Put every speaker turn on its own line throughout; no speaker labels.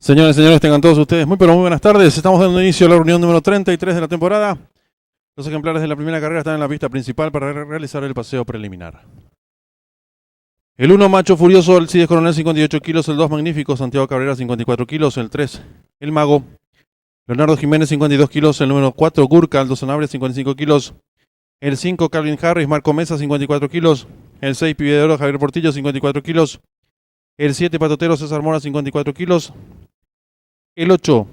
Señores, señores, tengan todos ustedes muy pero muy buenas tardes. Estamos dando inicio a la reunión número 33 de la temporada. Los ejemplares de la primera carrera están en la pista principal para realizar el paseo preliminar. El 1 Macho Furioso, Alcides Coronel 58 kilos, el 2 Magnífico, Santiago Cabrera 54 kilos, el 3 El Mago, Leonardo Jiménez 52 kilos, el número 4 Gurka, Aldo Sanabria 55 kilos, el 5 Calvin Harris, Marco Mesa 54 kilos, el 6 Pibe de Oro, Javier Portillo 54 kilos, el 7 Patotero, César Mora 54 kilos, el 8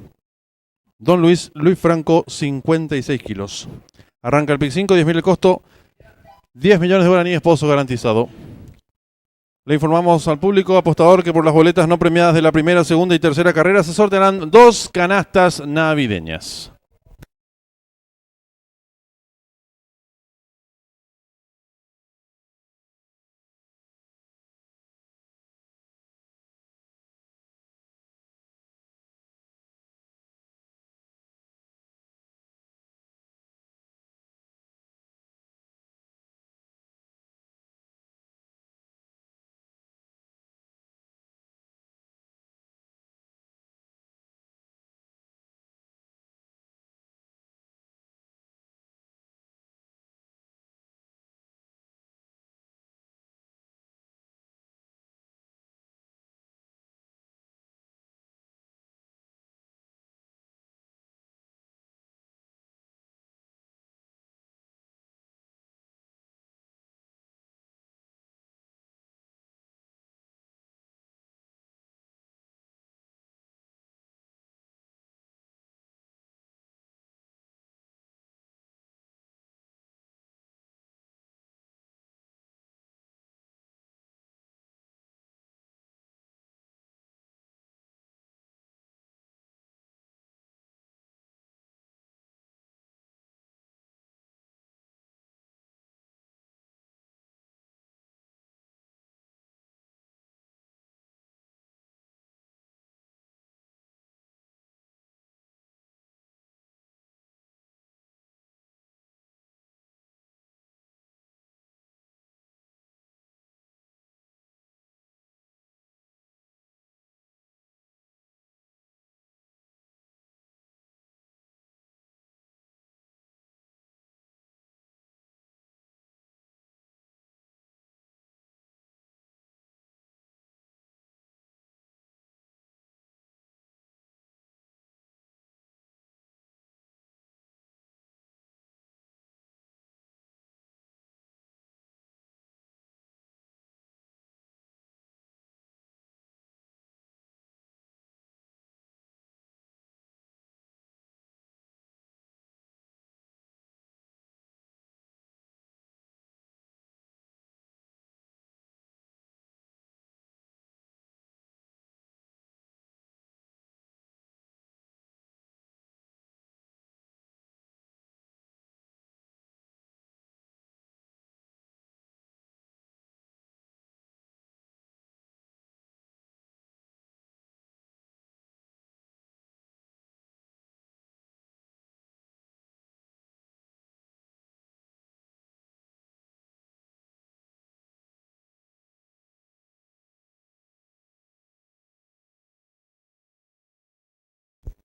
Don Luis Franco, 56 kilos. Arranca el pick 5, 10.000 el costo, 10 millones de guaraníes, pozo garantizado. Le informamos al público apostador que por las boletas no premiadas de la primera, segunda y tercera carrera se sortearán 2 canastas navideñas.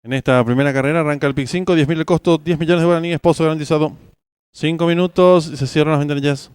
En esta primera carrera arranca el pick 5, 10.000 el costo, 10 millones de guaraníes, pozo garantizado. 5 minutos y se cierran las ventanillas.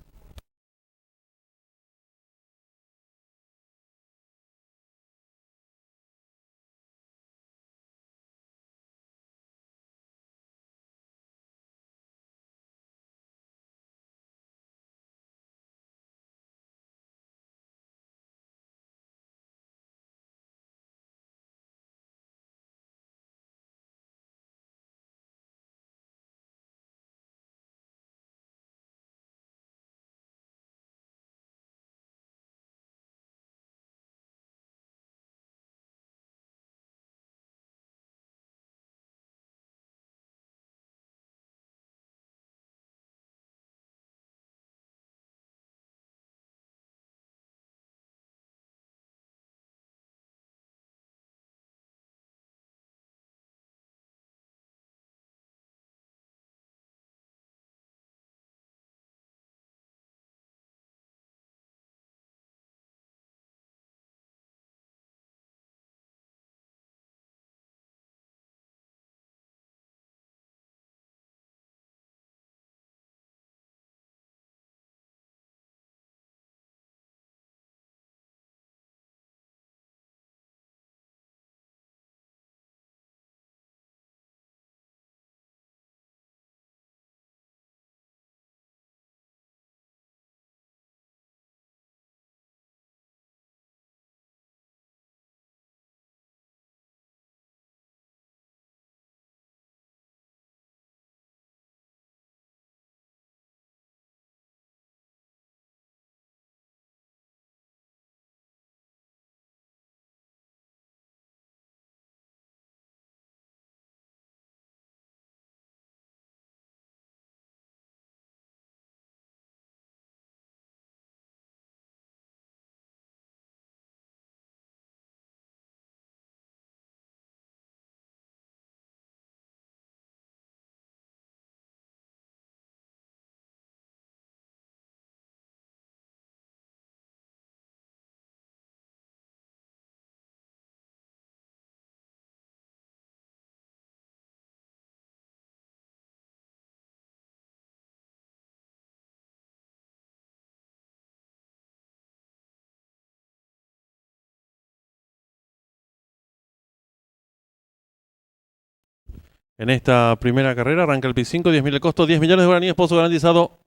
En esta primera carrera arranca el pick 5, 10.000 el costo, 10 millones de guaraníes, pozo garantizado.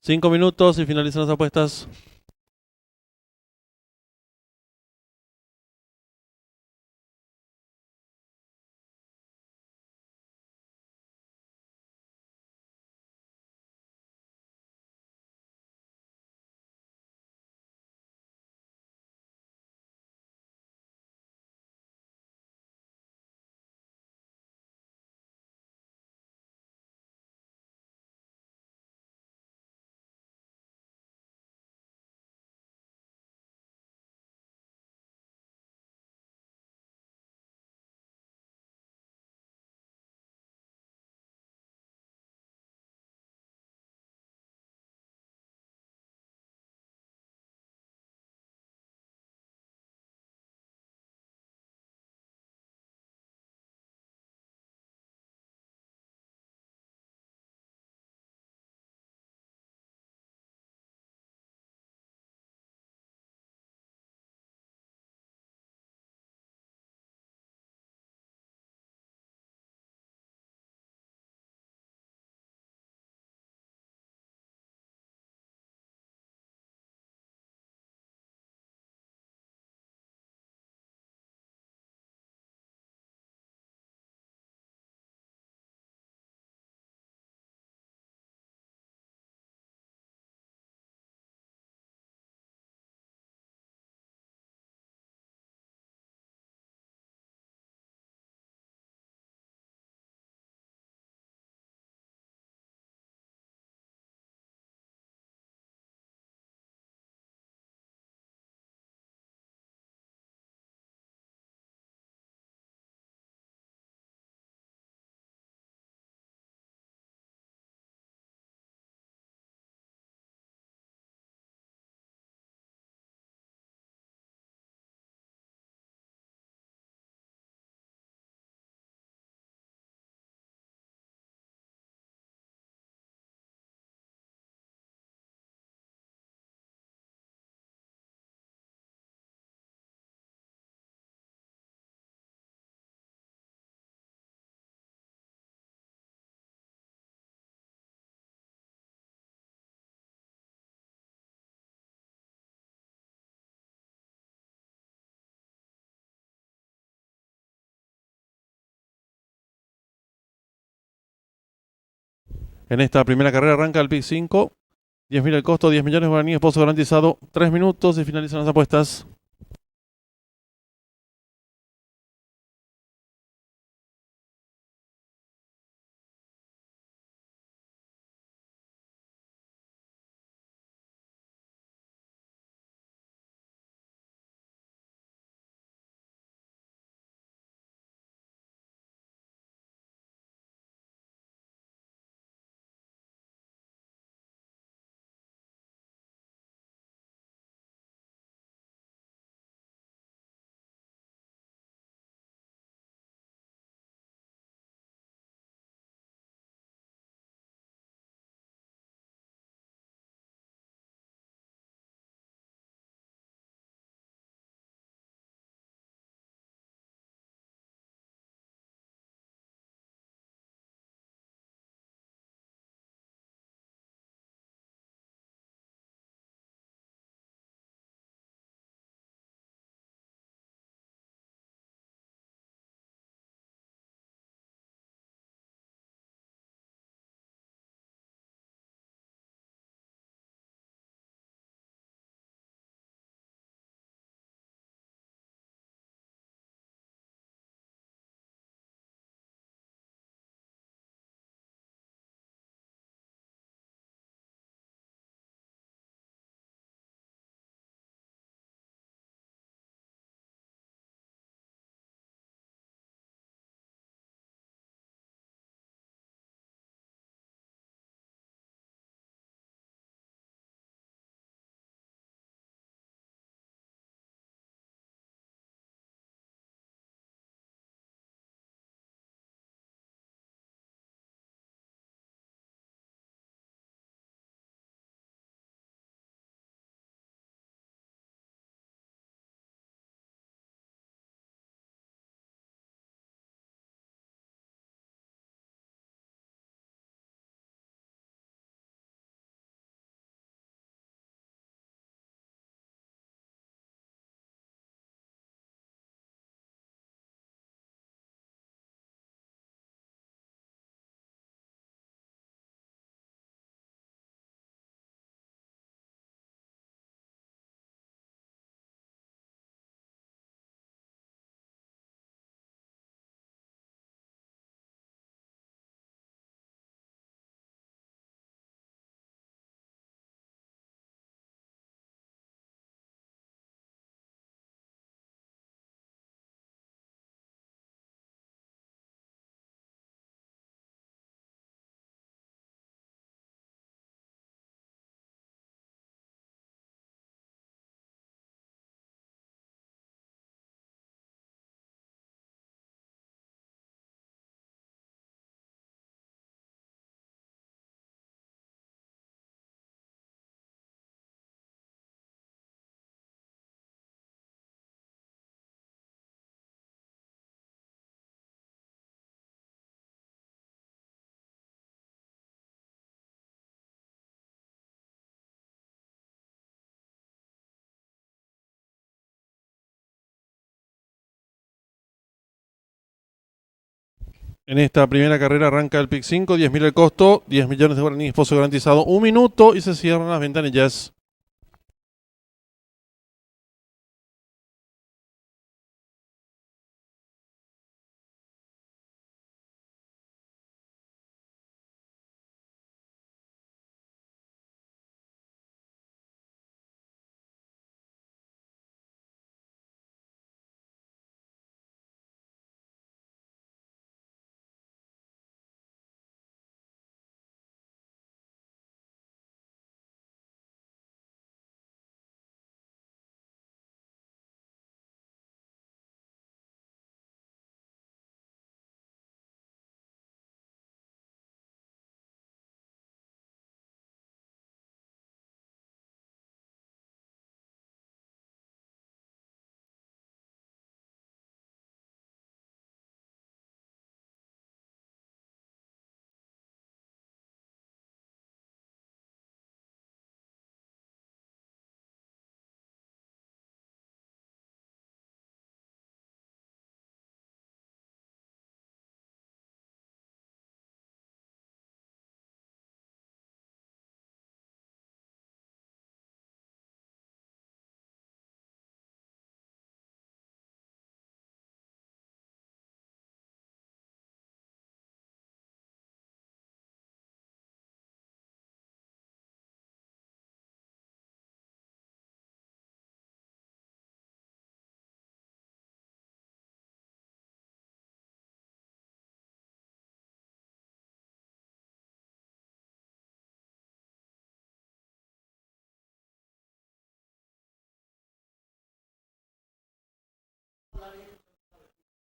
5 minutos y finalizan las apuestas. En esta primera carrera arranca el pick 5. 10.000 el costo, 10 millones de guaraníes, pozo garantizado. 3 minutos y finalizan las apuestas. En esta primera carrera arranca el pick 5, 10.000 el costo, 10 millones de guaraníes, pozo garantizado, 1 minuto y se cierran las ventanillas.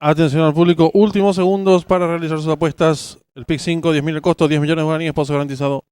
Atención al público, últimos segundos para realizar sus apuestas. El pick 5, 10.000 el costo, 10 millones de guaraníes, pozo garantizado.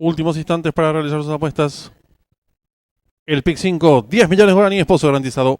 Últimos instantes para realizar sus apuestas. El pick 5, 10 millones de guaraníes, pozo garantizado.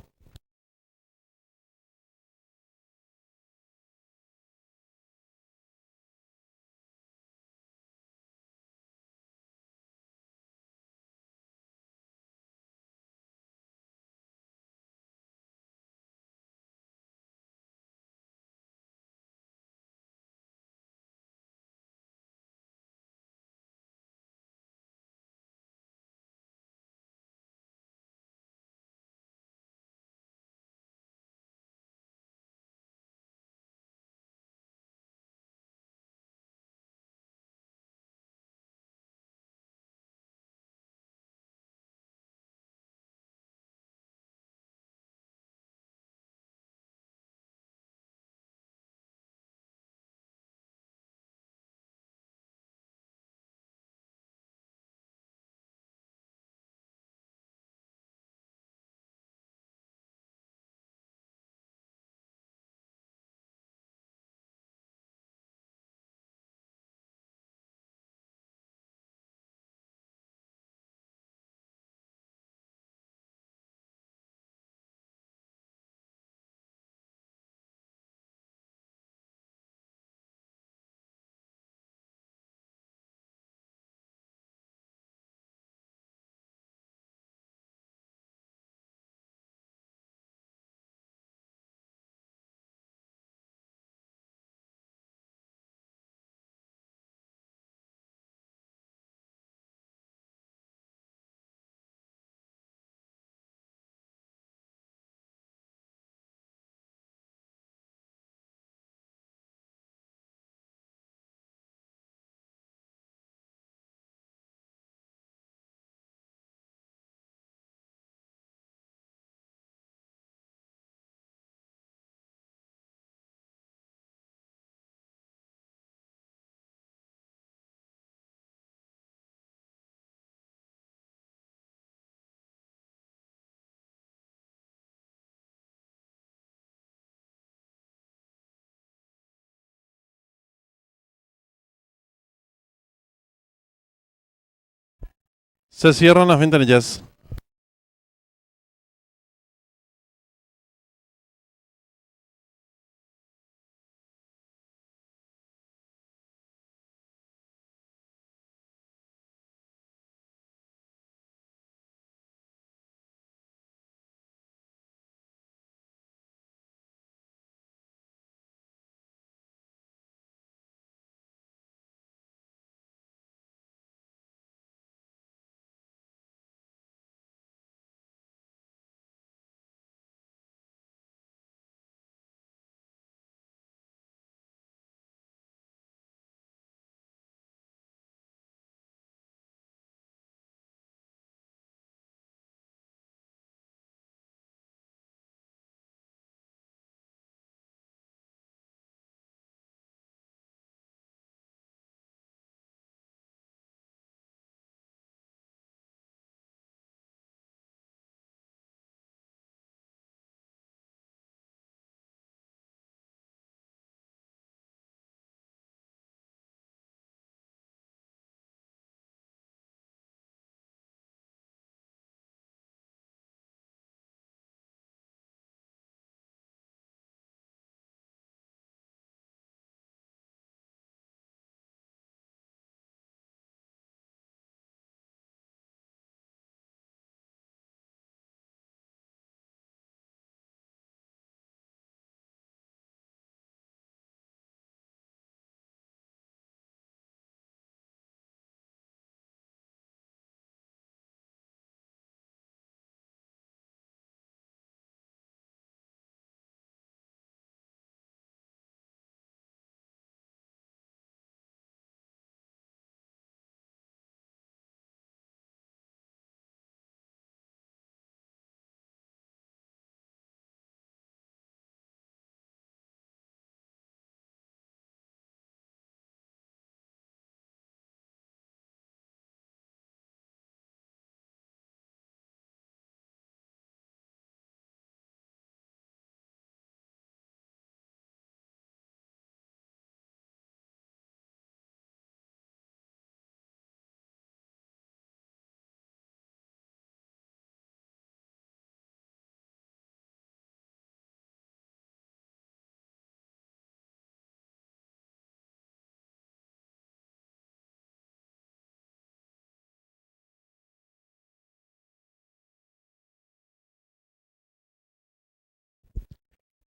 Se cierran las ventanillas.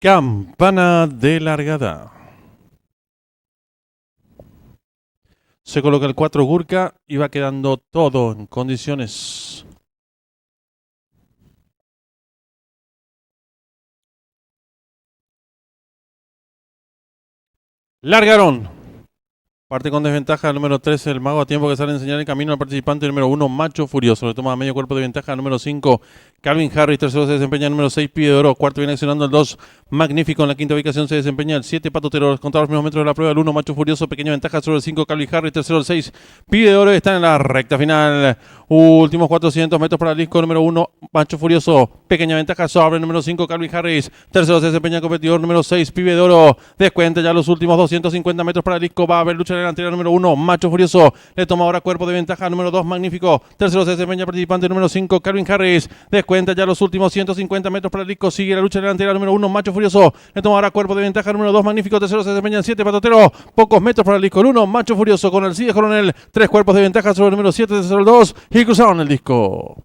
Campana de largada. Se coloca el 4 Gurka y va quedando todo en condiciones. Largaron. Parte con desventaja el número 13, el mago, a tiempo que sale a enseñar el camino al participante número 1, Macho Furioso. Le toma medio cuerpo de ventaja el número 5, Calvin Harris. Tercero se desempeña el número 6, Pibe de Oro. Cuarto viene accionando el 2, Magnífico. En la quinta ubicación se desempeña el 7, Patotero. Contados los primeros metros de la prueba, el 1, Macho Furioso. Pequeña ventaja sobre el 5, Calvin Harris. Tercero el 6, Pibe de Oro. Están en la recta final. Últimos 400 metros para el disco número 1, Macho Furioso. Pequeña ventaja sobre el número 5, Calvin Harris. Tercero se desempeña el competidor número 6, Pibe de Oro. Descuenta ya los últimos 250 metros para el disco. Va a haber lucha en el anterior número 1, Macho Furioso. Le toma ahora cuerpo de ventaja número 2, Magnífico. Tercero se desempeña participante número 5, Calvin Harris. Descuenta ya los últimos 150 metros para el disco. Sigue la lucha delantera número 1, Macho Furioso. Le toma ahora cuerpo de ventaja número 2, Magnífico. Tercero se desempeña el 7, Patotero. Pocos metros para el disco. El 1, Macho Furioso con el Cide Coronel. 3 cuerpos de ventaja sobre el número 7, tercero el 2. Y cruzaron el disco.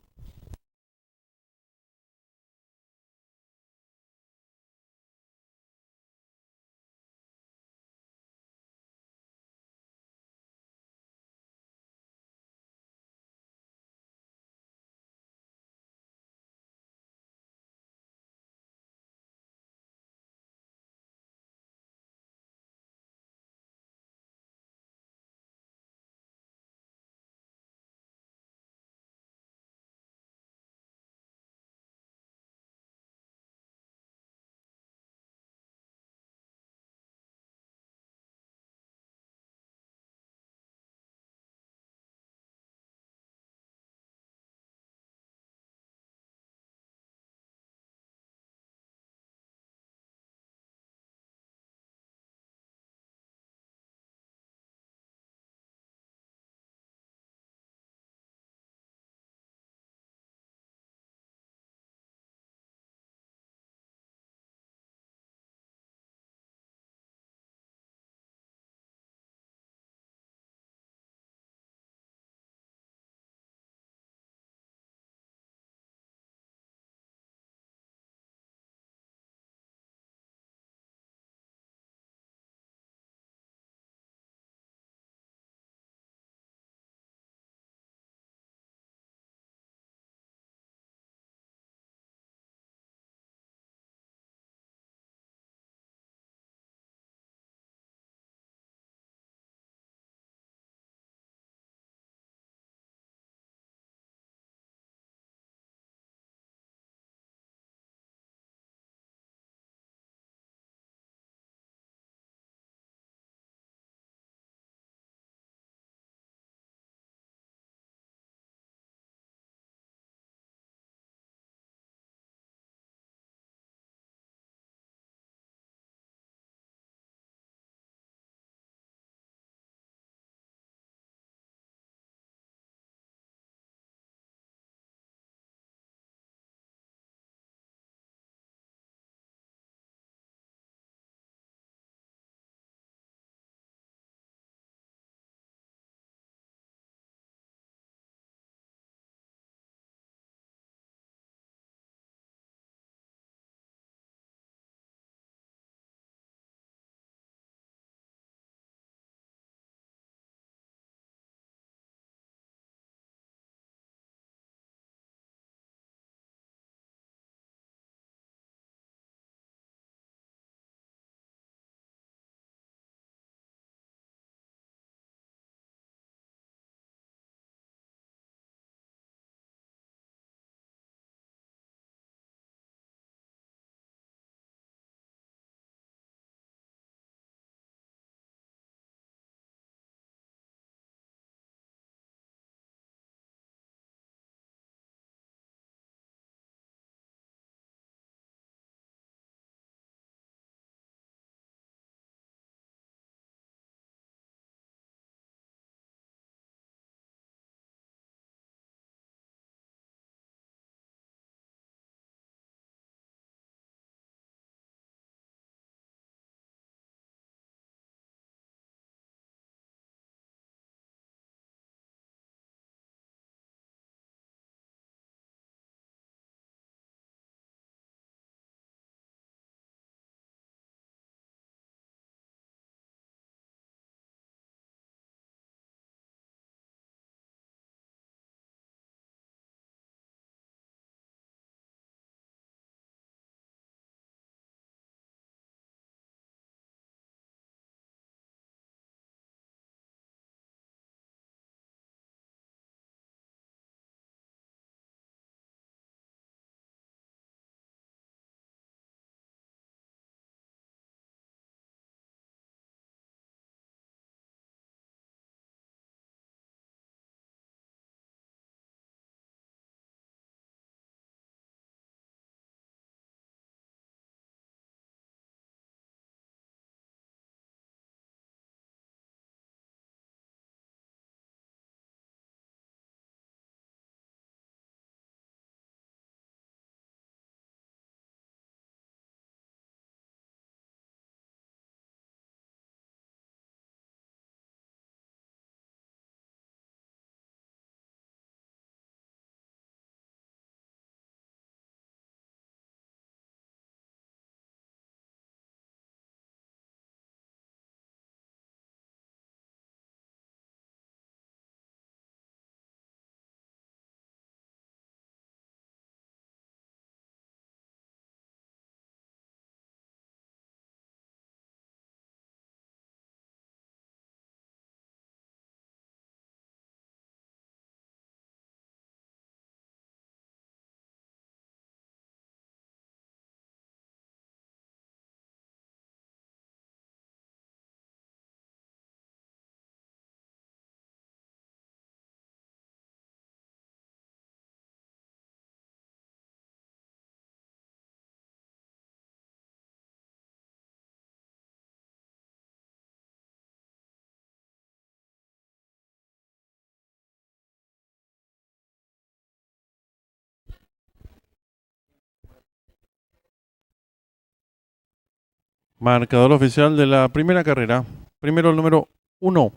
Marcador oficial de la primera carrera. Primero el número 1,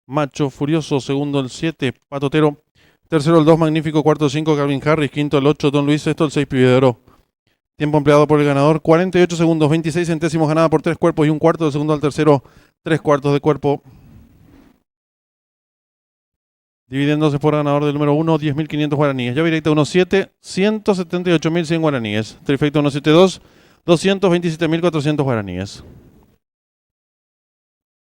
Macho Furioso. Segundo el 7, Patotero. Tercero el 2, Magnífico. Cuarto el 5, Calvin Harris. Quinto el 8, Don Luis. Sexto el 6, Pibe de Oro. Tiempo empleado por el ganador, 48 segundos, 26 centésimos, ganada por 3 cuerpos y un cuarto de segundo al tercero, 3 cuartos de cuerpo. Dividiéndose por ganador del número 1, 10.500 guaraníes. Llave directa 1.7, 178.100 guaraníes. Trifecta 1.72, 227.400 guaraníes.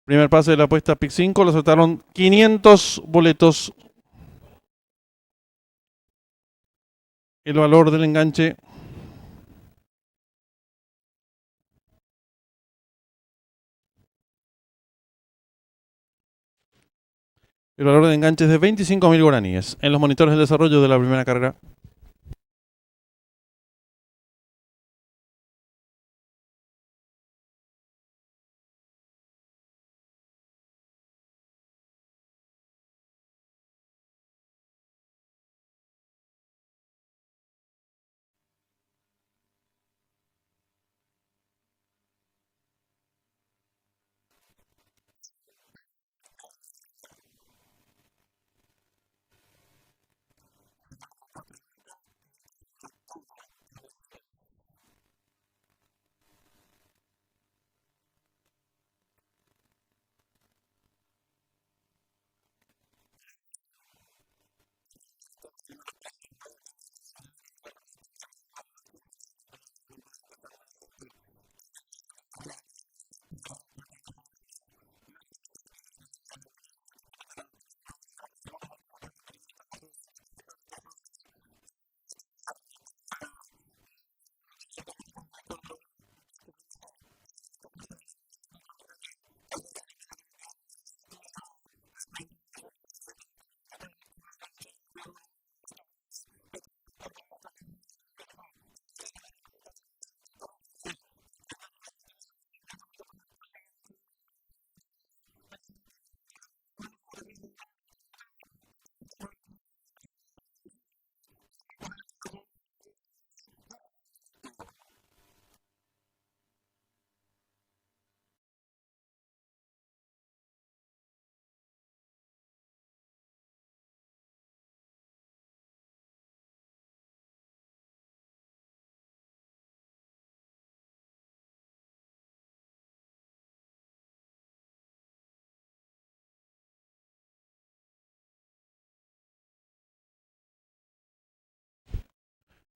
Primer pase de la apuesta PIC 5, lo soltaron 500 boletos. El valor del enganche es de 25.000 guaraníes. En los monitores de desarrollo de la primera carrera.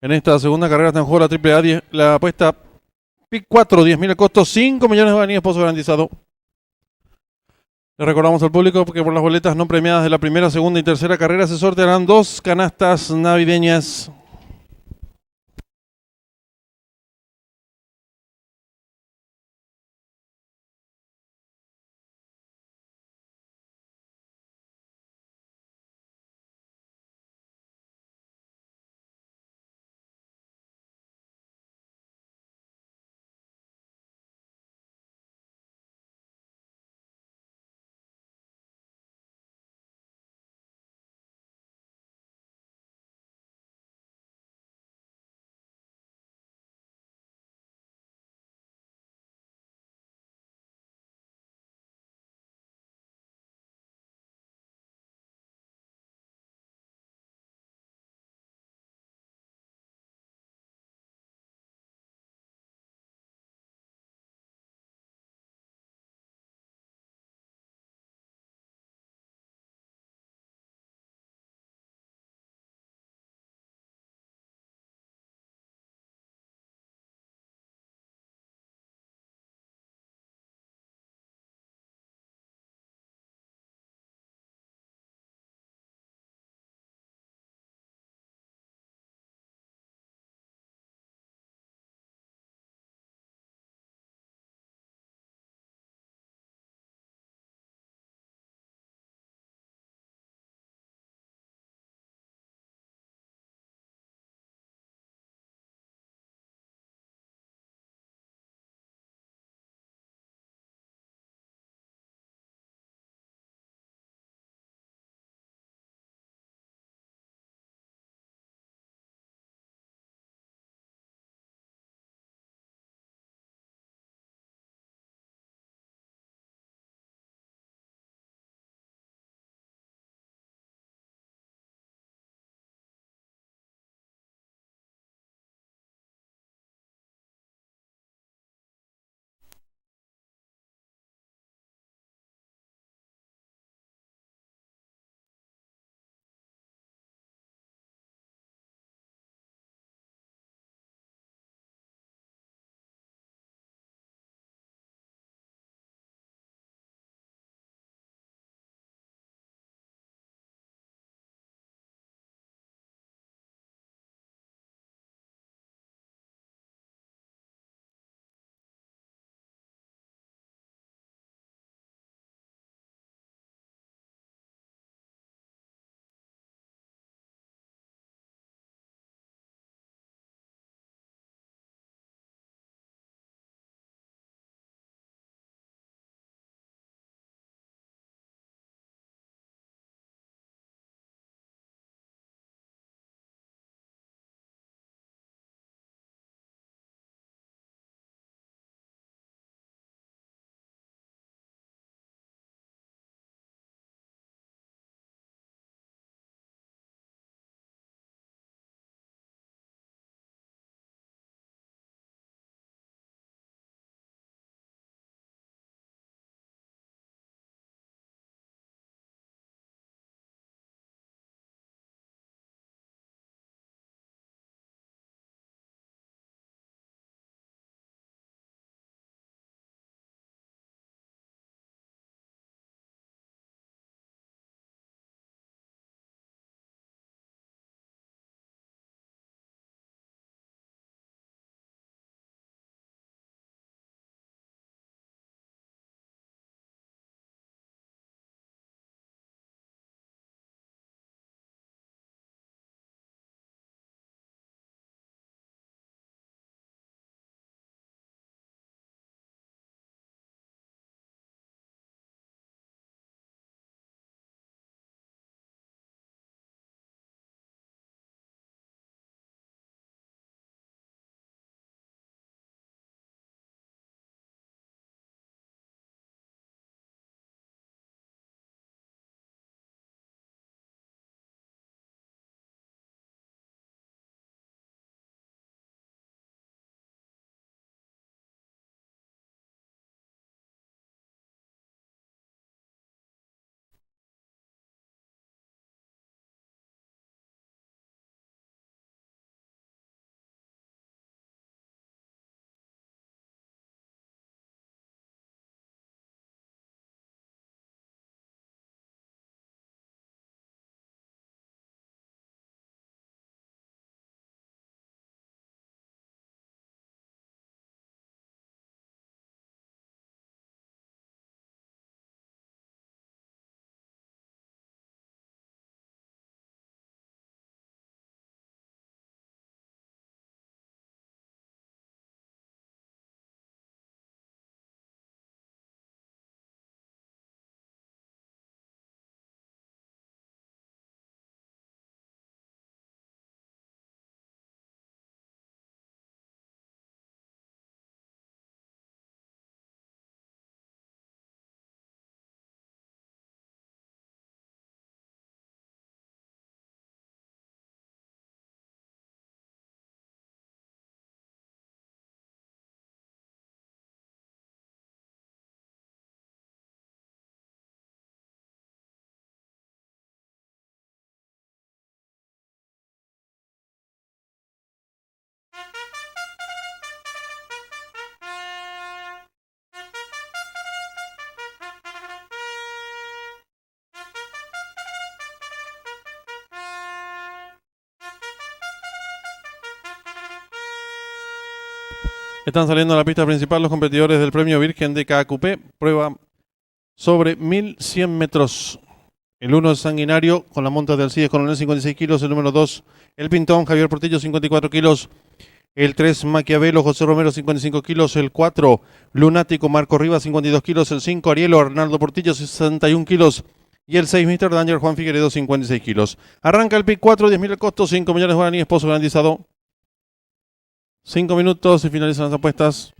En esta segunda carrera está en juego la AAA, la apuesta PIC 4, 10.000 el costo, 5 millones de guaraníes, pozo garantizado. Le recordamos al público que por las boletas no premiadas de la primera, segunda y tercera carrera se sortearán 2 canastas navideñas. Están saliendo a la pista principal los competidores del Premio Virgen de KQP. Prueba sobre 1100 metros. El 1 es Sanguinario con la monta de Alcides Coronel 56 kilos. El número 2 El Pintón Javier Portillo 54 kilos. El 3 Maquiavelo José Romero 55 kilos. El 4 Lunático Marco Rivas 52 kilos. El 5 Arielo Arnaldo Portillo 61 kilos. Y el 6 Mr. Danger Juan Figueredo 56 kilos. Arranca el pick 4, 10.000 el costo, 5 millones de guaraníes, pozo garantizado. 5 minutos y finalizan las apuestas.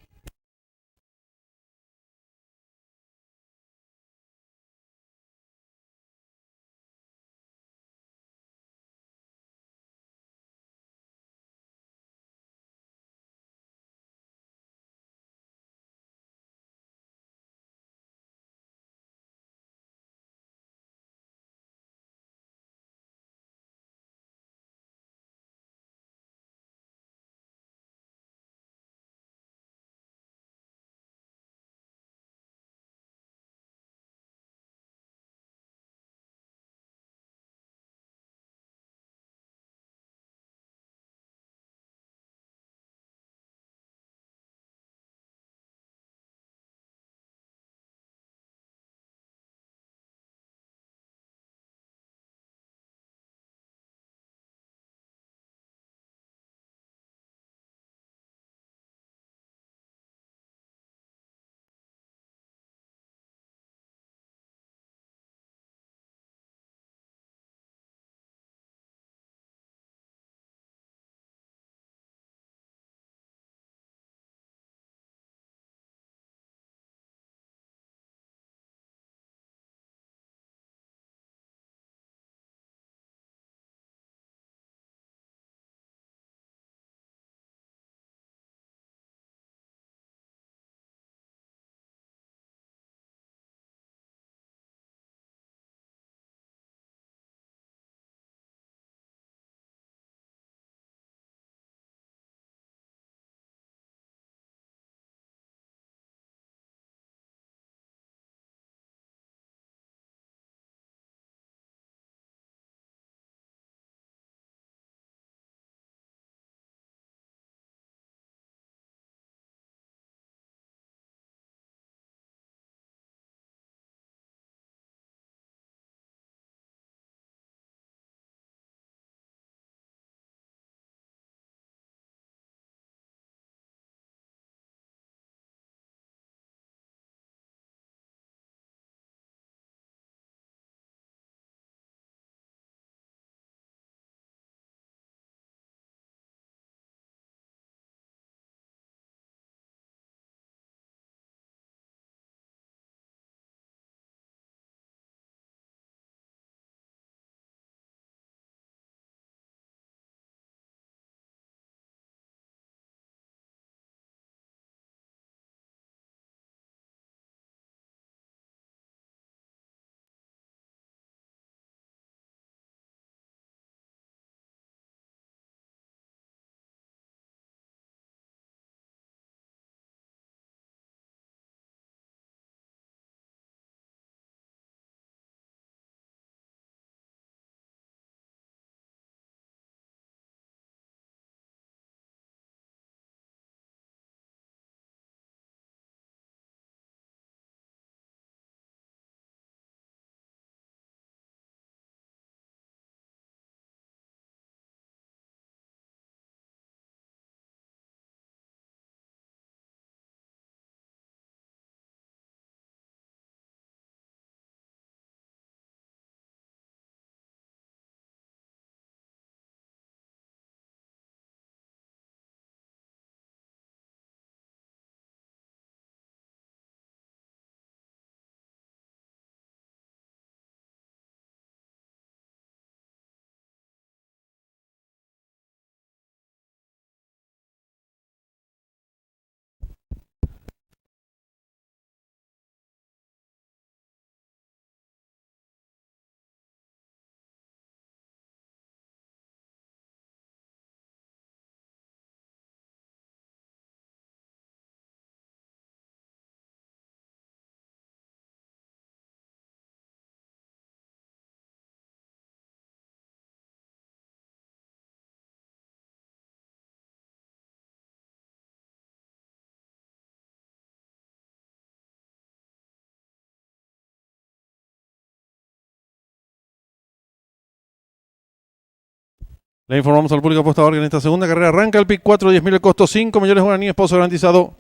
Le informamos al público apostador que en esta segunda carrera arranca el pick 4, 10.000 el costo, 5 millones de guaraníes, pozo garantizado.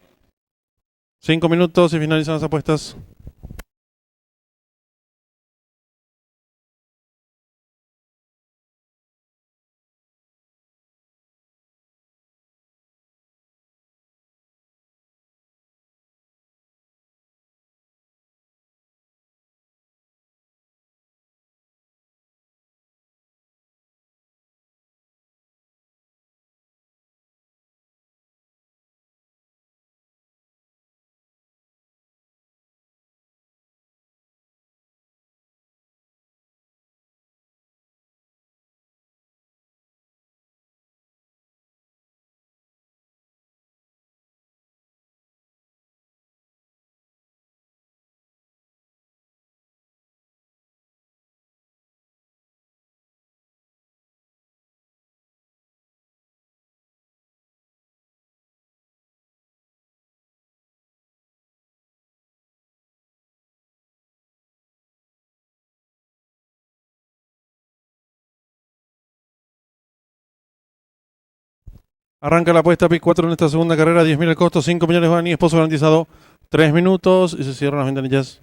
5 minutos y finalizan las apuestas. Arranca la apuesta pick 4 en esta segunda carrera, 10.000 el costo, 5 millones de guaraníes, pozo garantizado. 3 minutos y se cierran las ventanillas.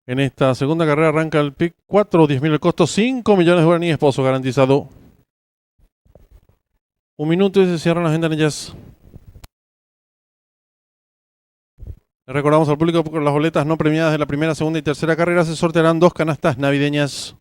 En esta segunda carrera arranca el pick 4, 10.000 el costo, 5 millones de guaraníes, pozo garantizado. 1 minuto y se cierran las ventanillas. Le recordamos al público que las boletas no premiadas de la primera, segunda y tercera carrera se sortearán 2 canastas navideñas.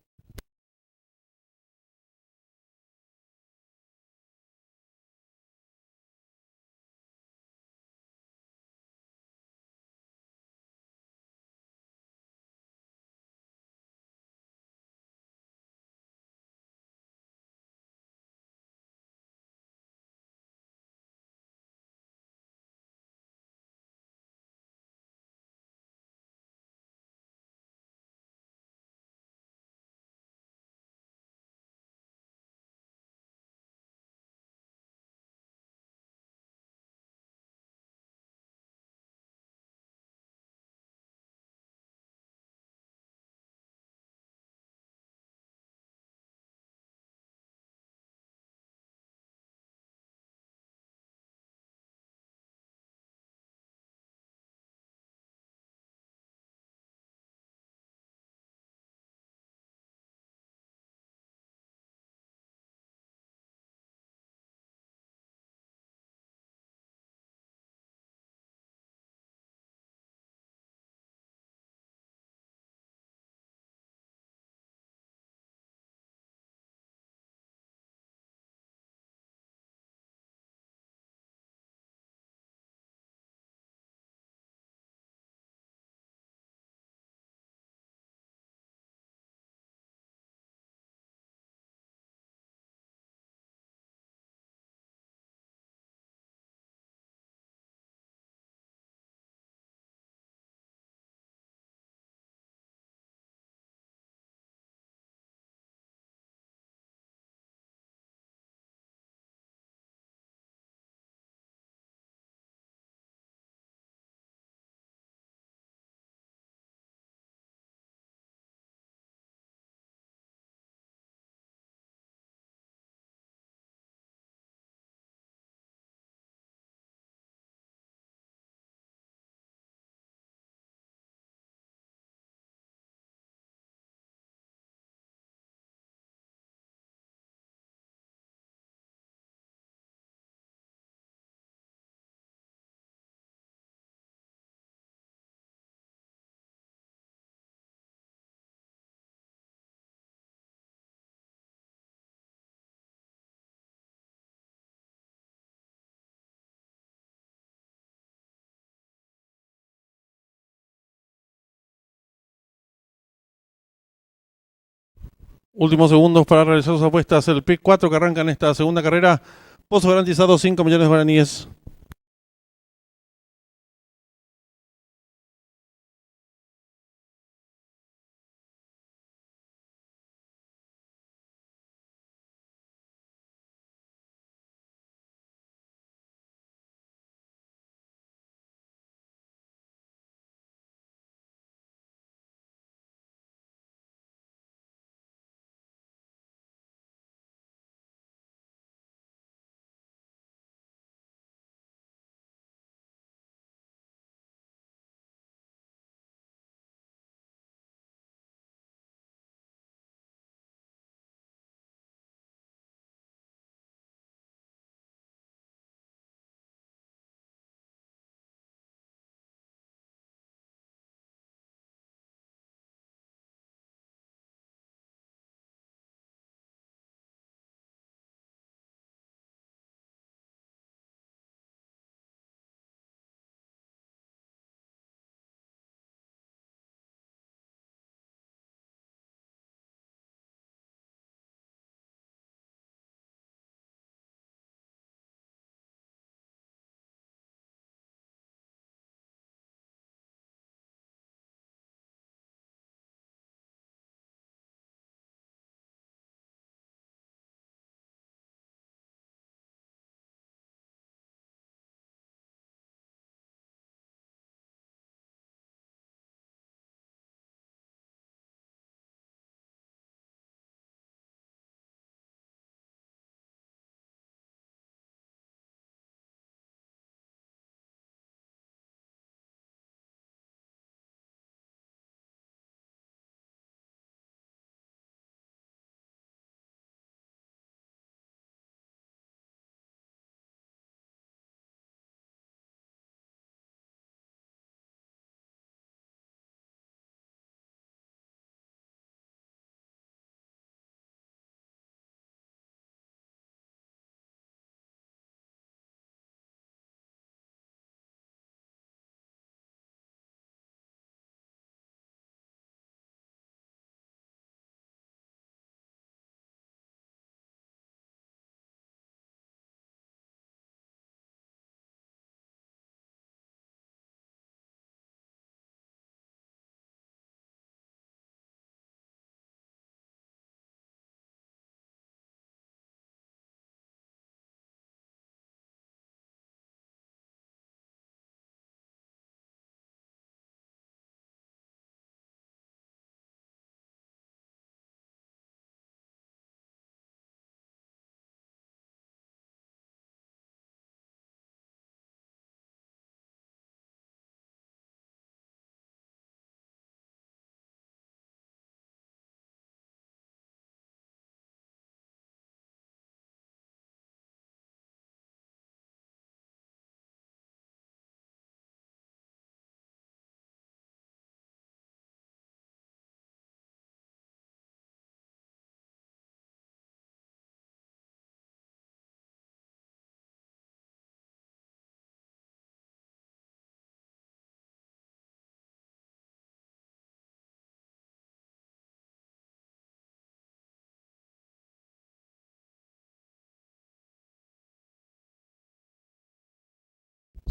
Últimos segundos para realizar sus apuestas. El pick 4 que arranca en esta segunda carrera. Pozo garantizado 5 millones de guaraníes.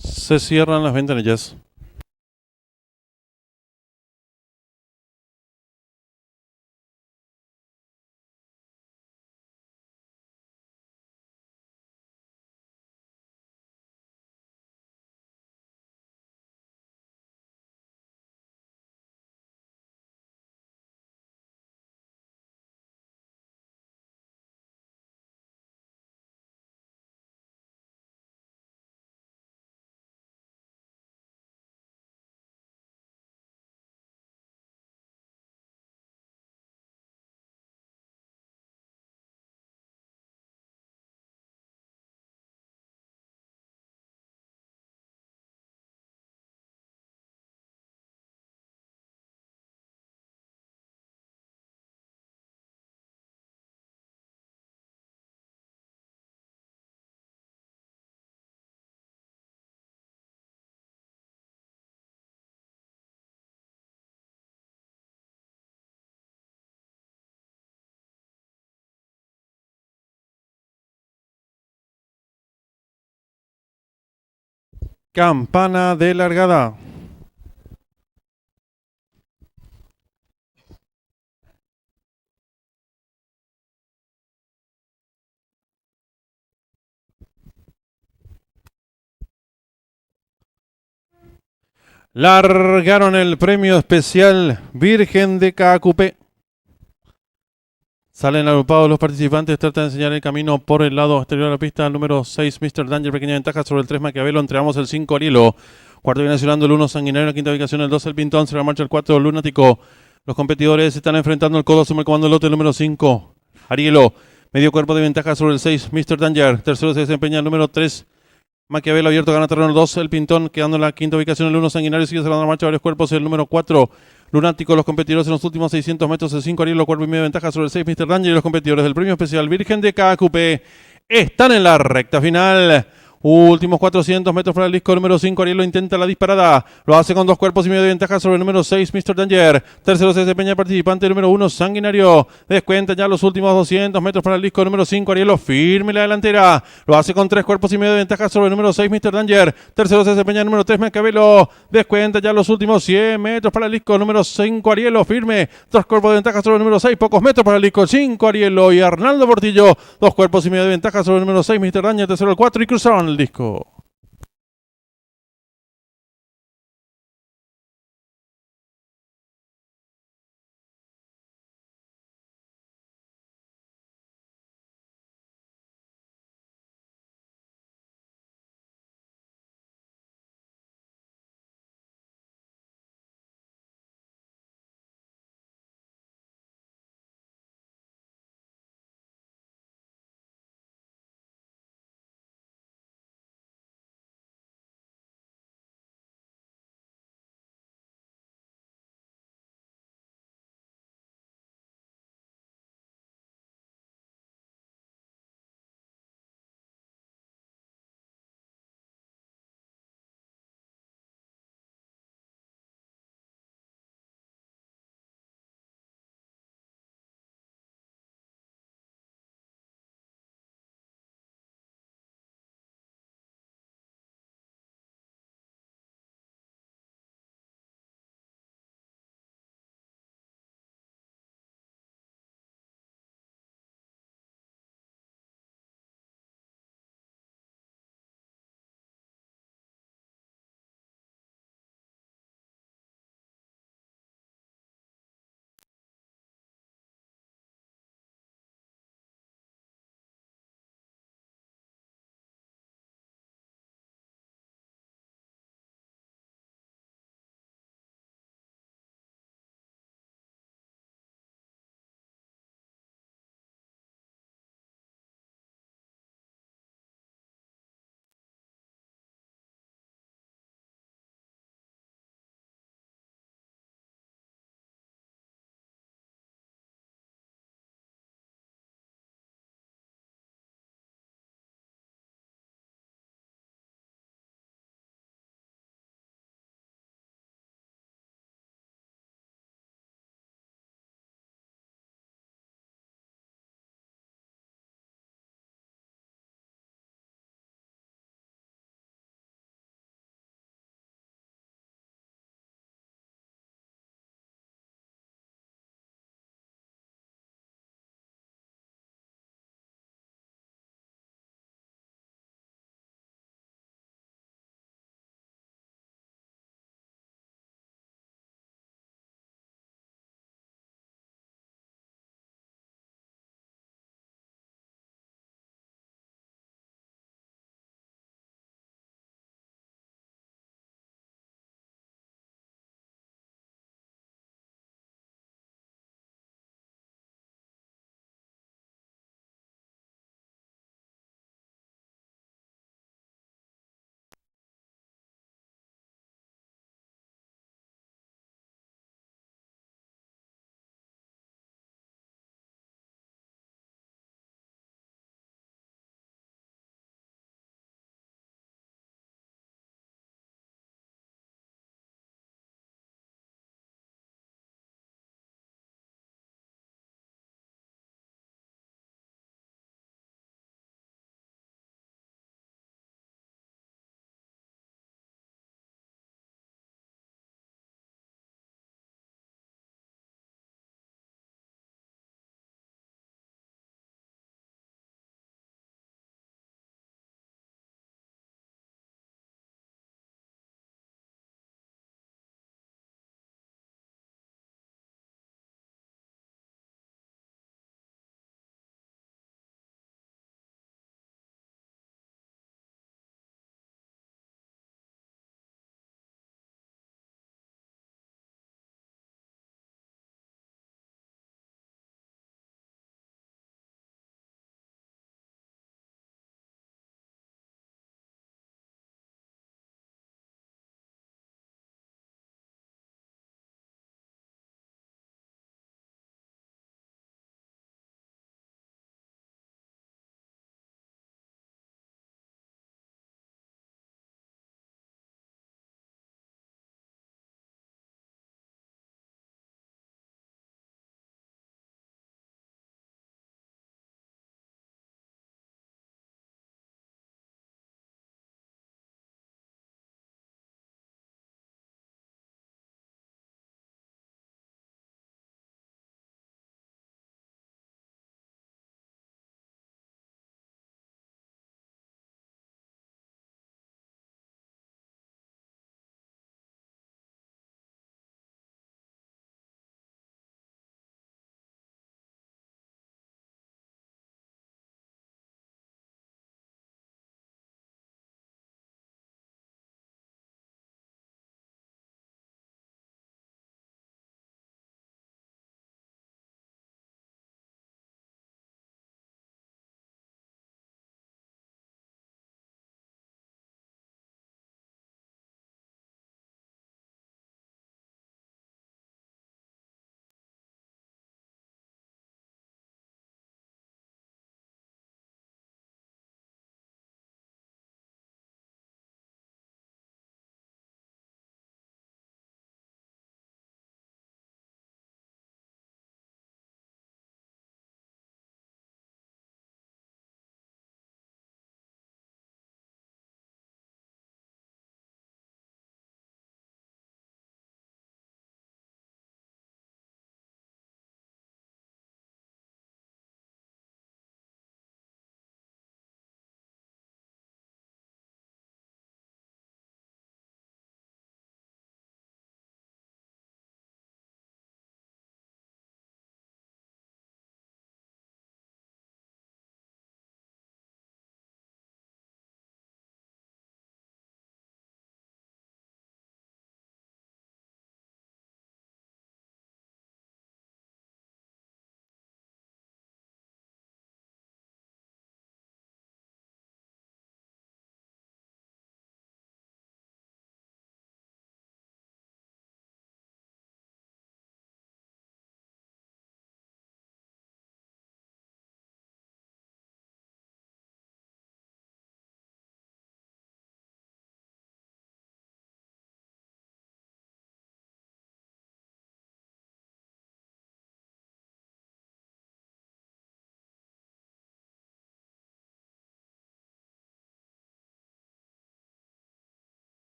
Se cierran las ventanillas. Campana de largada. Largaron el premio especial Virgen de KQP. Salen agrupados los participantes, tratan de enseñar el camino por el lado exterior de la pista. El número 6, Mr. Danger, pequeña ventaja sobre el 3, Maquiavelo. Entregamos el 5, Arielo. Cuarto viene nacionando el 1, Sanguinario. En la quinta ubicación el 2, el Pintón. Se la marcha el 4, Lunático. Los competidores están enfrentando el codo. Asume el comando el lote, el número 5, Arielo. Medio cuerpo de ventaja sobre el 6, Mr. Danger. Tercero se desempeña el número 3, Maquiavelo. Abierto, gana terreno el 2, el Pintón. Quedando en la quinta ubicación el 1, Sanguinario. Sigue cerrando la marcha varios cuerpos. El número 4, Lunático. Los competidores en los últimos 600 metros, el 5, Arielo, cuerpo y medio de ventaja sobre el 6, Mr. Danger. Y los competidores del premio especial Virgen de KQP están en la recta final. Últimos 400 metros para el disco número 5, Arielo intenta la disparada. Lo hace con 2 cuerpos y medio de ventaja sobre el número 6, Mr. Danger. Tercero se desempeña el participante número 1, Sanguinario. Descuenta ya los últimos 200 metros para el disco número 5, Arielo. Firme la delantera. Lo hace con 3 cuerpos y medio de ventaja sobre el número 6, Mr. Danger. Tercero se desempeña el número 3, Maquiavelo. Descuenta ya los últimos 100 metros para el disco número 5, Arielo. Firme. 2 cuerpos de ventaja sobre el número 6. Pocos metros para el disco 5, Arielo. Y Arnaldo Portillo. 2 cuerpos y medio de ventaja sobre el número 6, Mr. Danger. Tercero el 4 y cruzaron el disco.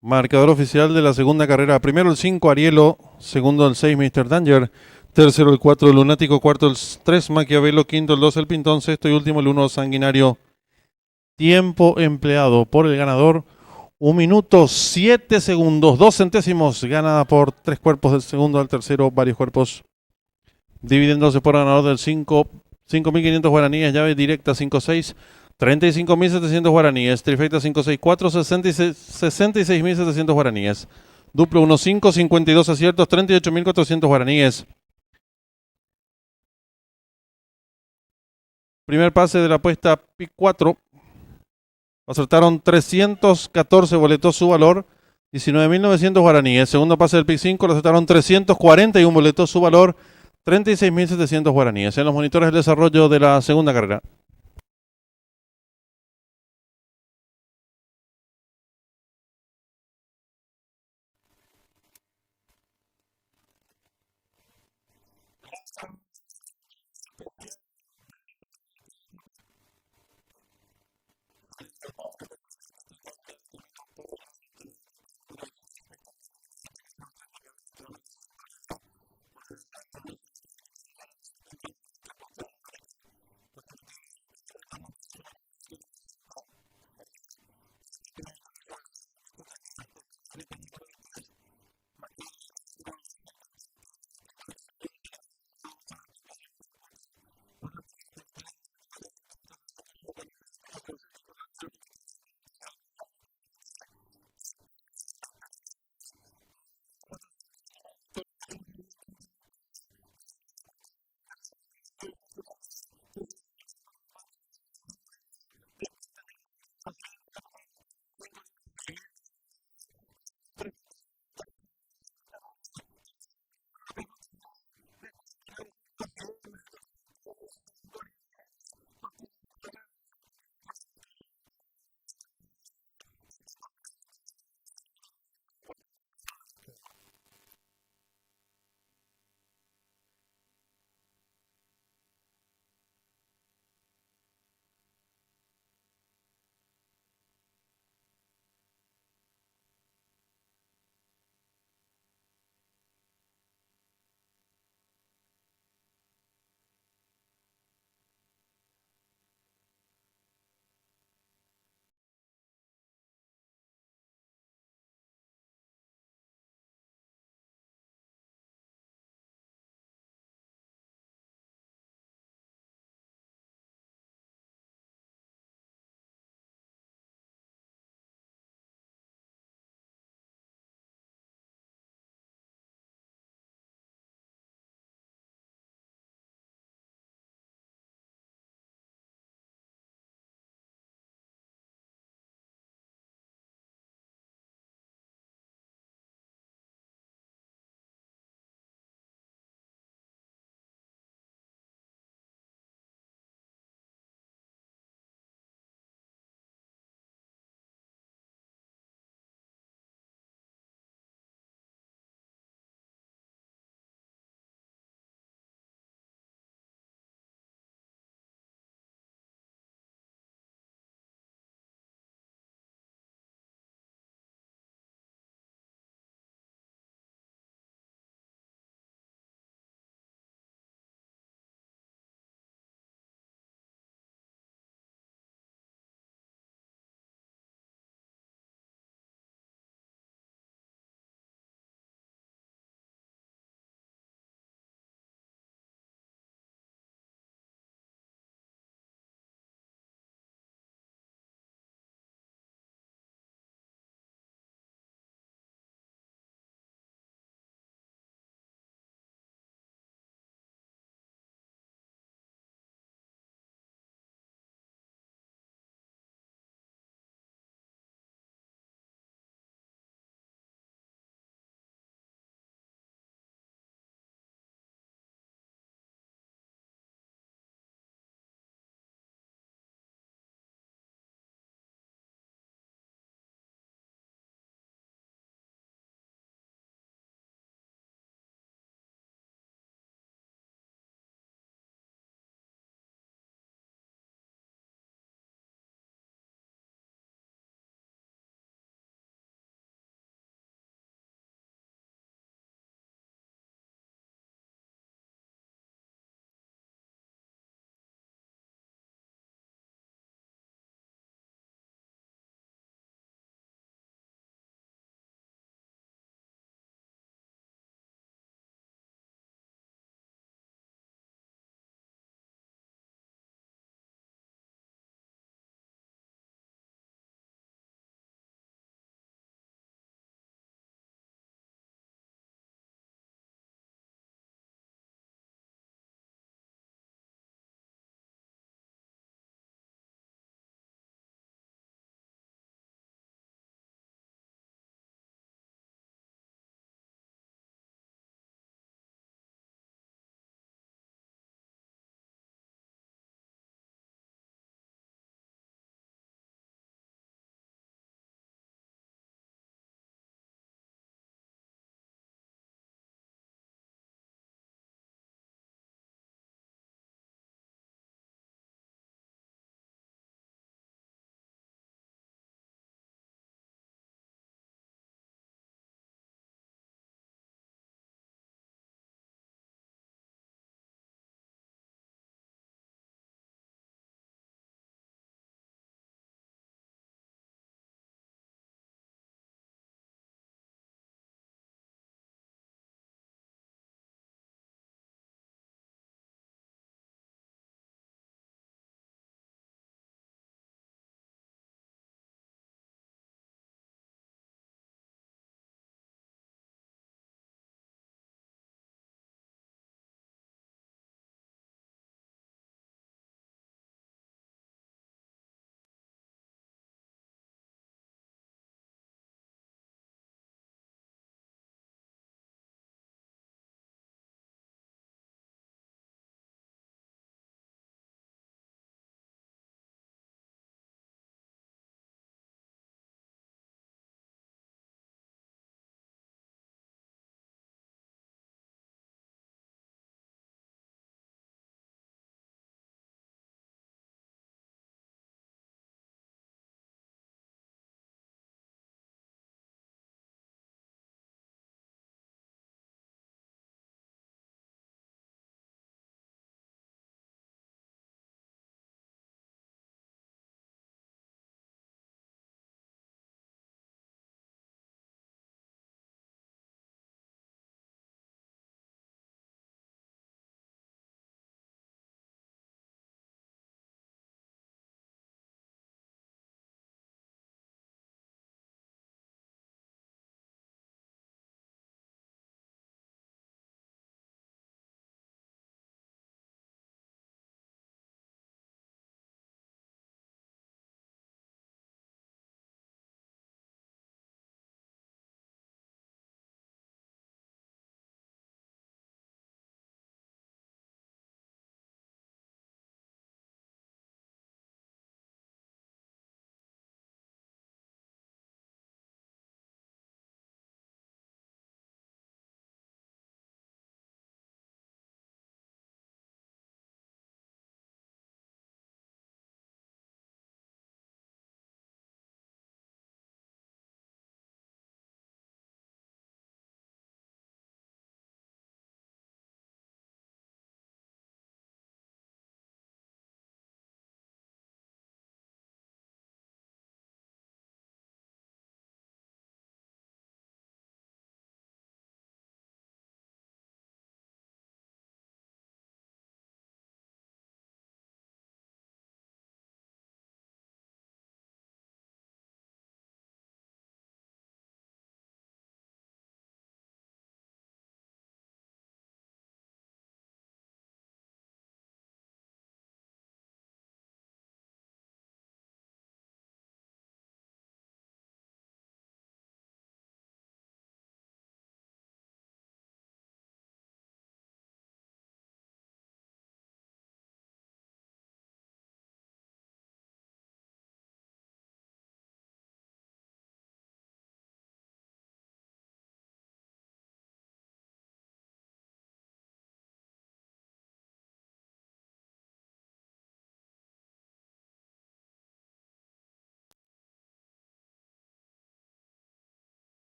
Marcador oficial de la segunda carrera. Primero el 5, Arielo. Segundo el 6, Mr. Danger. Tercero el 4, Lunático. Cuarto el 3, Maquiavelo. Quinto el 2, el Pintón. Sexto y último el 1, Sanguinario. Tiempo empleado por el ganador. 1 minuto 7 segundos, 2 centésimos. Gana por 3 cuerpos del segundo al tercero, varios cuerpos. Dividiéndose por ganador del 5, 5.500 guaraníes. Llave directa 5-6. 35.700 guaraníes. Trifecta 5-6-4. 66.700 guaraníes. Duplo 1-5. 52 aciertos. 38.400 guaraníes. Primer pase de la apuesta PIC 4. Acertaron 314 boletos, su valor 19.900 guaraníes. Segundo pase del PIC 5, lo acertaron 341 boletos, su valor 36.700 guaraníes. En los monitores del desarrollo de la segunda carrera.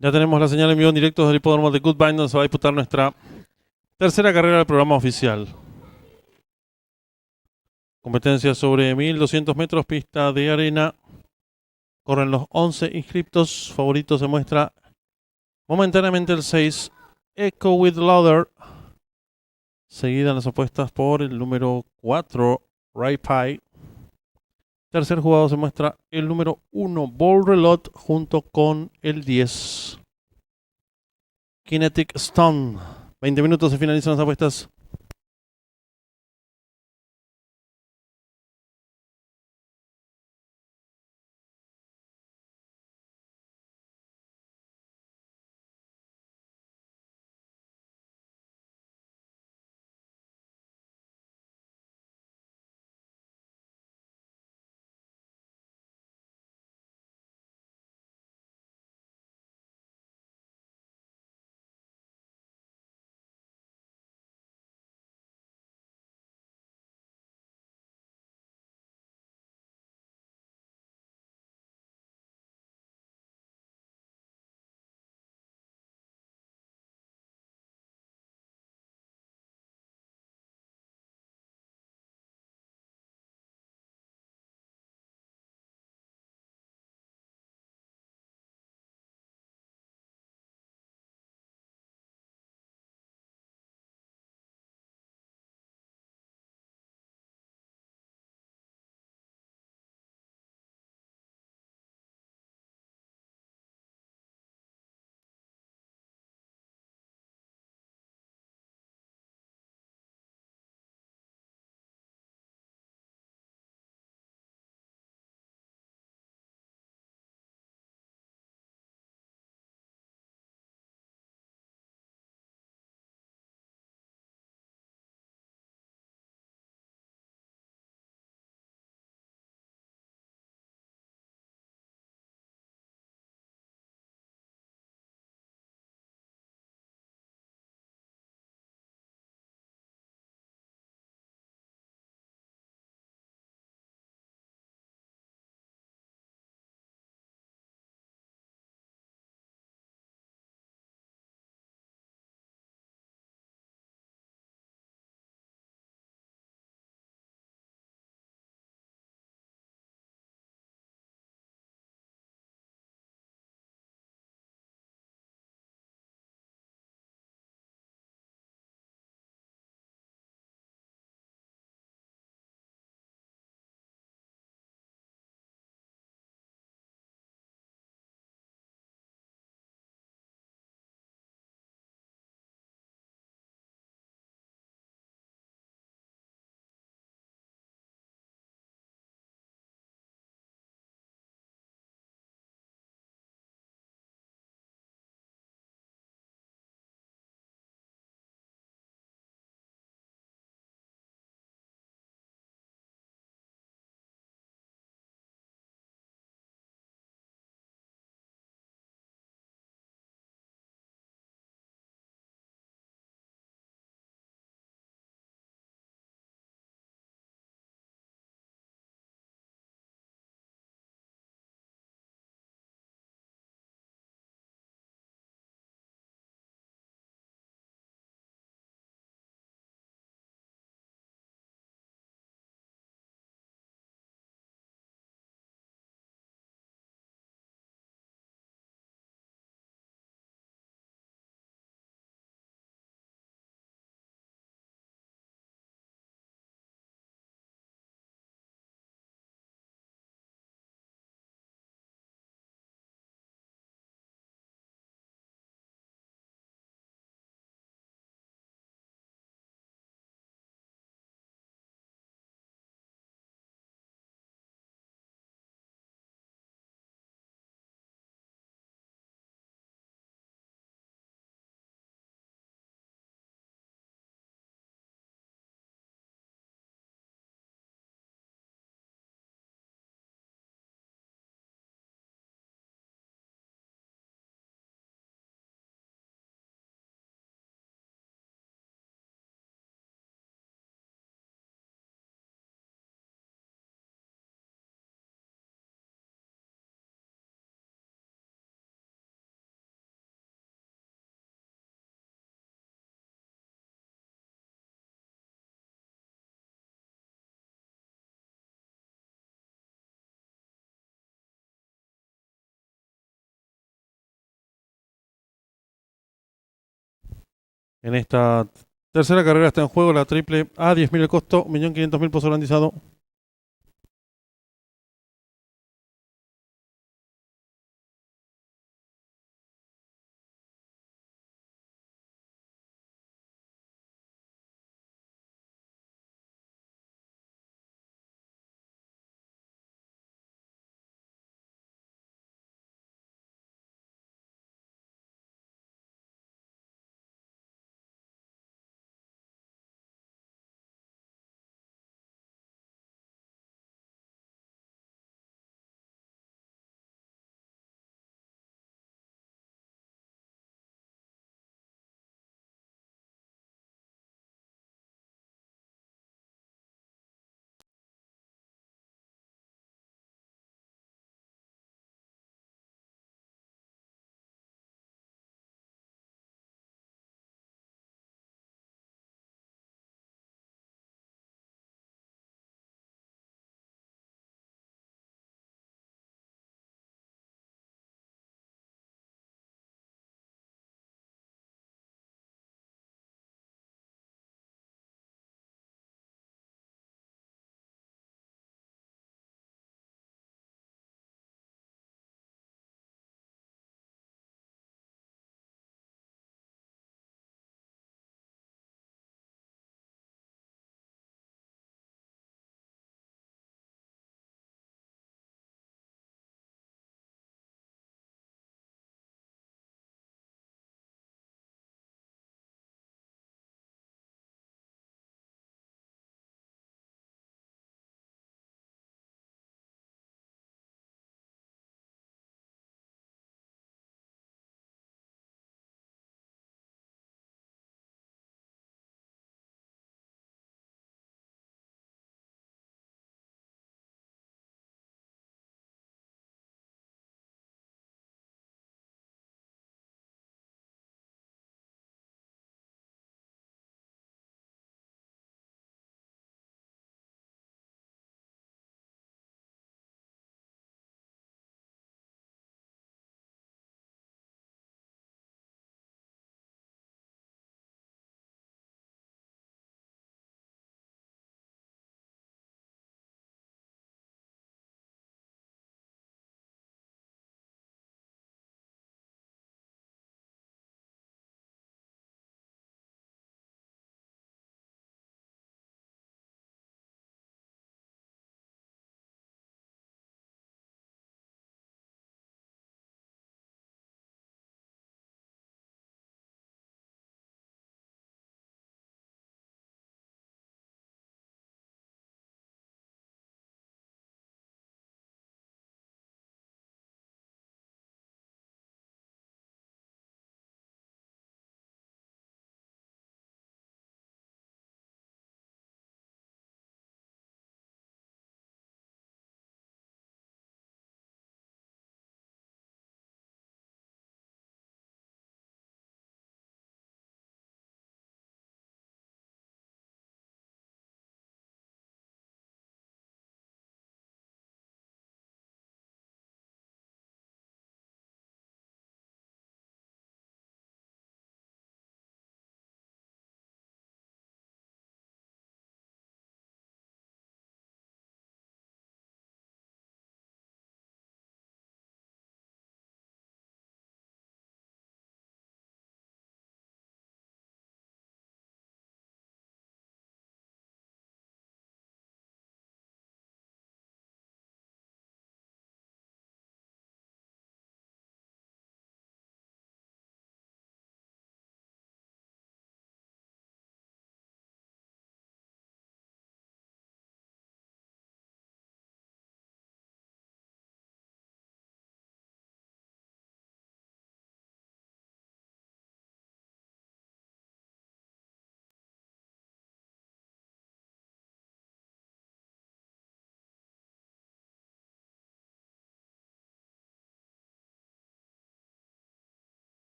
Ya tenemos la señal en vivo en directo del hipódromo de Goodbine, donde se va a disputar nuestra tercera carrera del programa oficial. Competencia sobre 1200 metros, pista de arena. Corren los 11 inscriptos. Favorito se muestra momentáneamente el 6, Echo with Lauder. Seguida en las apuestas por el número 4, Ray Pie. Tercer jugado se muestra el número 1, Ball Relot, junto con el 10, Kinetic Stone. 20 minutos se finalizan las apuestas. En esta tercera carrera está en juego la triple A, 10.000 el costo, 1.500.000 pozo garantizado.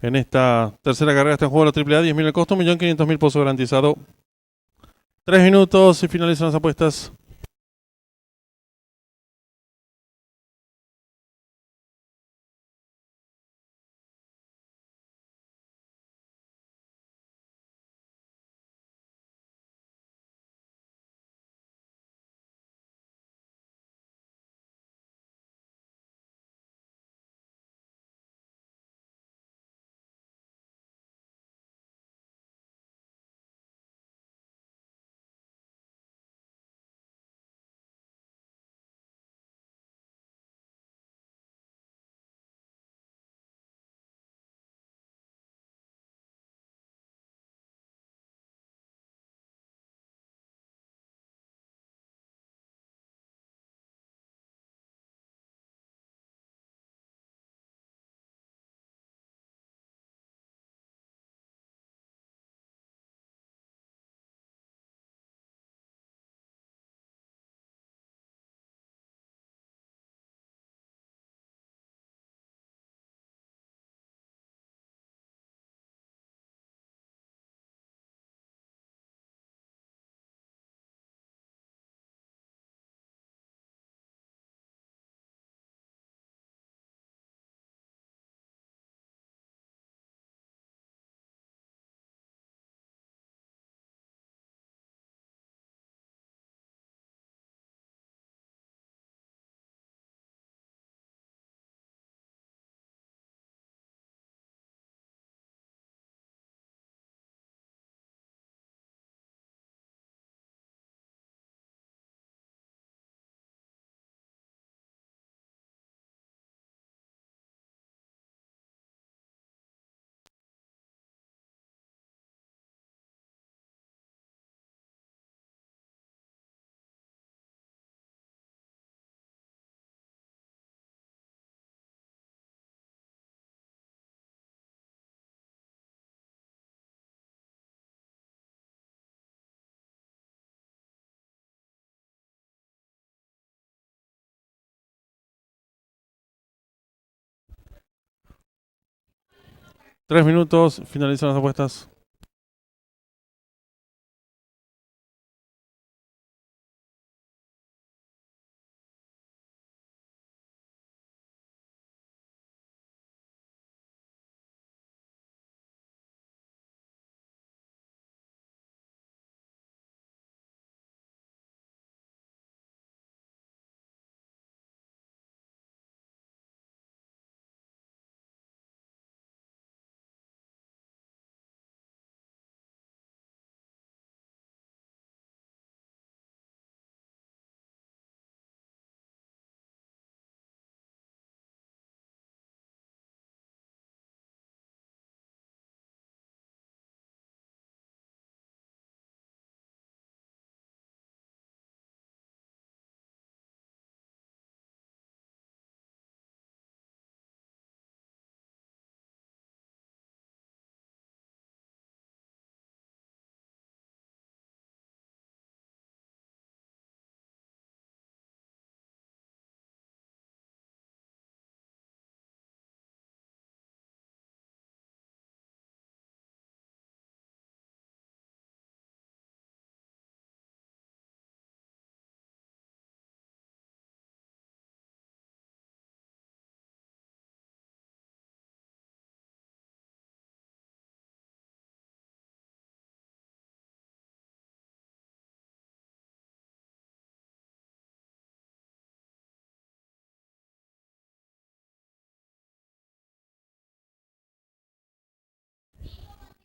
En esta tercera carrera está en juego la AAA, 10.000 el costo, 1.500.000 pozo garantizado. 3 minutos y finalizan las apuestas. Tres minutos, finalizan las apuestas.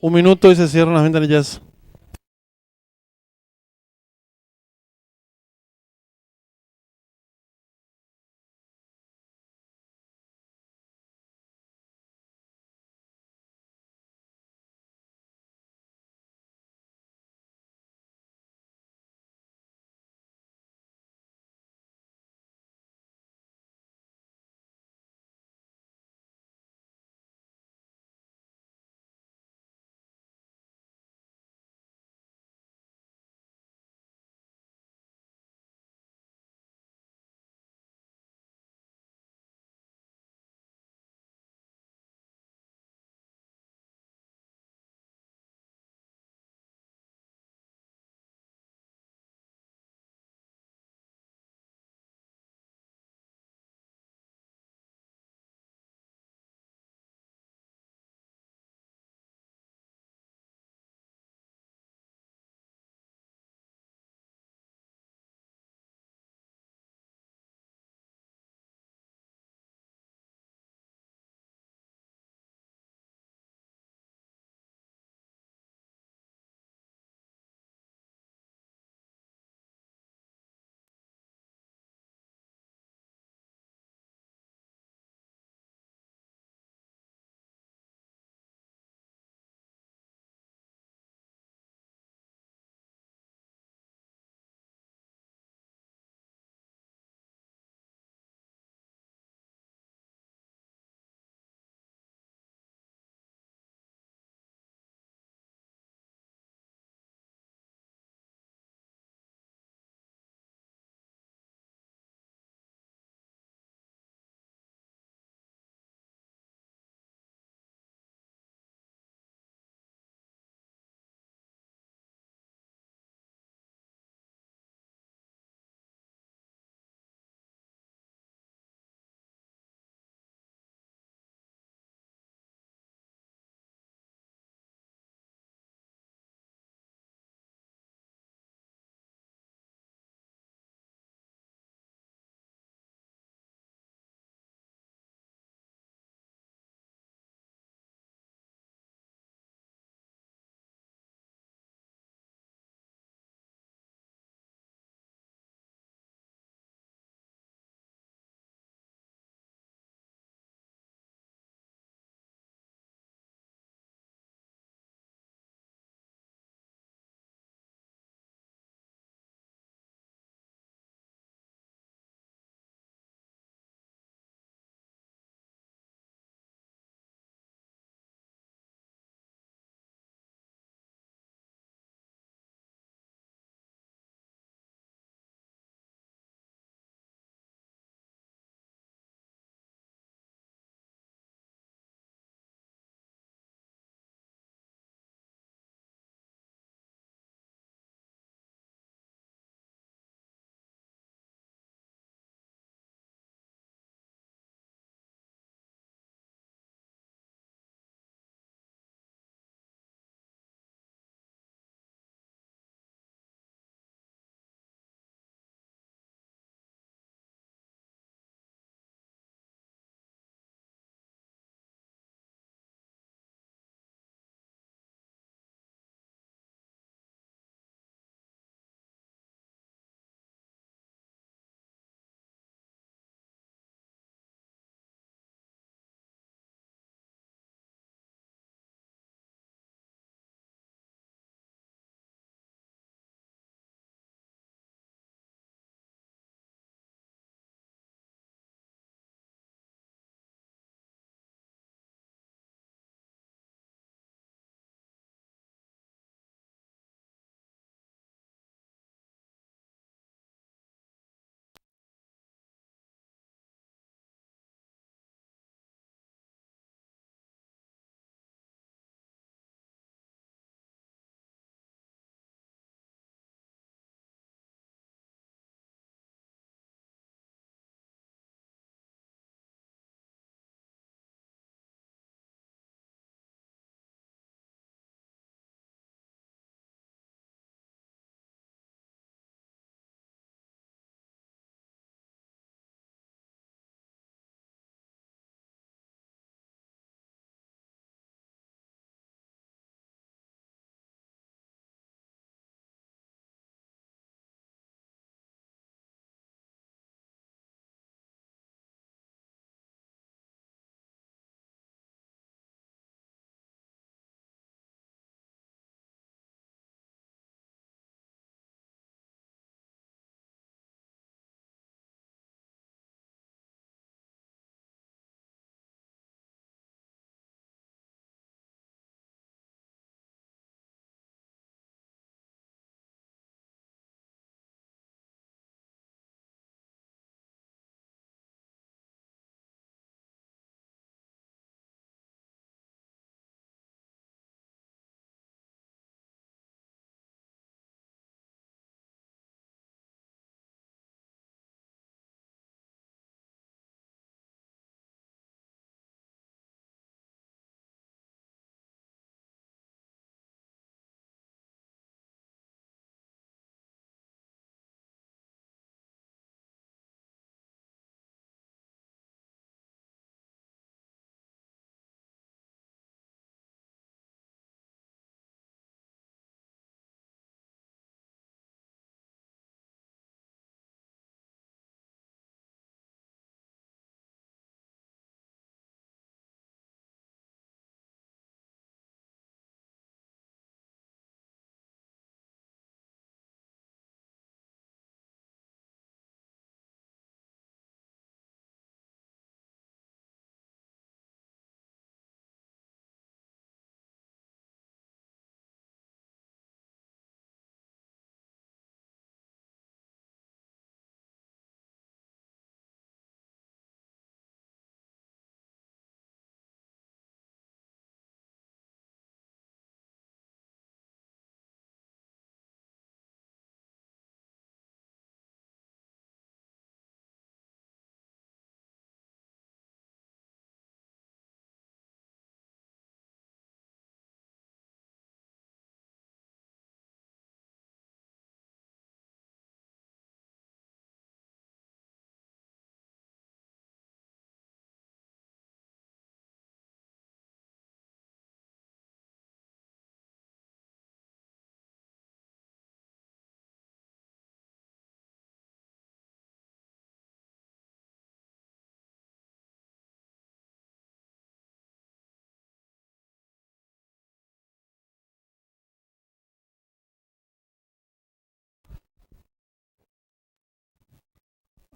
Un minuto y se cierran las ventanillas.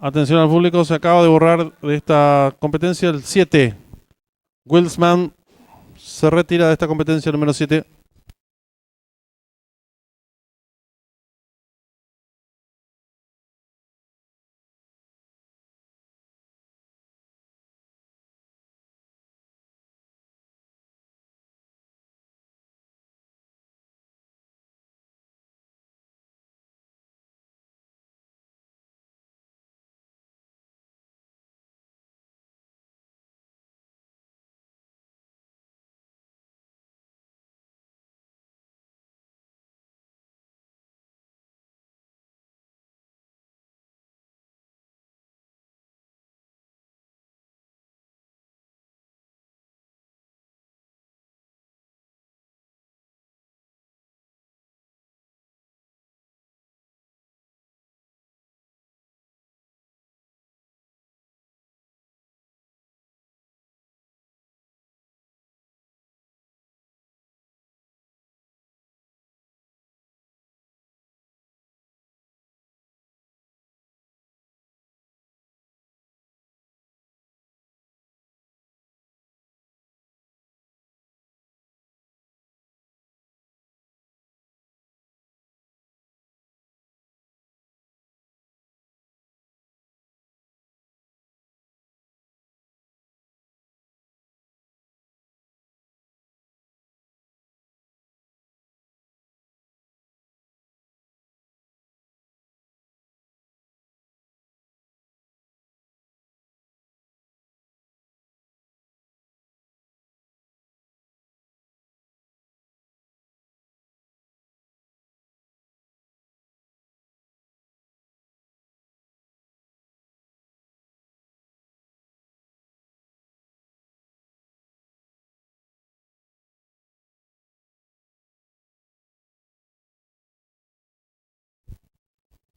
Atención al público, se acaba de borrar de esta competencia el 7. Wilsman se retira de esta competencia número 7.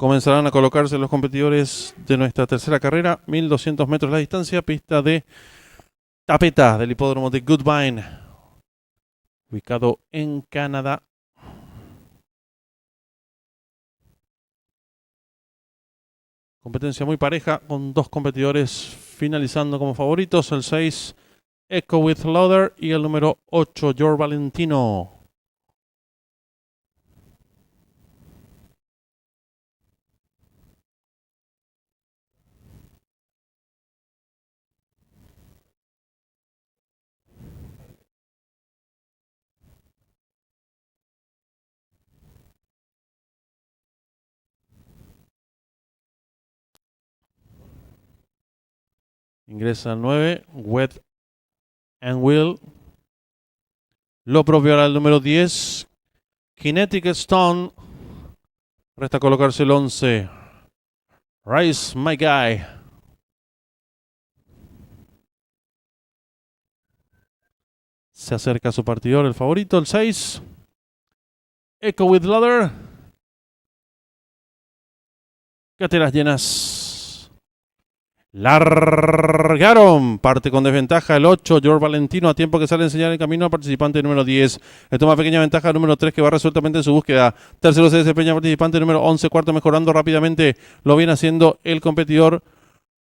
Comenzarán a colocarse los competidores de nuestra tercera carrera, 1200 metros la distancia, pista de tapeta del hipódromo de Goodbine, ubicado en Canadá. Competencia muy pareja, con dos competidores finalizando como favoritos, el 6 Echo with Loader y el número 8 Your Valentino. Ingresa el 9, Wet and Will. Lo propio hará el número 10, Kinetic Stone. Resta colocarse el 11, Rise My Guy. Se acerca a su partidor, el favorito, el 6, Echo with Leather. Cateras llenas. Largaron. Parte con desventaja el 8, George Valentino, a tiempo que sale a enseñar el camino al participante número 10. Le toma pequeña ventaja el número 3, que va resueltamente en su búsqueda. Tercero se desempeña el participante número 11. Cuarto mejorando rápidamente. Lo viene haciendo el competidor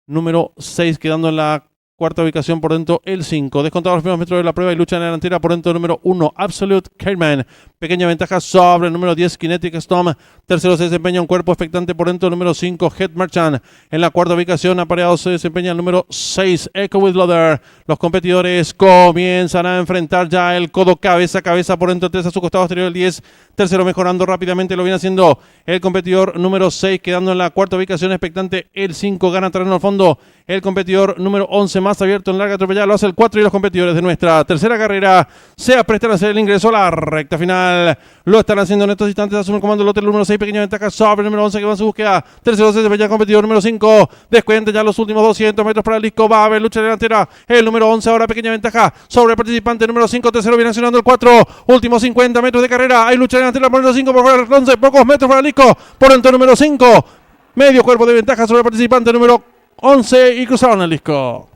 número 6, quedando en la cuarta ubicación. Por dentro el 5. Descontados los primeros metros de la prueba y lucha en la delantera. Por dentro el número 1, Absolute Caveman. Pequeña ventaja sobre el número 10, Kinetic Storm. Tercero se desempeña un cuerpo expectante. Por dentro el número 5, Head Merchant. En la cuarta ubicación, apareado, se desempeña el número 6, Echo with Leather. Los competidores comienzan a enfrentar ya el codo cabeza a cabeza. Por dentro 3 a su costado exterior el 10. Tercero mejorando rápidamente, lo viene haciendo el competidor número 6, quedando en la cuarta ubicación expectante el 5. Gana terreno al fondo el competidor número 11, más abierto en larga atropellada, lo hace el 4. Y los competidores de nuestra tercera carrera se aprestan a hacer el ingreso a la recta final. Lo están haciendo en estos instantes. Asume el comando el hotel número 6, pequeña ventaja sobre el número 11, que va en su búsqueda. Tercero se desempeña el competidor número 5. Descuenta ya los últimos 200 metros para el disco. Va a haber lucha delantera. El número 11 ahora pequeña ventaja sobre el participante número 5. Tercero viene accionando el 4. Últimos 50 metros de carrera. Hay lucha delantera por el número 5. Por fuera del 11. Pocos metros para el disco. Por dentro número 5. Medio cuerpo de ventaja sobre el participante número 11 y cruzaron el disco.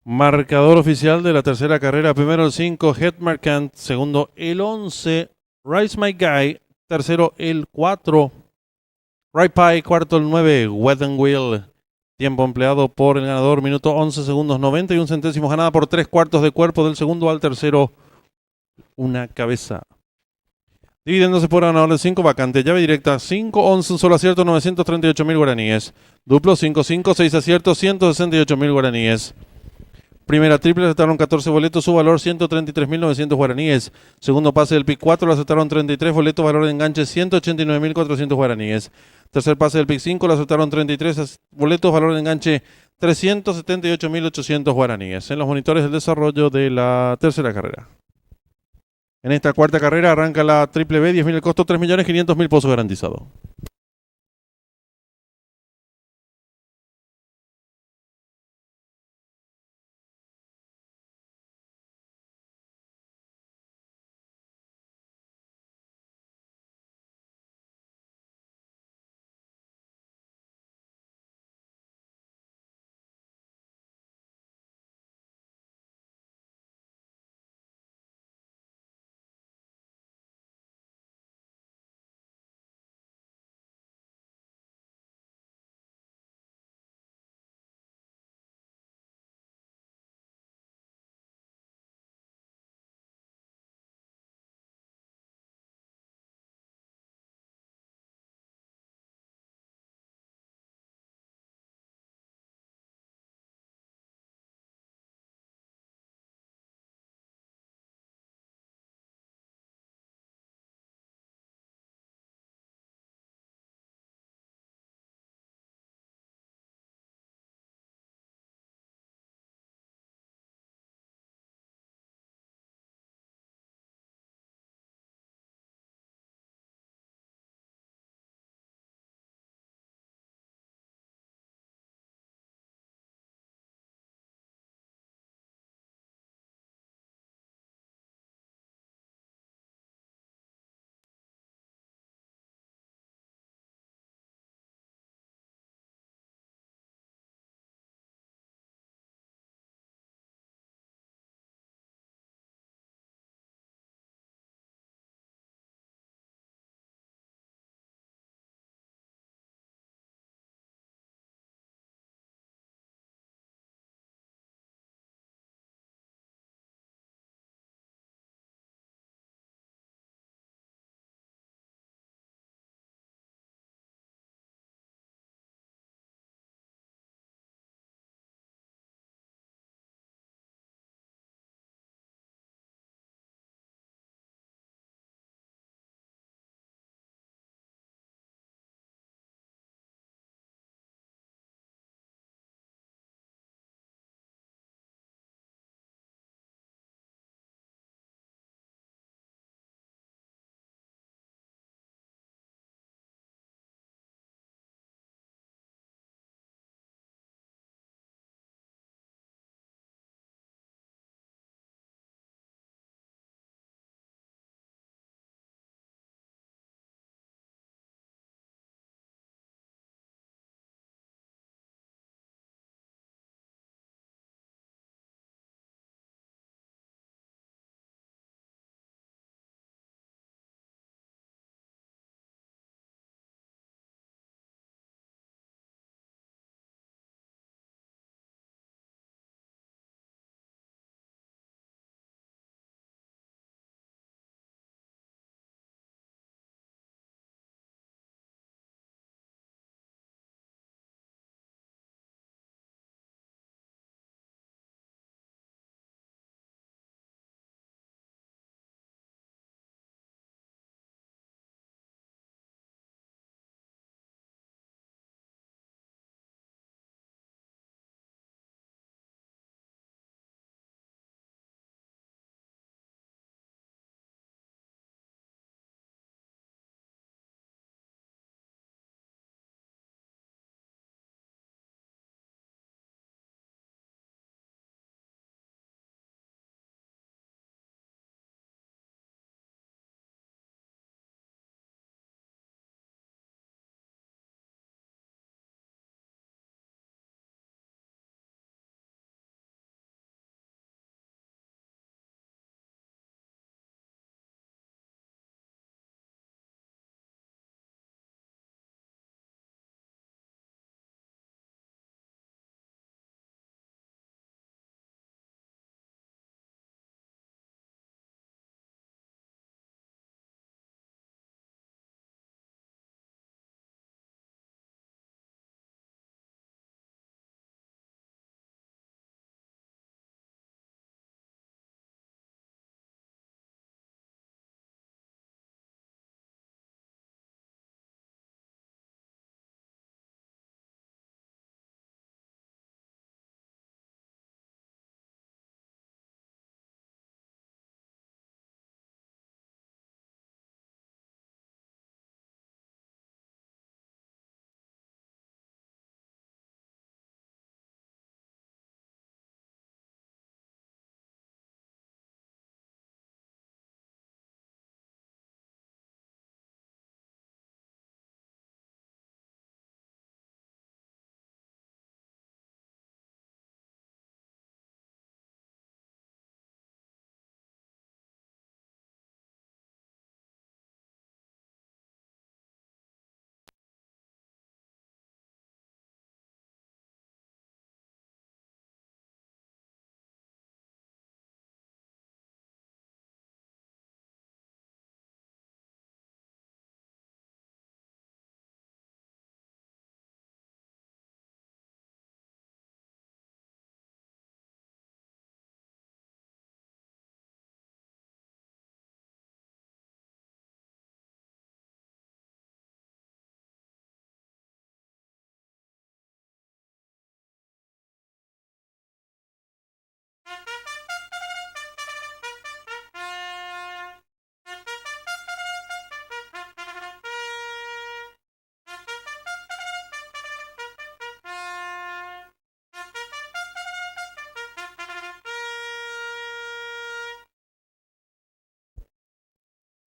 Marcador oficial de la tercera carrera. Primero el 5, Head Marquand. Segundo el 11, Rise My Guy. Tercero el 4, Right Pie. Cuarto el 9, Wet and Wheel. Tiempo empleado por el ganador, minuto 11 segundos 91 centésimos. Ganada por 3/4 de cuerpo del segundo al tercero. Una cabeza. Dividiéndose por ganador de 5, vacante. Llave directa 5, 11, un solo acierto, 938.000 guaraníes. Duplo 5, 5, 6 aciertos, 168.000 guaraníes. Primera triple aceptaron 14 boletos, su valor 133.900 guaraníes. Segundo pase del pick 4 lo aceptaron 33 boletos, valor de enganche 189.400 guaraníes. Tercer pase del pick 5 lo aceptaron 33 boletos, valor de enganche 378.800 guaraníes. En los monitores del desarrollo de la tercera carrera. En esta cuarta carrera arranca la triple B, 10.000 el costo, 3.500.000 pozos garantizado.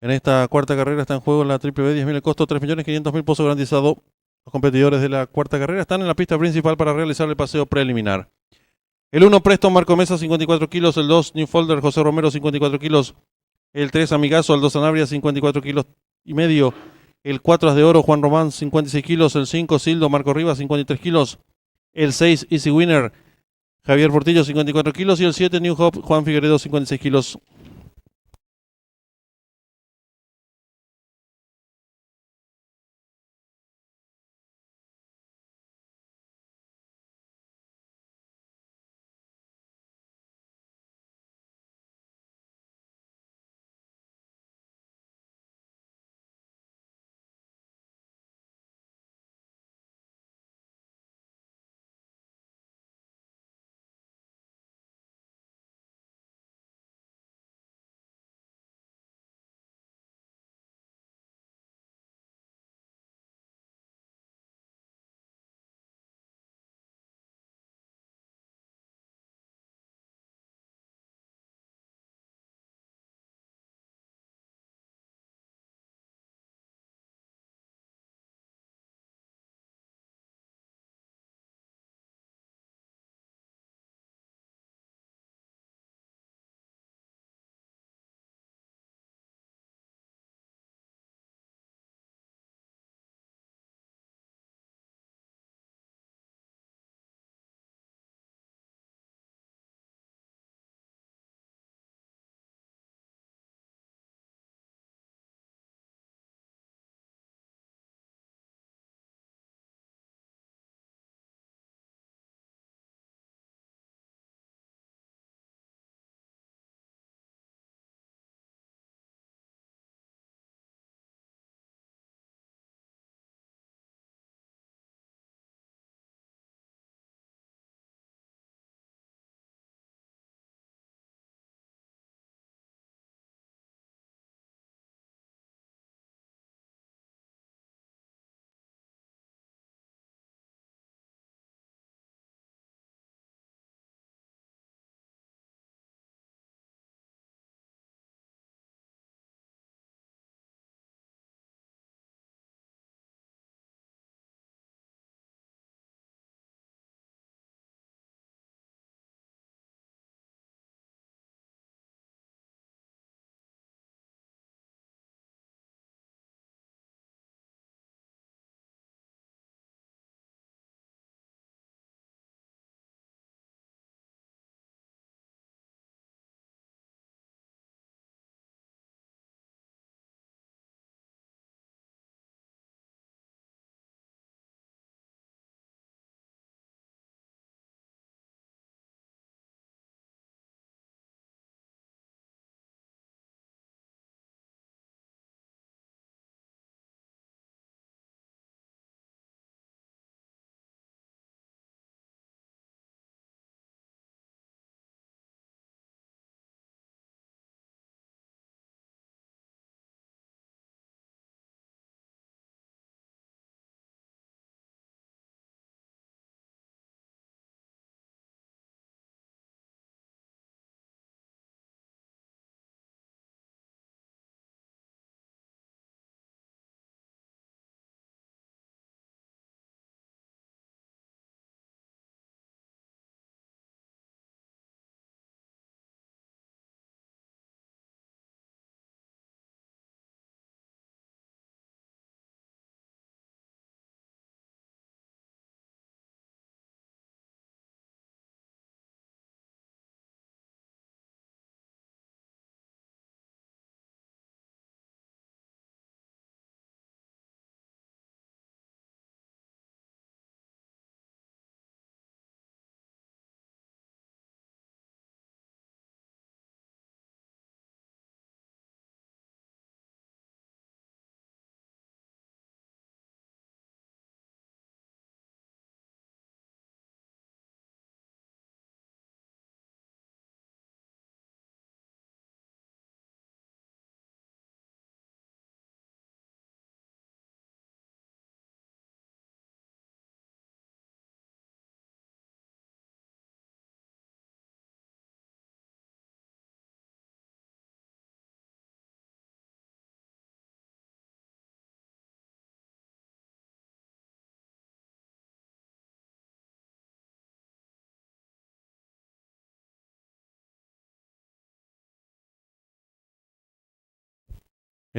En esta cuarta carrera está en juego la Triple B 10.000 el costo, 3.500.000 pozo garantizado. Los competidores de la cuarta carrera están en la pista principal para realizar el paseo preliminar. El 1 Preston Marco Mesa 54 kilos, el 2 Newfolder José Romero 54 kilos, el 3 Amigazo Aldo Sanabria 54 kilos y medio, el 4 As de Oro Juan Román 56 kilos, el 5 Sildo Marco Rivas 53 kilos, el 6 Easy Winner Javier Portillo 54 kilos y el 7 New Hope Juan Figueredo 56 kilos.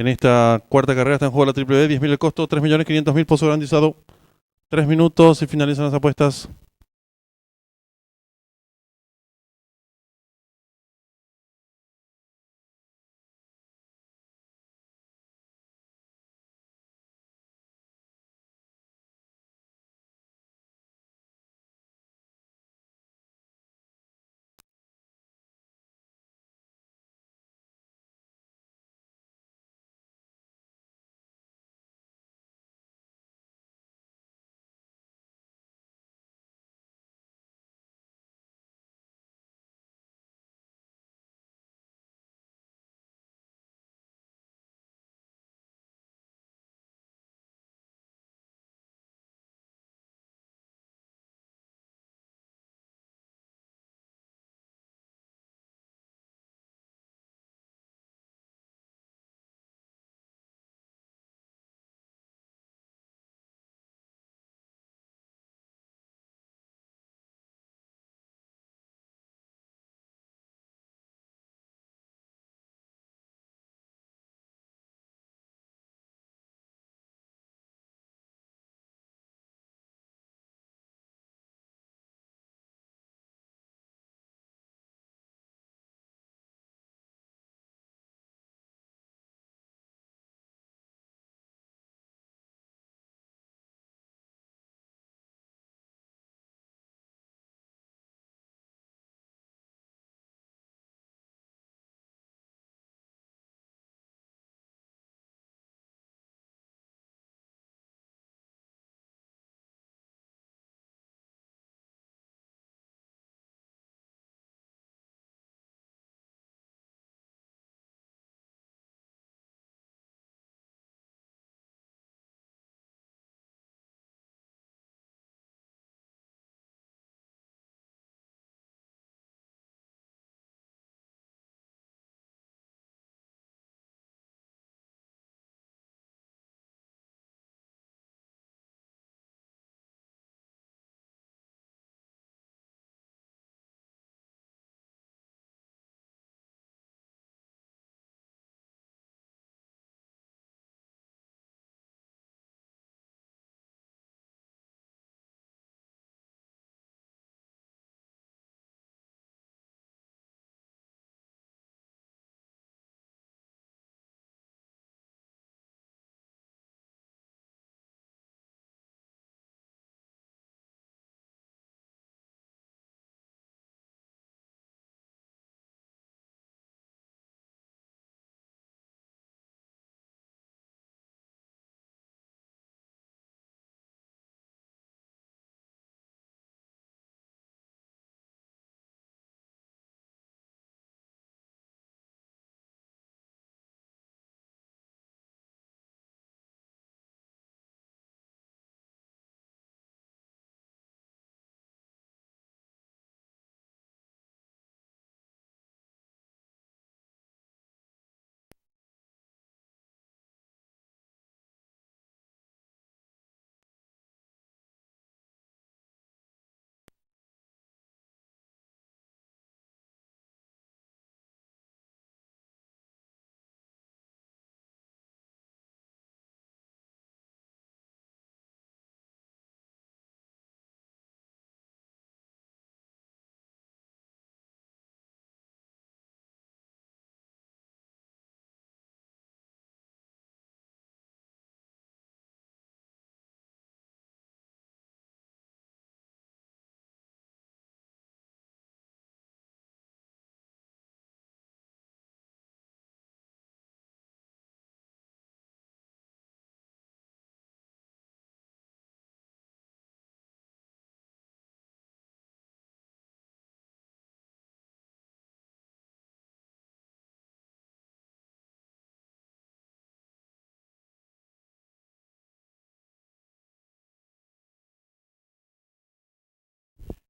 En esta cuarta carrera está en juego la triple B, 10.000 el costo, 3.500.000 pozo garantizado. 3 minutos y finalizan las apuestas.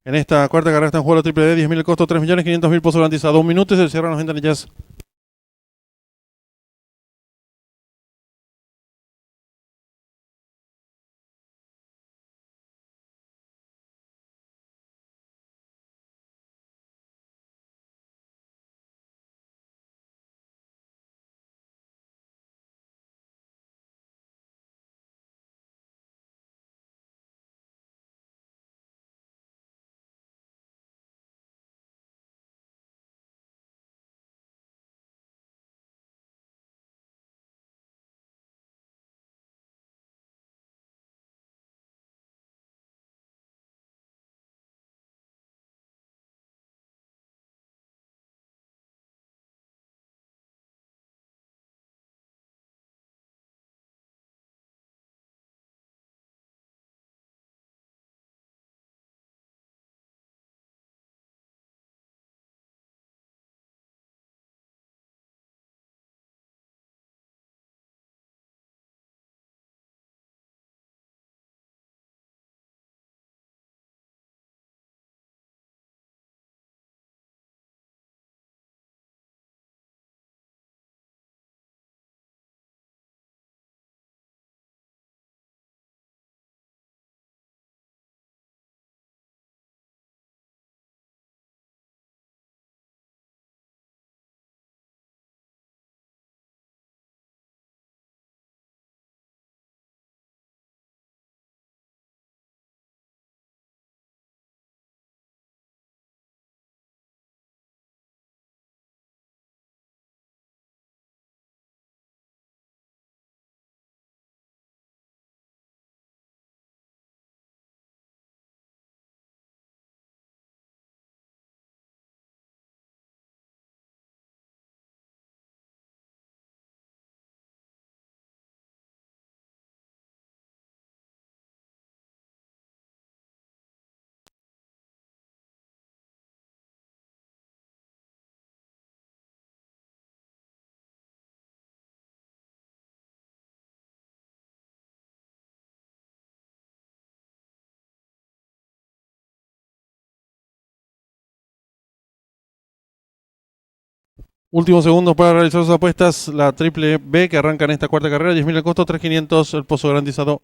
En esta cuarta carrera está en juego la triple D, 10.000 el costo, 3.500.000 pozo garantizado. 1 minuto y se cierran las ventanillas. Últimos segundos para realizar sus apuestas. La triple B que arranca en esta cuarta carrera. 10.000 el costo, 3.500 el pozo garantizado.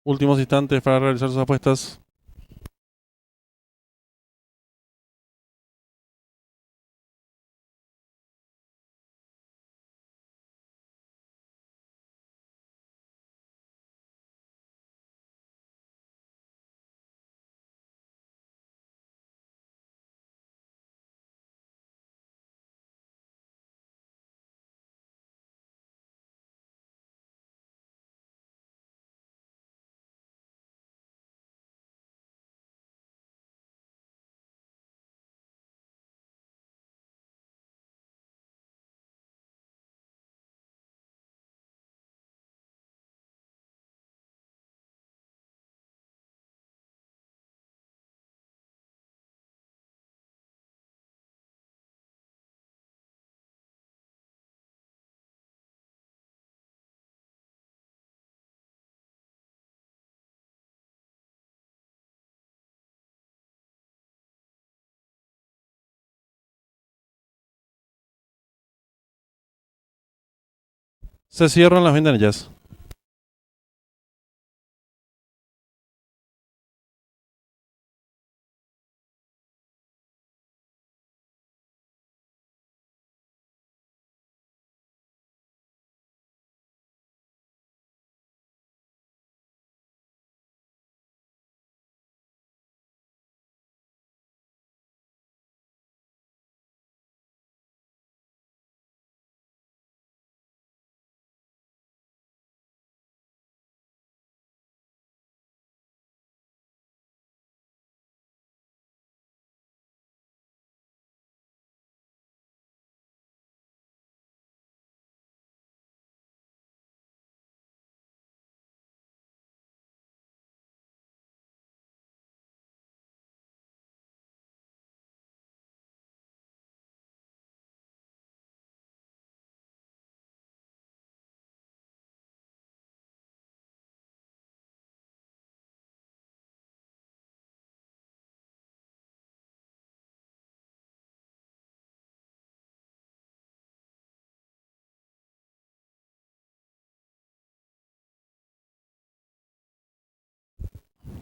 Últimos instantes para realizar sus apuestas. Se cierran las ventanillas.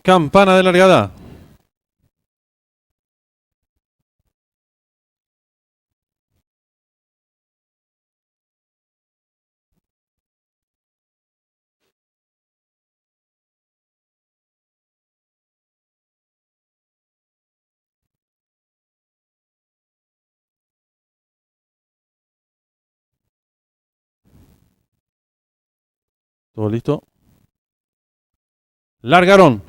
Campana de largada. Todo listo. Largaron.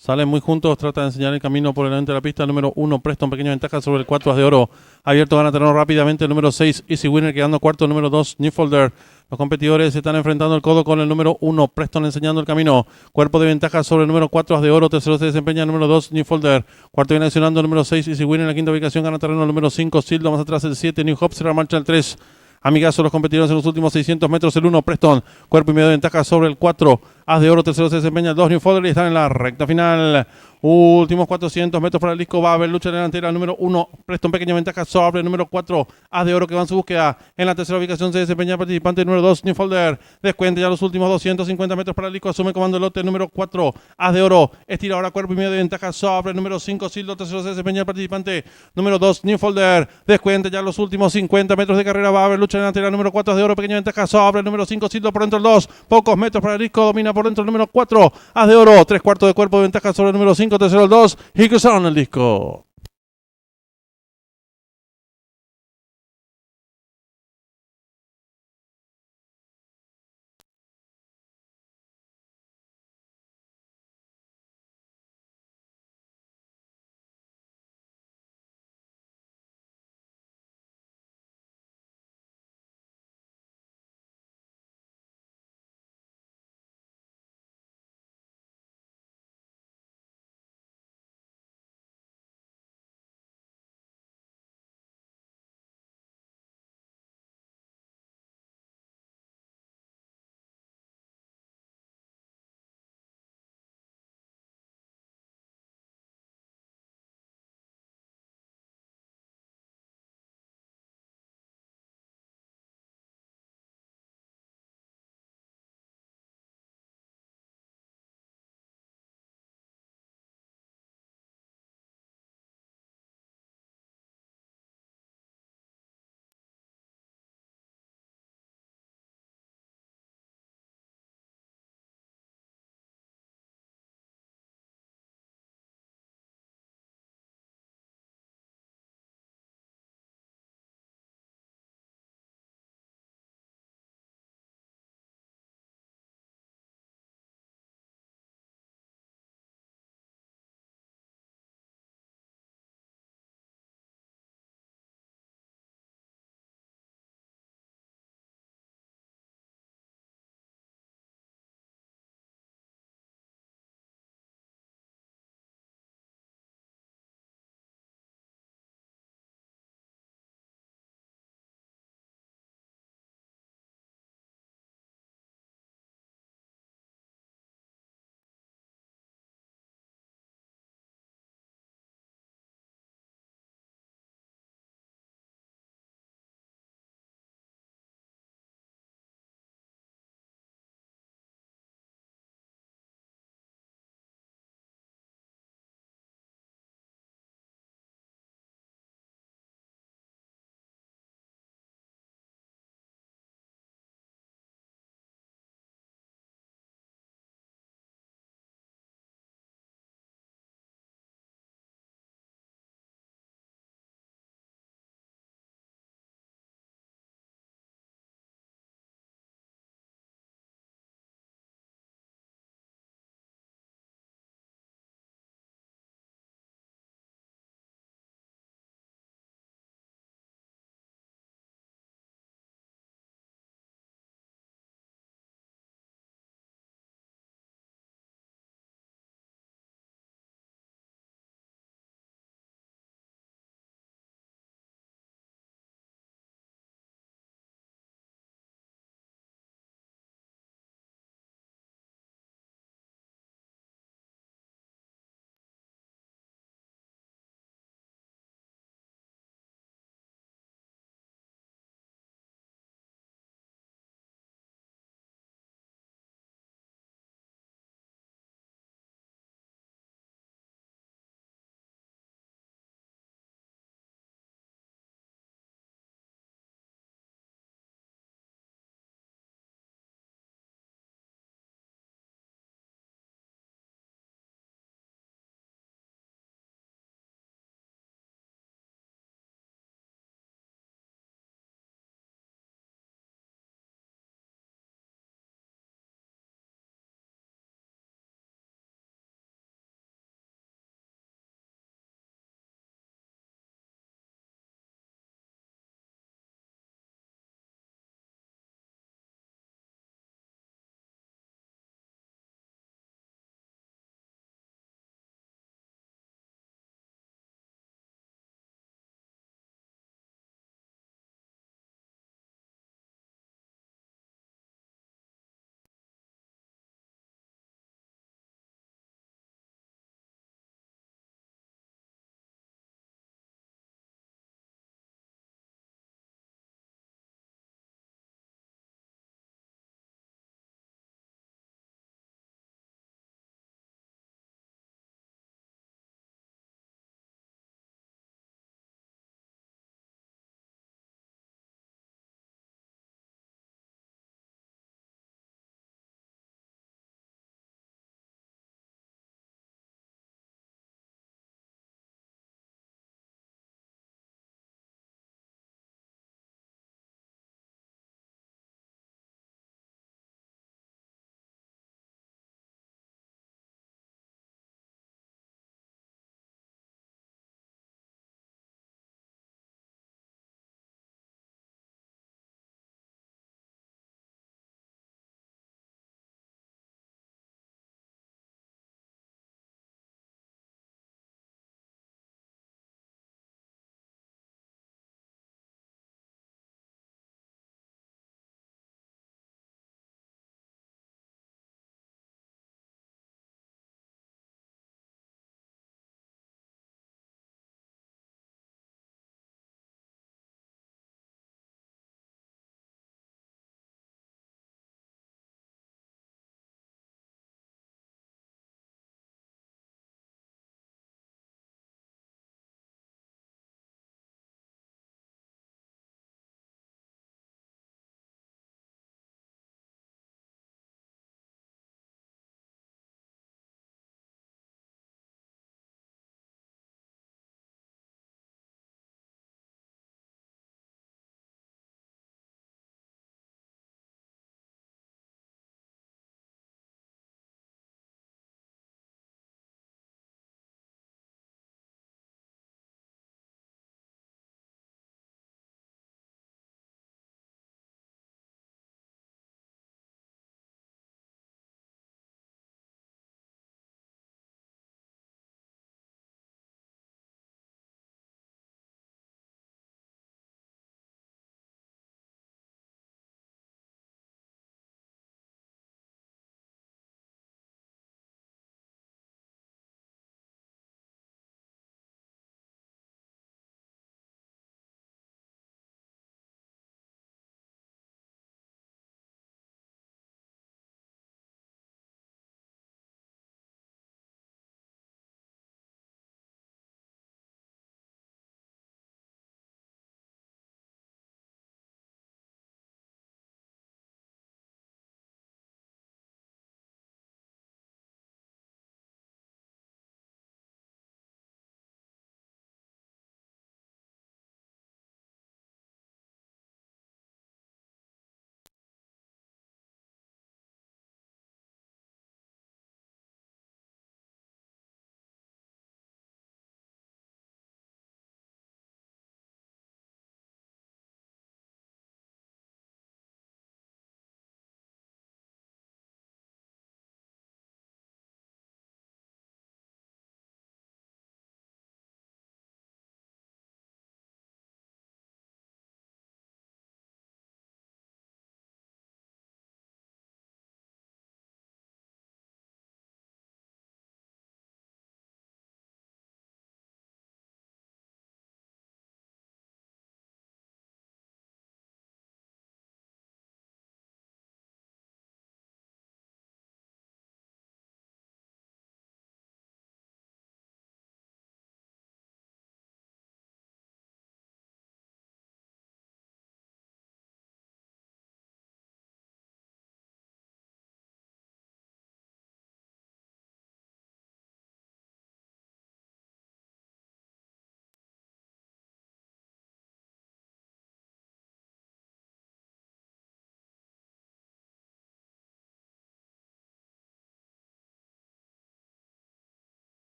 Salen muy juntos, trata de enseñar el camino por delante de la pista. El número 1, Preston, pequeña ventaja sobre el 4, As de Oro. Abierto, gana terreno rápidamente. El número 6, Easy Winner, quedando cuarto. El número 2, Newfolder. Los competidores se están enfrentando el codo con el número 1, Preston, enseñando el camino. Cuerpo de ventaja sobre el número 4, As de Oro. Tercero se desempeña el número 2, Newfolder. Cuarto viene accionando el número 6, Easy Winner. En la quinta ubicación gana terreno el número 5, Sildo. Más atrás el 7, New Hope. Será marcha el 3. Amigazo los competidores en los últimos 600 metros. El 1, Preston. Cuerpo y medio de ventaja sobre el 4. As de Oro. Tercero se desempeña el 2, Newfolder. Y están en la recta final. Últimos 400 metros para el disco. Va a haber lucha delantera. El número 1, Preston, pequeña ventaja sobre el número 4, As de Oro, que va en su búsqueda. En la tercera ubicación se desempeña el participante número 2, Newfolder. Descuenta ya los últimos 250 metros para el disco. Asume comando el lote. El número 4, As de Oro. Estira ahora cuerpo y medio de ventaja sobre el número 5, Sildo. Tercero se desempeña el participante número 2, Newfolder. Descuenta ya los últimos 50 metros de carrera. Va a haber lucha delantera. El número 4, As de Oro, pequeña ventaja sobre el número 5, Sildo. Por dentro el 2. Pocos metros para el disco. Domina por dentro el número 4, As de Oro. 3/4 de cuerpo de ventaja sobre el número 5. Tercero el 2. Y cruzaron el disco.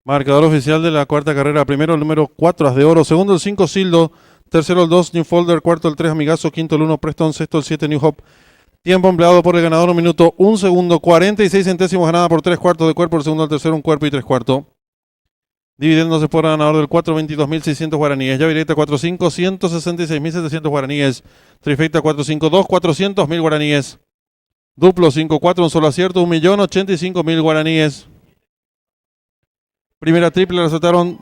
Marcador oficial de la cuarta carrera. Primero el número 4, As de Oro. Segundo el 5, Sildo. Tercero el 2, New Folder. Cuarto el 3, Amigazo. Quinto el 1, Preston. Sexto el 7, New Hope. Tiempo empleado por el ganador, 1 minuto, 1 segundo, 46 centésimos, ganada por 3 cuartos de cuerpo. El segundo al tercero, 1 cuerpo y 3 cuartos. Dividiéndose por ganador del 4, 22.600 guaraníes. Llave directa 4-5, 166.700 guaraníes. Trifecta 4-5-2, 400.000 guaraníes. Duplo 5-4, un solo acierto, 1.085.000 guaraníes. Primera triple la aceptaron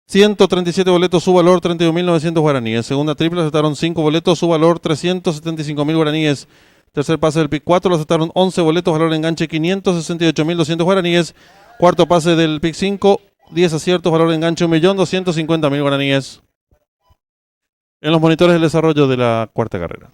137 boletos, su valor 31.900 guaraníes. Segunda triple la aceptaron 5 boletos, su valor 375.000 guaraníes. Tercer pase del pick 4 lo aceptaron 11 boletos, valor enganche 568.200 guaraníes. Cuarto pase del pick 5, 10 aciertos, valor enganche 1.250.000 guaraníes. En los monitores del desarrollo de la cuarta carrera.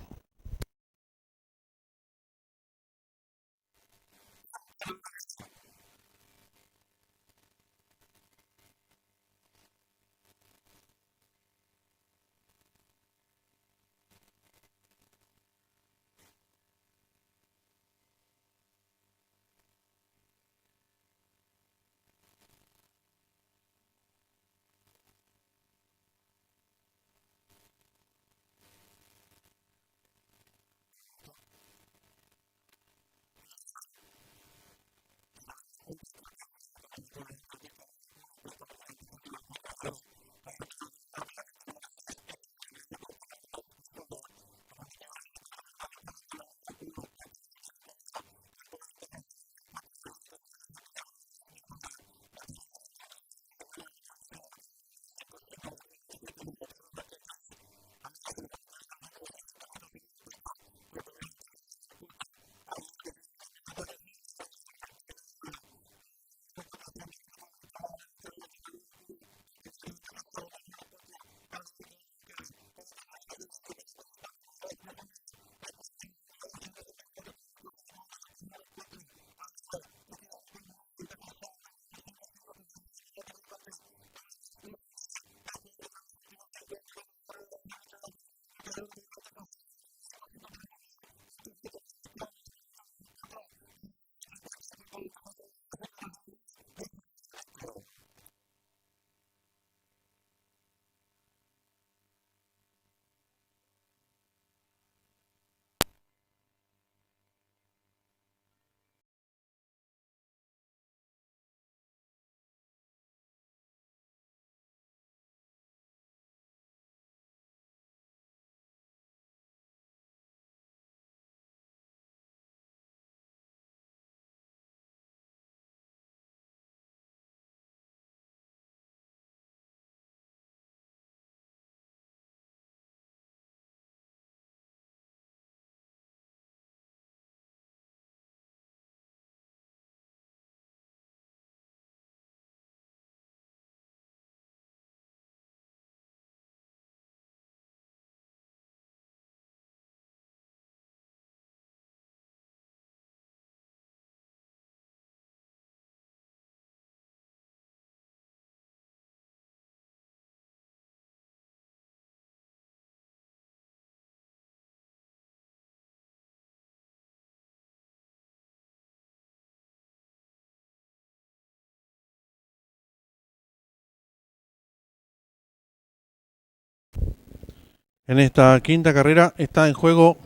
En esta quinta carrera está en juego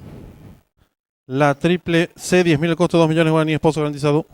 la triple C, 10.000 el costo, 2 millones de guaraníes, pozo garantizado.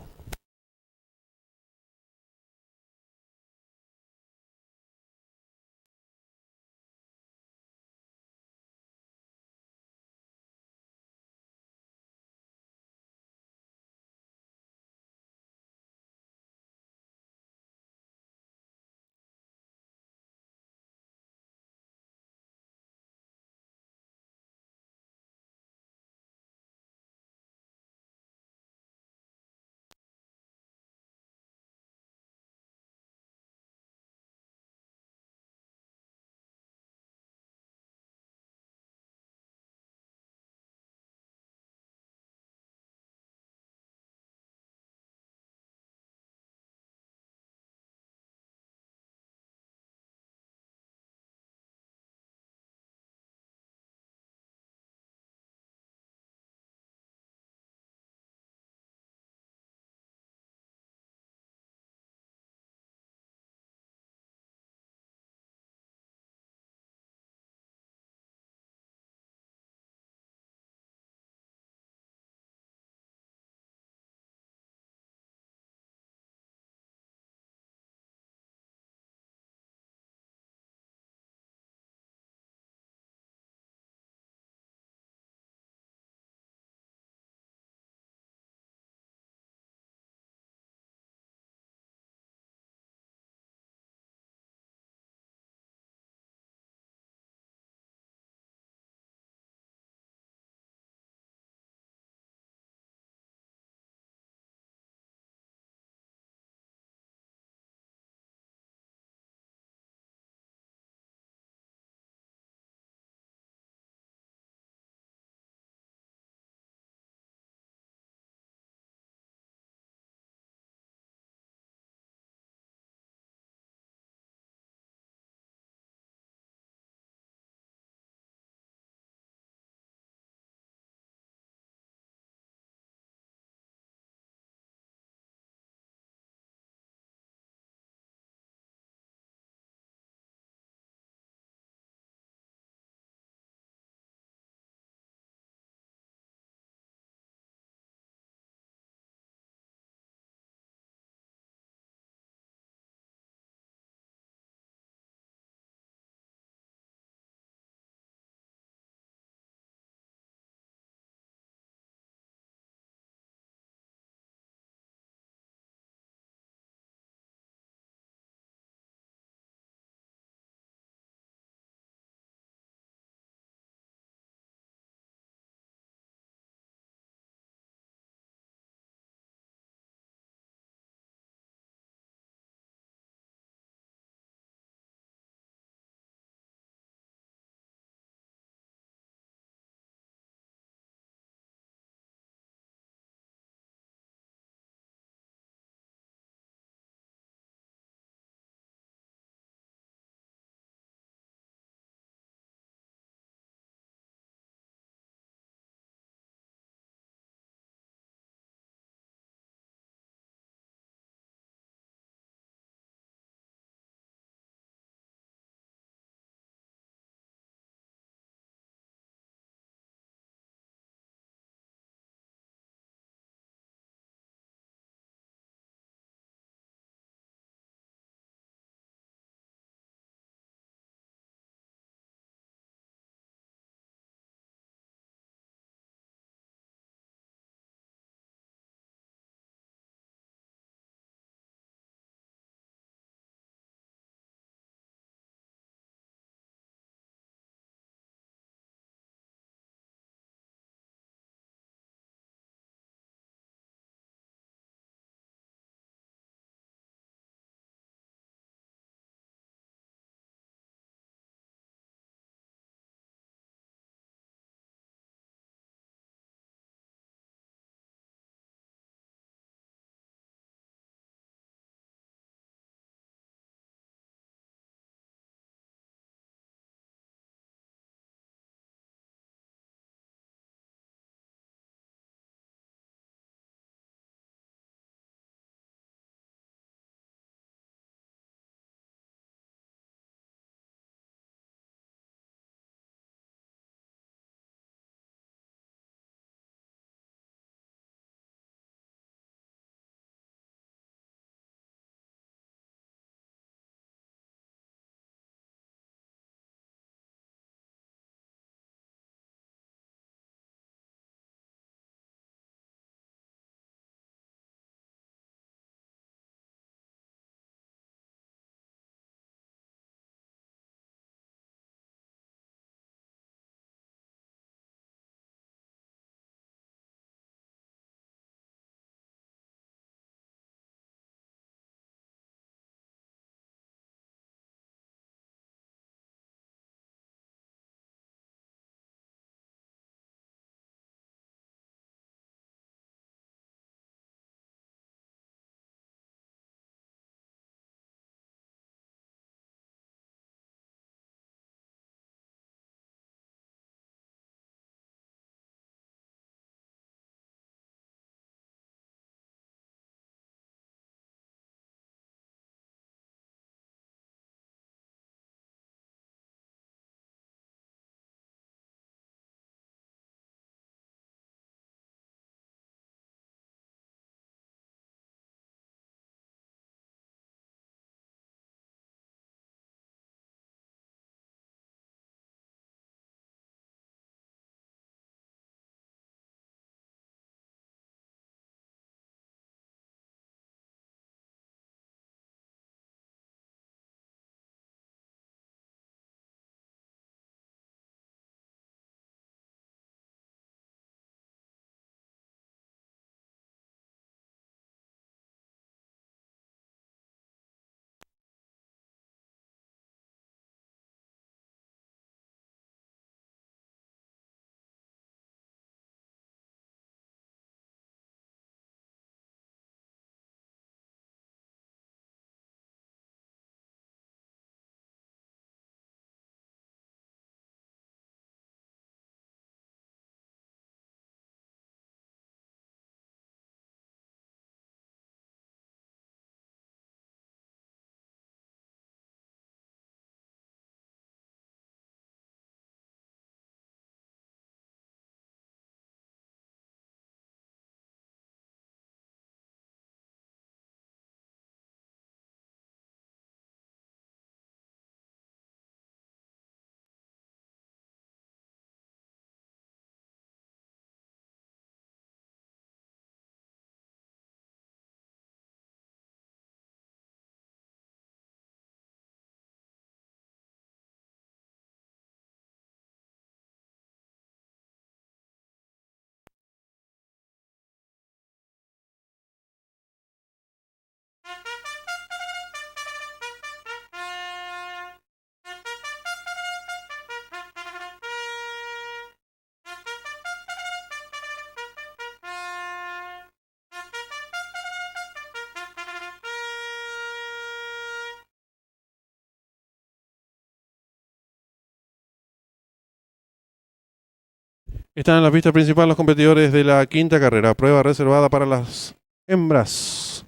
Están en la pista principal los competidores de la quinta carrera. Prueba reservada para las hembras.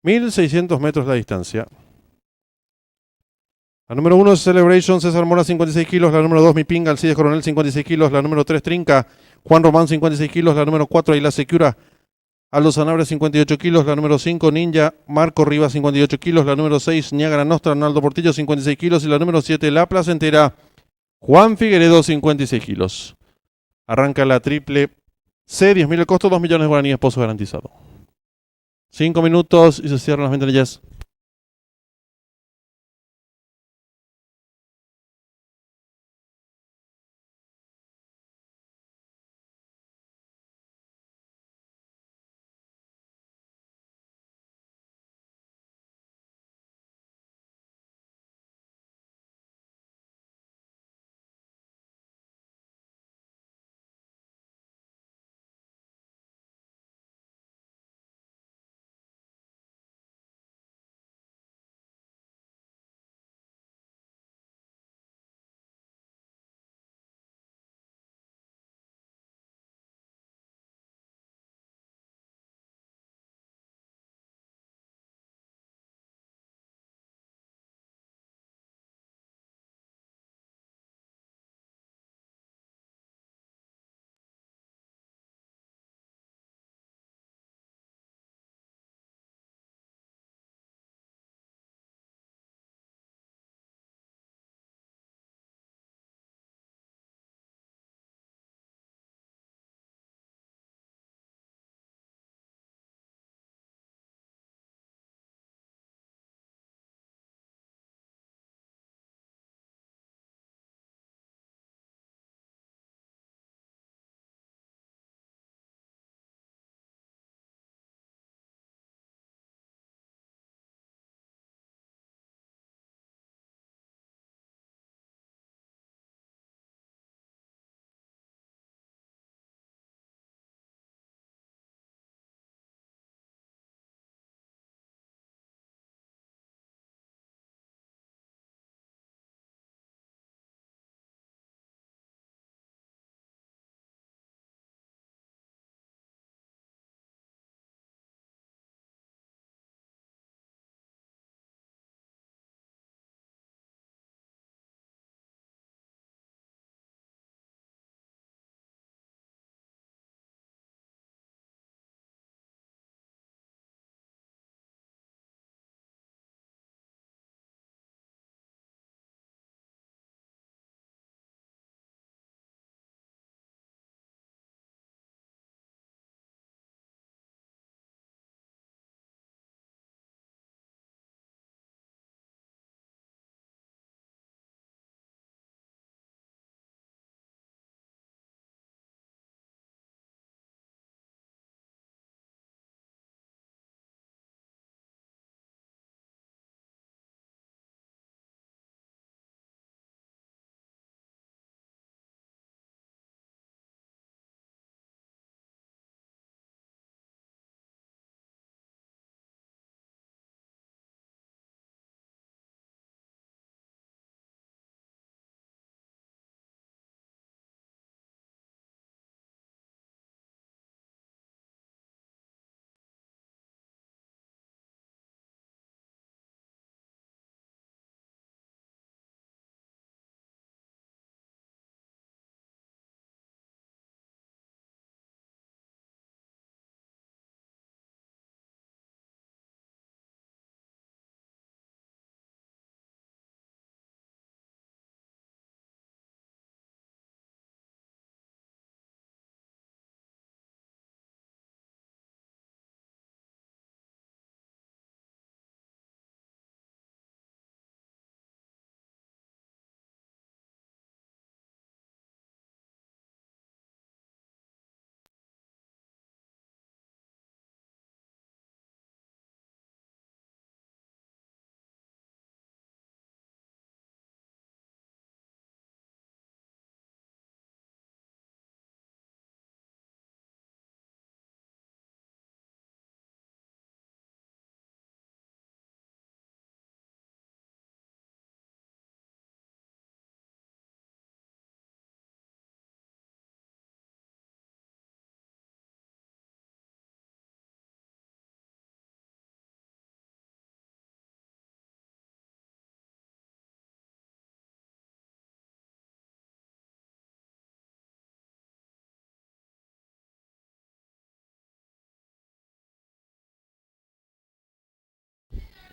1600 metros la distancia. La número 1 es Celebration, César Mora, 56 kilos. La número 2, Mi Pinga, Alcides Coronel, 56 kilos. La número 3, Trinca, Juan Román, 56 kilos. La número 4, Aila Secura, Aldo Sanabria, 58 kilos. La número 5, Ninja, Marco Rivas, 58 kilos. La número 6, Niagara Nostra, Arnaldo Portillo, 56 kilos. Y la número 7, La Placentera, Juan Figueredo, 56 kilos. Arranca la triple C, 10.000 el costo, 2 millones de guaraníes, pozo garantizado. 5 minutos y se cierran las ventanillas.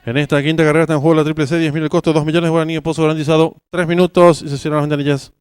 En esta quinta carrera está en juego la triple C, 10.000 el costo, 2 millones de guaraníes, pozo garantizado, 3 minutos y se cierran las ventanillas.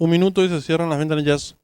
Un minuto y se cierran las ventanillas.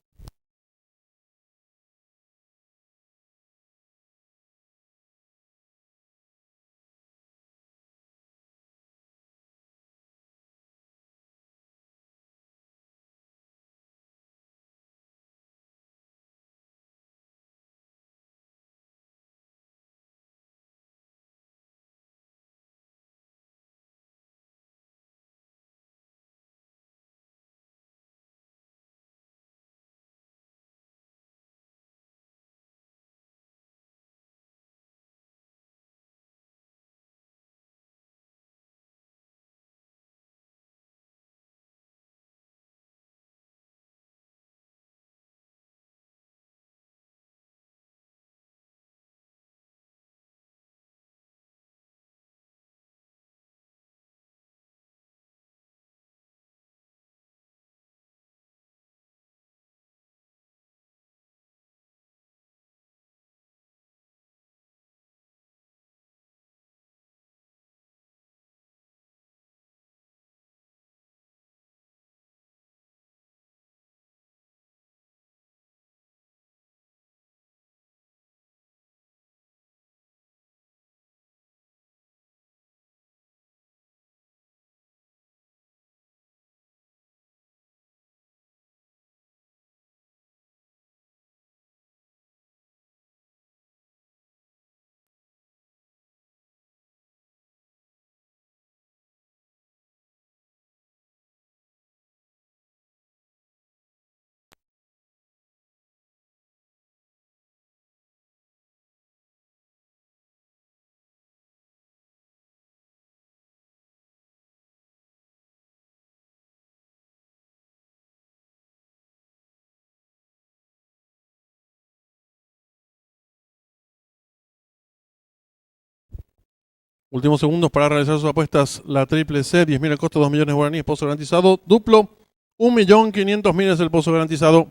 Últimos segundos para realizar sus apuestas. La triple C, 10.000 el costo, 2 millones de guaraníes, pozo garantizado. Duplo, 1.500.000 es el pozo garantizado.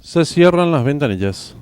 Se cierran las ventanillas.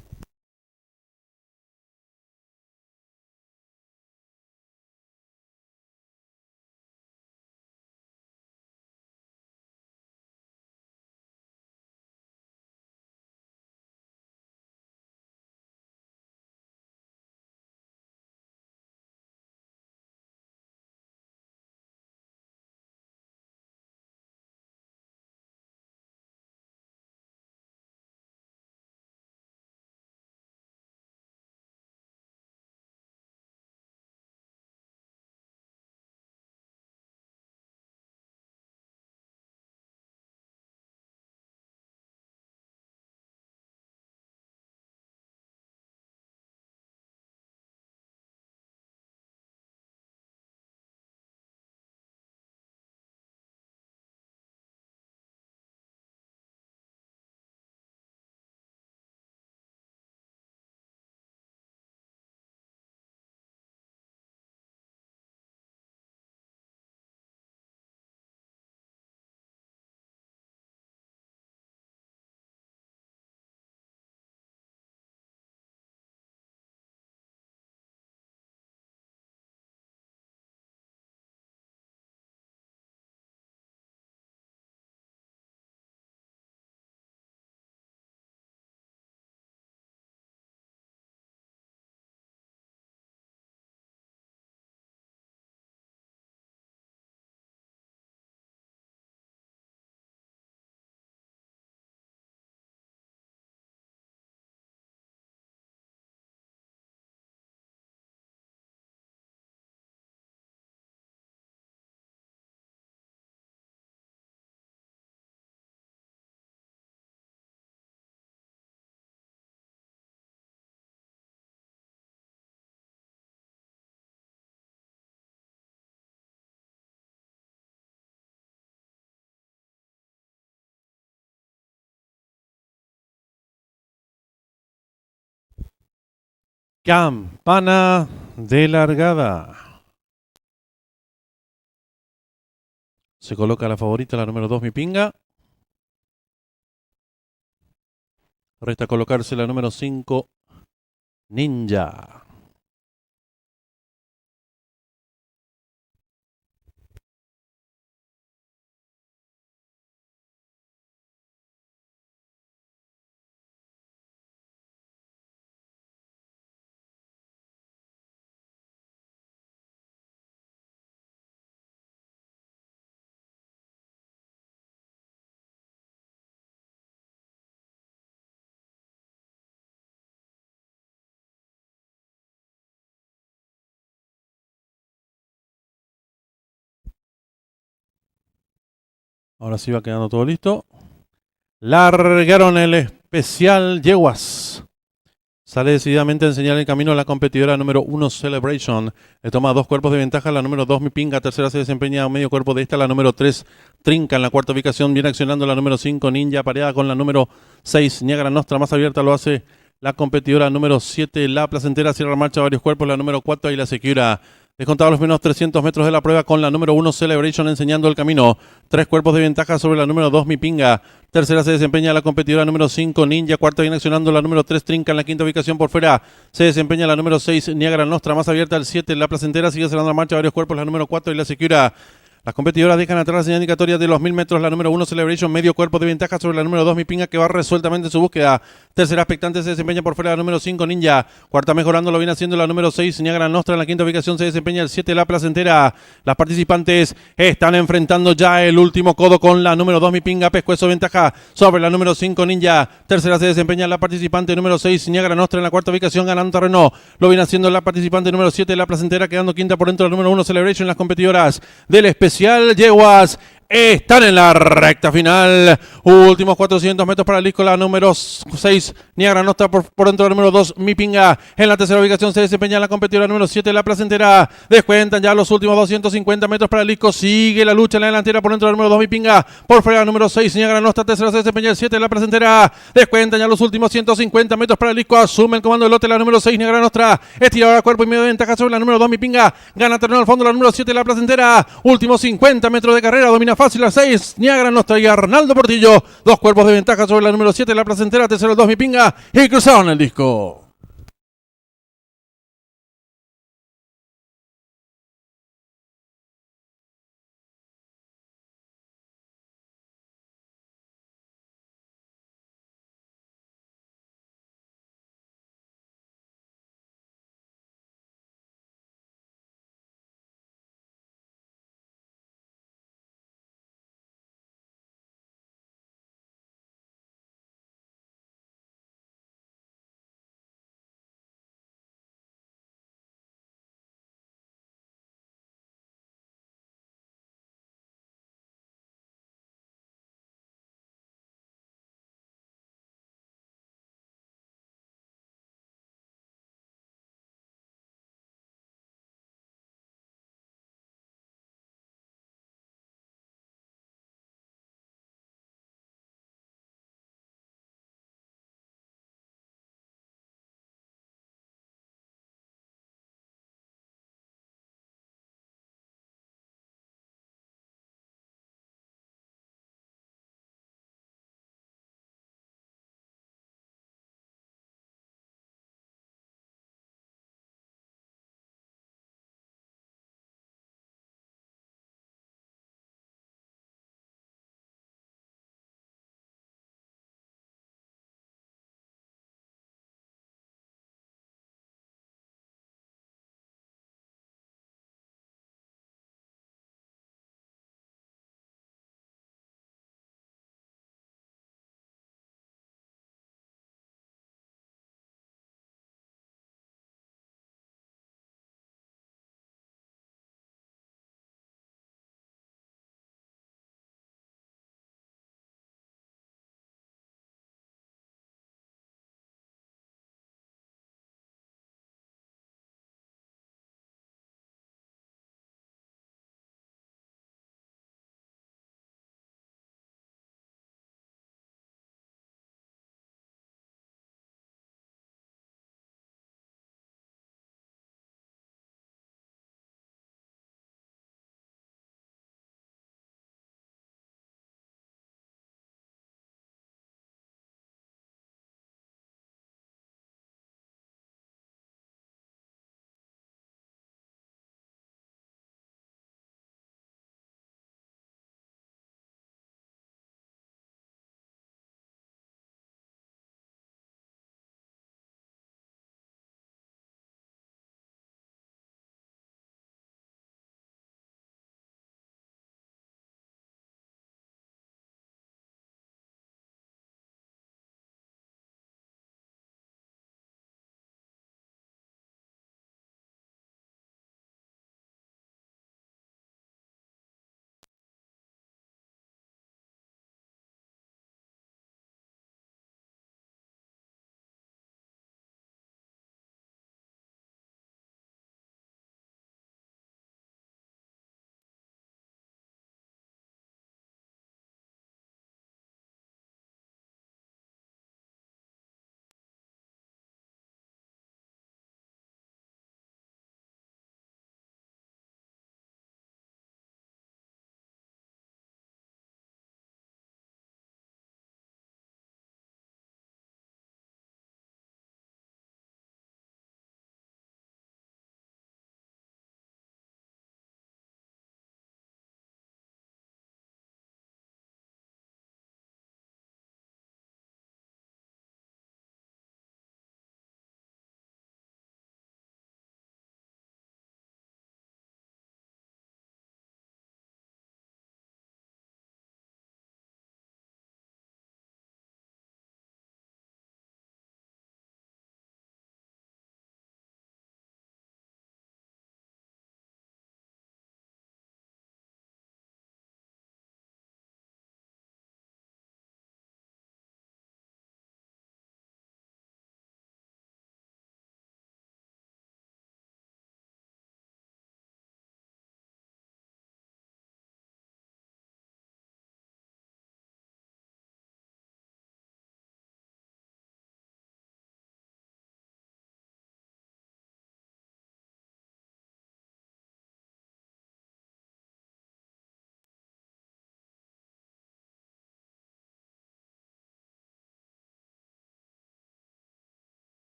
Campana de largada. Se coloca la favorita, la número 2, Mi Pinga. Resta colocarse la número 5, Ninja. Ahora sí va quedando todo listo. Largaron el especial Yeguas. Sale decididamente a enseñar el camino a la competidora número 1, Celebration. Le toma 2 cuerpos de ventaja. La número 2, Mi Pinga. Tercera se desempeña a medio cuerpo de esta. La número 3, Trinca. En la cuarta ubicación viene accionando la número 5, Ninja. Pareada con la número 6, Niagara Nostra. Más abierta lo hace la competidora número 7, La Placentera. Cierra marcha varios cuerpos. La número 4, y la Secura. Descontado los menos 300 metros de la prueba con la número 1, Celebration, enseñando el camino. 3 cuerpos de ventaja sobre la número 2, Mi Pinga. Tercera se desempeña la competidora número 5, Ninja. Cuarta viene accionando la número 3, Trinca. En la quinta ubicación por fuera se desempeña la número 6, Niagara Nostra. Más abierta el 7, La Placentera. Sigue cerrando la marcha varios cuerpos la número 4 y la Secura. Las competidoras dejan atrás la señal indicatoria de los 1000 metros. La número 1, Celebration, medio cuerpo de ventaja sobre la número 2, Mi Pinga, que va resueltamente en su búsqueda. Tercera expectante se desempeña por fuera la número 5, Ninja. Cuarta mejorando lo viene haciendo la número 6, Niagara Nostra. En la quinta ubicación se desempeña el 7, La Placentera. Las participantes están enfrentando ya el último codo con la número 2, Mi Pinga. Pescuezo ventaja sobre la número 5, Ninja. Tercera se desempeña la participante número 6, Niagara Nostra. En la cuarta ubicación ganando terreno lo viene haciendo la participante número 7, La Placentera, quedando quinta por dentro la número 1, Celebration. Las competidoras del especial Yeguas están en la recta final. Últimos 400 metros para el disco. La número 6, Niagara Nostra por dentro. La número 2, Mi Pinga. En la tercera ubicación se desempeña la competidora número 7, La Placentera. Descuentan ya los últimos 250 metros para el disco. Sigue la lucha en la delantera por dentro. La número 2, Mi Pinga. Por fuera la número 6, Niagara Nostra. Tercera se desempeña el 7, La Placentera. Descuentan ya los últimos 150 metros para el disco. Asume el comando del lote la número 6, Niagara Nostra. Estira ahora cuerpo y medio de ventaja sobre la número 2, Mi Pinga. Gana terreno al fondo la número 7, La Placentera. Últimos 50 metros de carrera. Domina fácil la 6, Niagara Nostra y Arnaldo Portillo. 2 cuerpos de ventaja sobre la número 7, La Placentera. Tercero el 2, Mi Pinga. Y cruzaron el disco.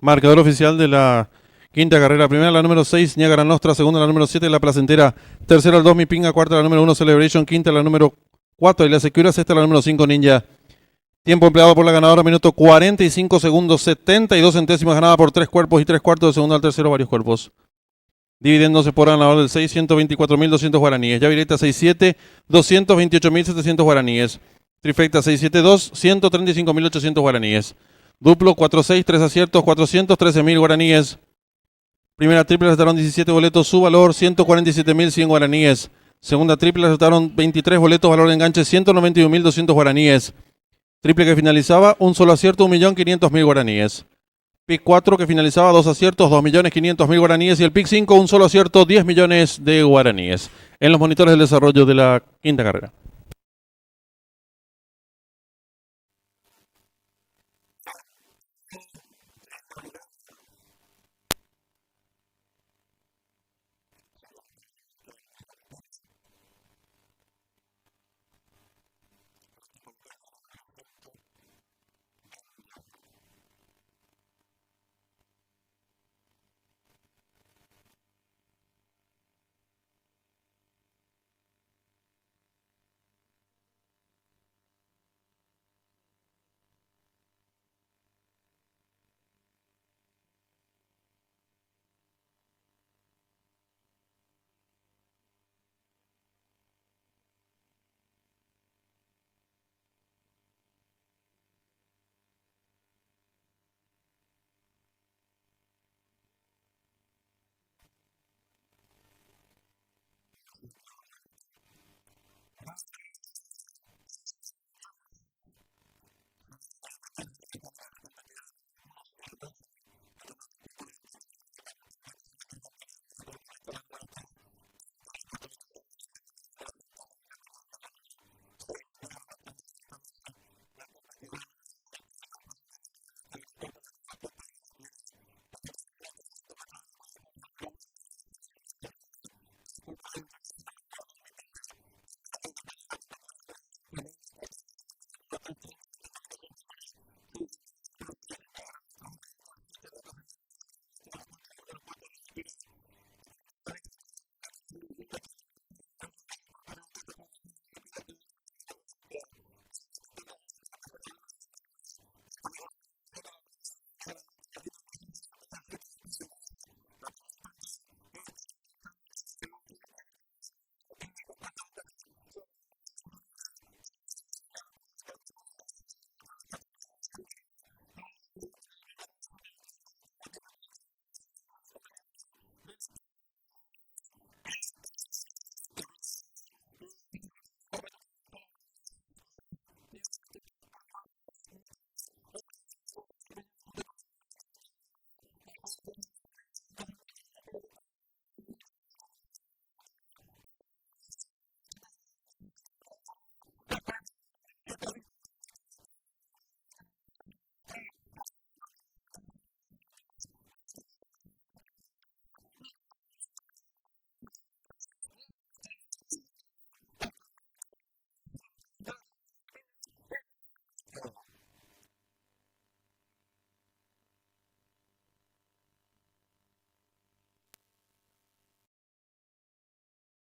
Marcador oficial de la quinta carrera. Primera la número 6, Niagara Nostra. Segunda la número 7, La Placentera. Tercera el 2, Mi Pinga. Cuarta la número 1, Celebration. Quinta la número 4, La Secura. Sexta la número 5, Ninja. Tiempo empleado por la ganadora, minuto 45 segundos, 72 centésimas, ganada por 3 cuerpos y 3 cuartos de segundo al tercero, varios cuerpos. Dividiéndose por ganador del 6, 124.200 guaraníes. Yavireta 6-7, 228.700 guaraníes. Trifecta 6-7-2, 135.800 guaraníes. Duplo 4-6, 3 aciertos, 413.000 guaraníes. Primera triple aceptaron 17 boletos, su valor 147.100 guaraníes. Segunda triple aceptaron 23 boletos, valor de enganche 191.200 guaraníes. Triple que finalizaba, un solo acierto, 1.500.000 guaraníes. Pick 4 que finalizaba, 2 aciertos, 2.500.000 guaraníes. Y el pick 5, un solo acierto, 10 millones de guaraníes. En los monitores del desarrollo de la quinta carrera.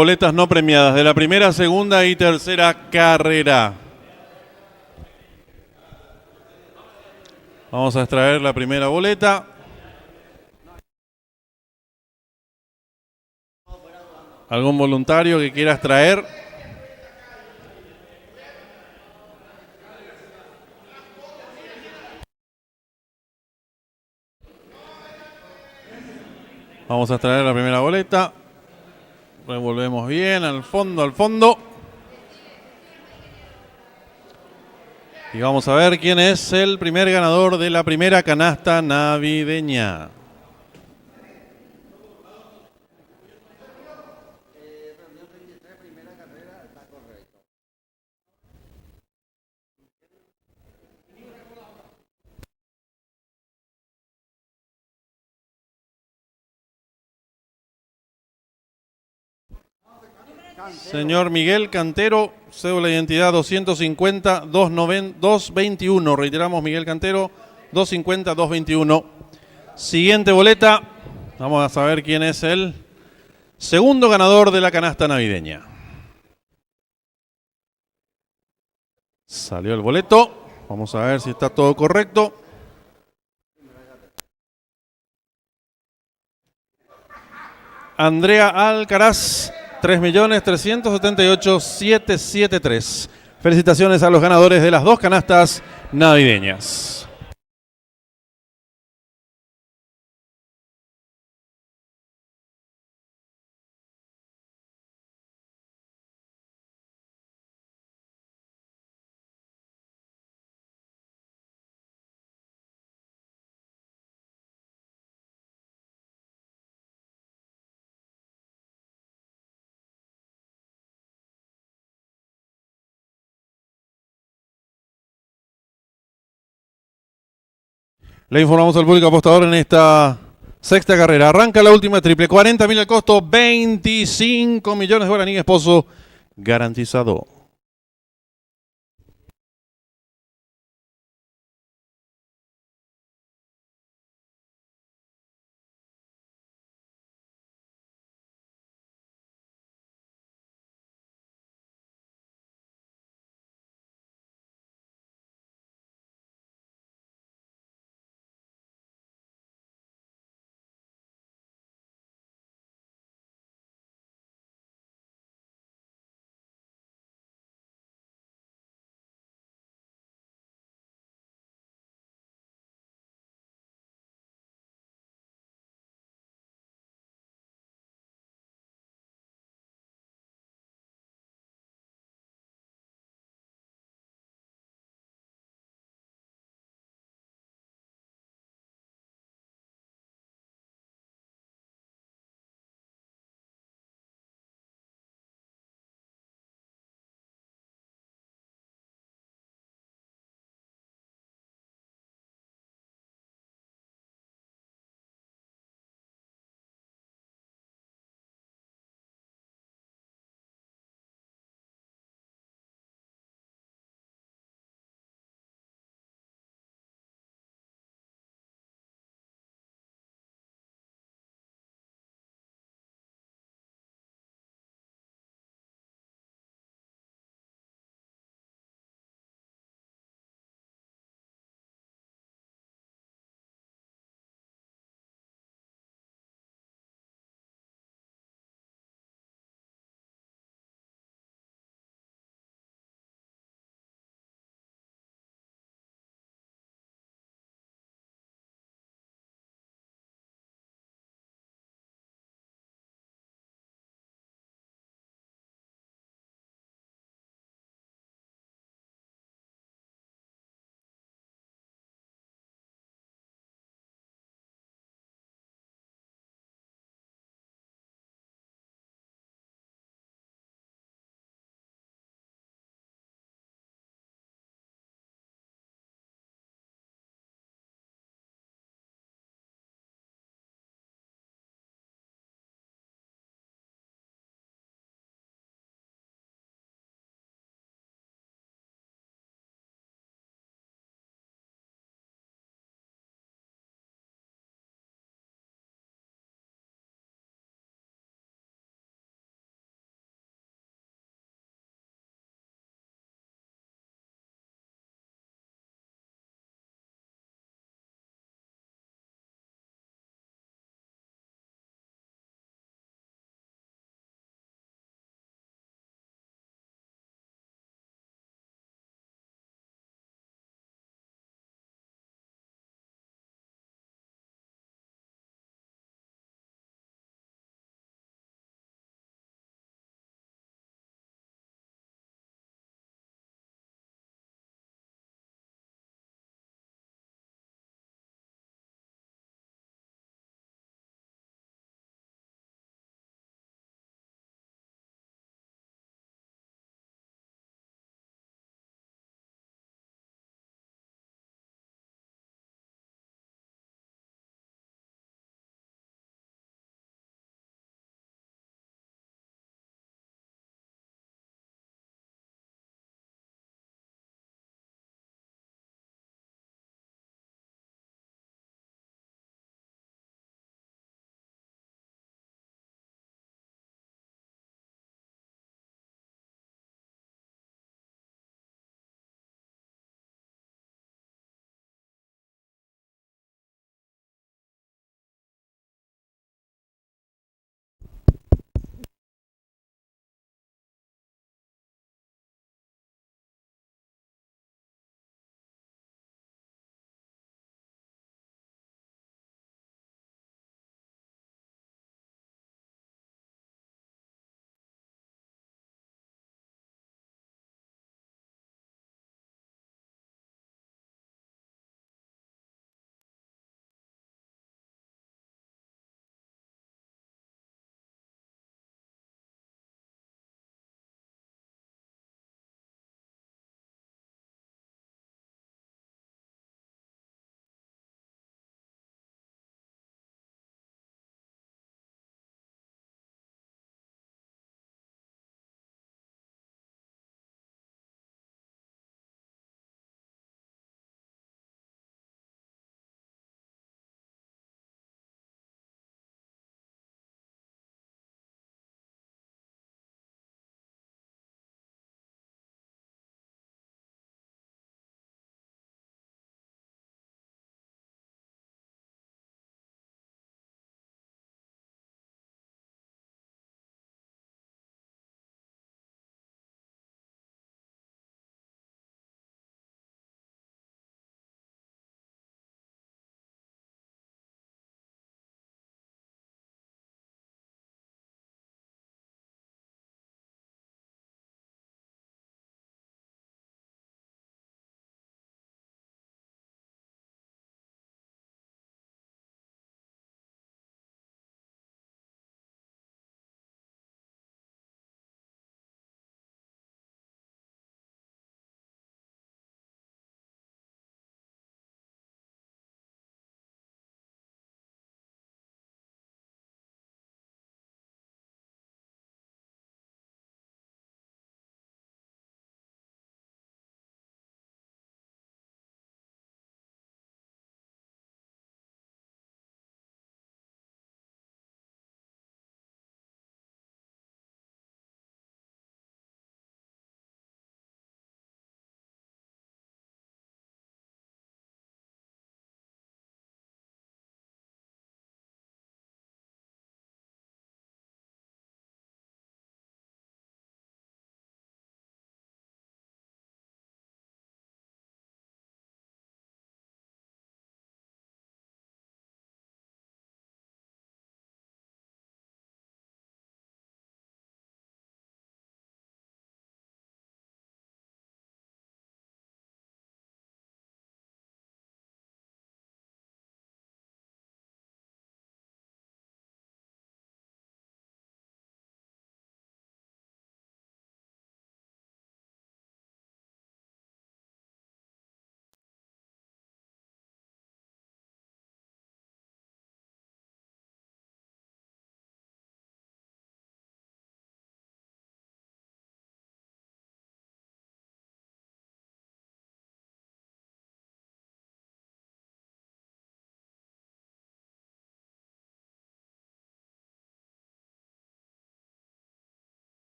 Boletas no premiadas de la primera, segunda y tercera carrera. Vamos a extraer la primera boleta. ¿Algún voluntario que quiera extraer? Vamos a extraer la primera boleta. Revolvemos bien al fondo, al fondo. Y vamos a ver quién es el primer ganador de la primera canasta navideña. Señor Miguel Cantero, cédula de identidad 250-221. Reiteramos, Miguel Cantero, 250-221. Siguiente boleta. Vamos a saber quién es el segundo ganador de la canasta navideña. Salió el boleto. Vamos a ver si está todo correcto. Andrea Alcaraz, 3.378.773. Felicitaciones a los ganadores de las dos canastas navideñas. Le informamos al público apostador en esta sexta carrera. Arranca la última triple. 40.000 al costo, 25 millones de guaraníes, Pozo garantizado.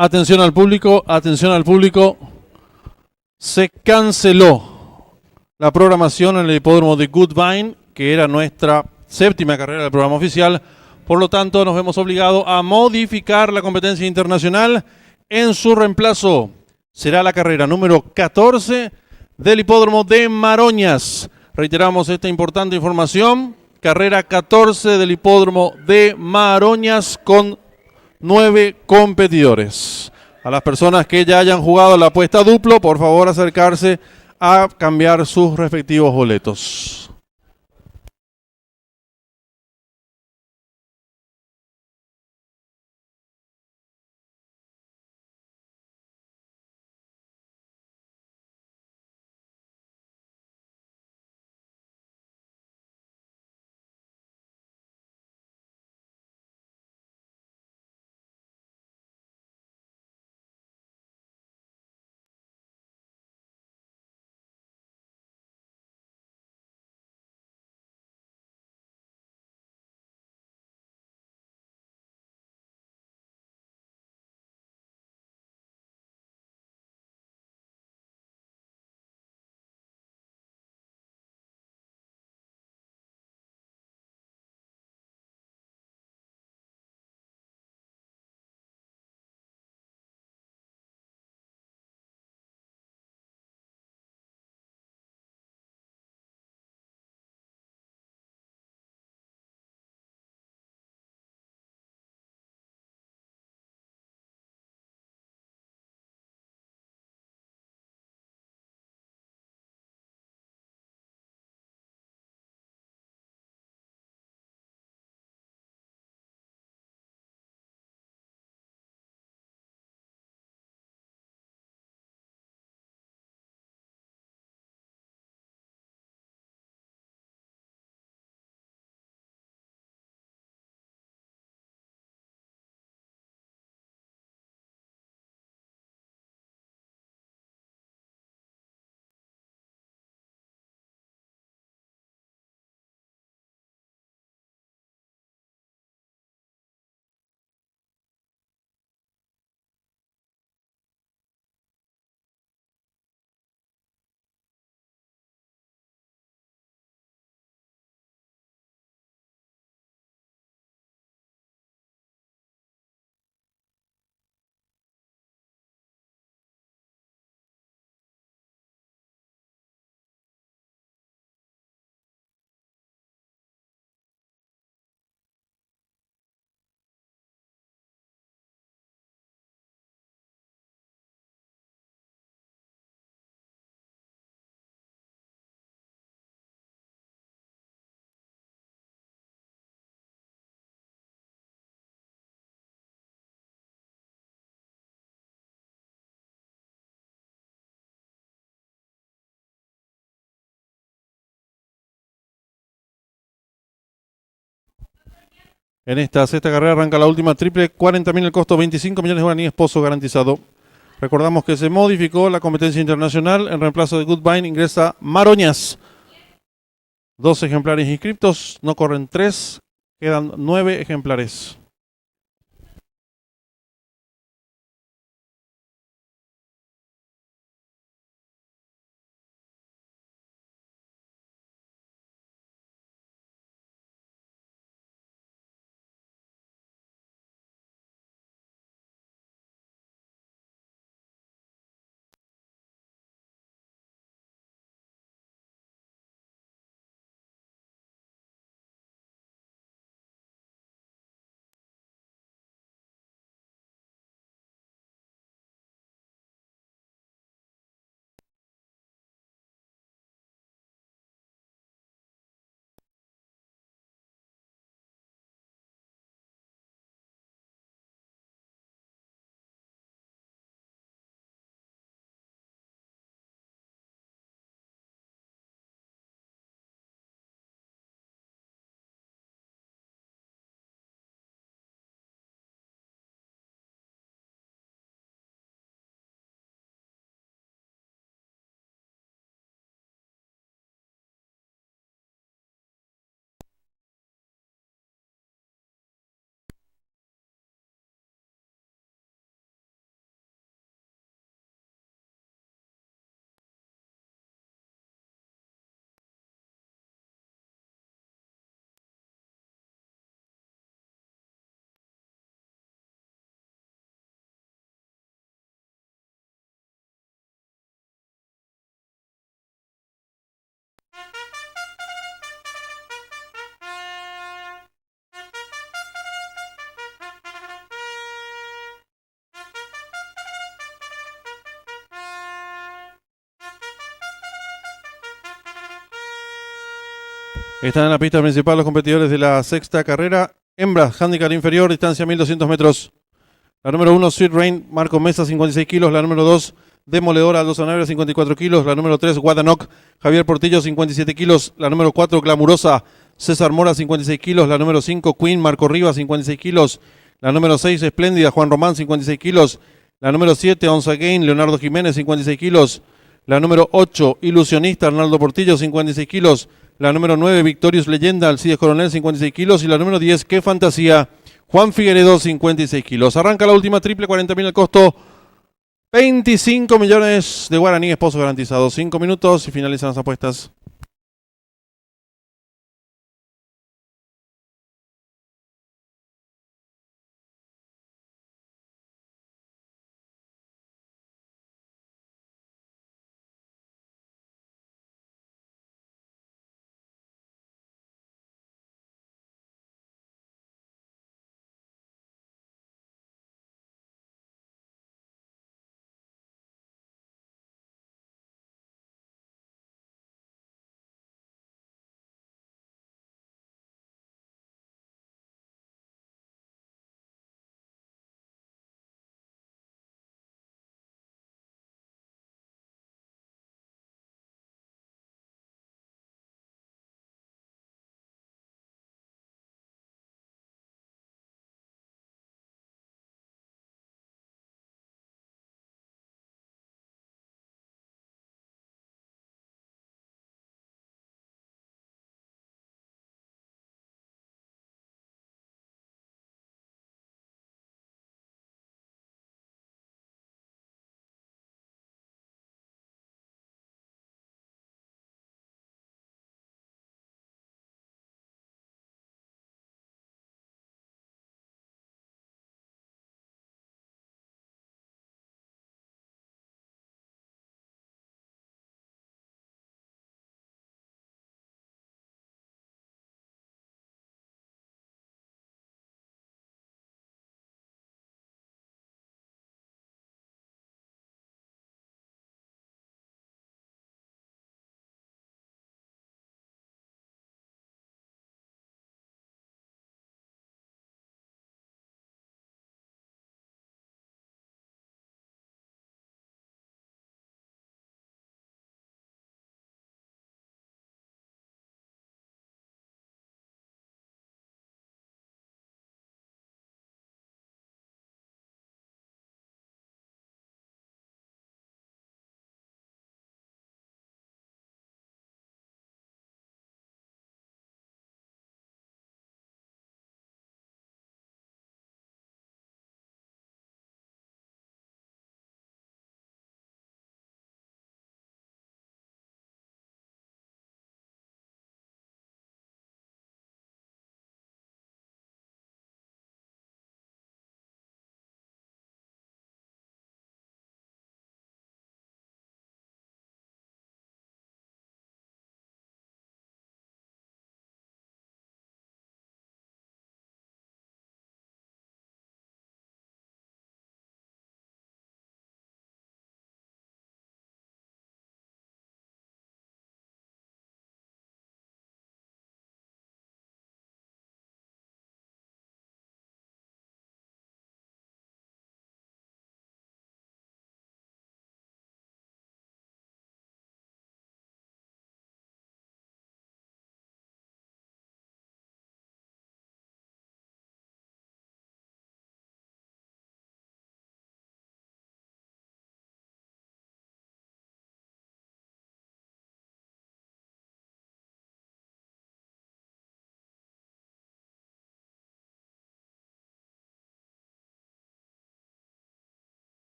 Atención al público, atención al público. Se canceló la programación en el hipódromo de Goodvine, que era nuestra séptima carrera del programa oficial. Por lo tanto, nos vemos obligados a modificar la competencia internacional. En su reemplazo será la carrera número 14 del hipódromo de Maroñas. Reiteramos esta importante información. Carrera 14 del hipódromo de Maroñas con 9 competidores. A las personas que ya hayan jugado la apuesta duplo, por favor acercarse a cambiar sus respectivos boletos. En esta sexta carrera arranca la última triple, 40.000 el costo, 25 millones de guaraníes, pozo garantizado. Recordamos que se modificó la competencia internacional. En reemplazo de Goodvine ingresa Maroñas. 2 ejemplares inscriptos, no corren 3, quedan 9 ejemplares. Están en la pista principal los competidores de la sexta carrera. Hembras, handicap inferior, distancia 1200 metros. La número 1, Sweet Rain, Marco Mesa, 56 kilos. La número 2, Demoledora, Aldo Sanabria, 54 kilos. La número 3, Guadanoc, Javier Portillo, 57 kilos. La número 4, Glamurosa, César Mora, 56 kilos. La número 5, Queen, Marco Rivas, 56 kilos. La número 6, Espléndida, Juan Román, 56 kilos. La número 7, Once Again, Leonardo Jiménez, 56 kilos. La número 8, Ilusionista, Arnaldo Portillo, 56 kilos. La número 9, Victorious Leyenda, Alcides Coronel, 56 kilos. Y la número 10, Qué Fantasía, Juan Figueredo, 56 kilos. Arranca la última triple, 40.000 al costo. 25 millones de guaraníes, pozo garantizado. 5 minutos y finalizan las apuestas.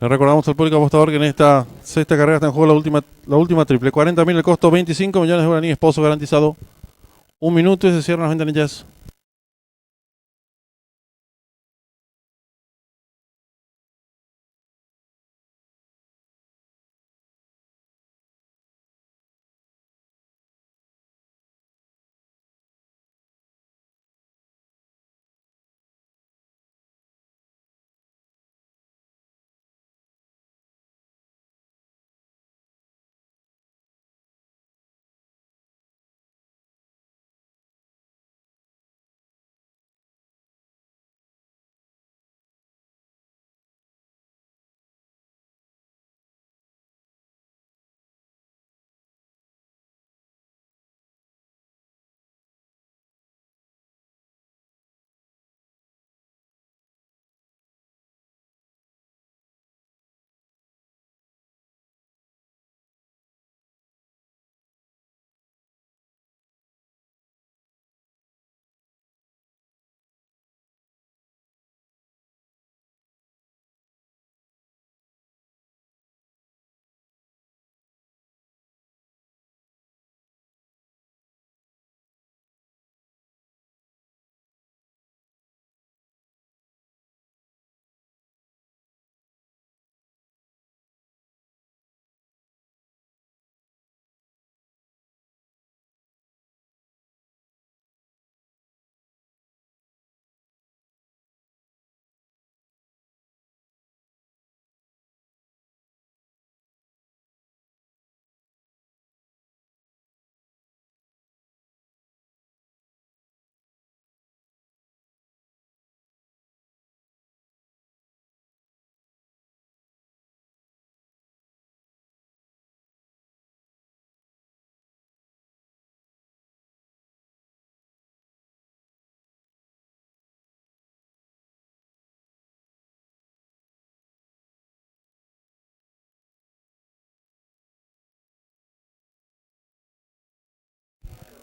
Le recordamos al público apostador que en esta sexta carrera está en juego la última triple. 40.000 el costo, 25 millones de guaraníes, pozo garantizado. 1 minuto y se cierran las ventanillas.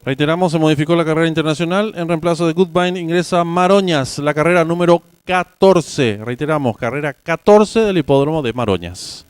Reiteramos, se modificó la carrera internacional. En reemplazo de Goodbine ingresa Maroñas, la carrera número 14. Reiteramos, carrera 14 del hipódromo de Maroñas.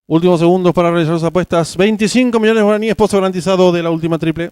Últimos segundos para realizar las apuestas. 25 millones de guaraníes, pozo garantizado de la última triple.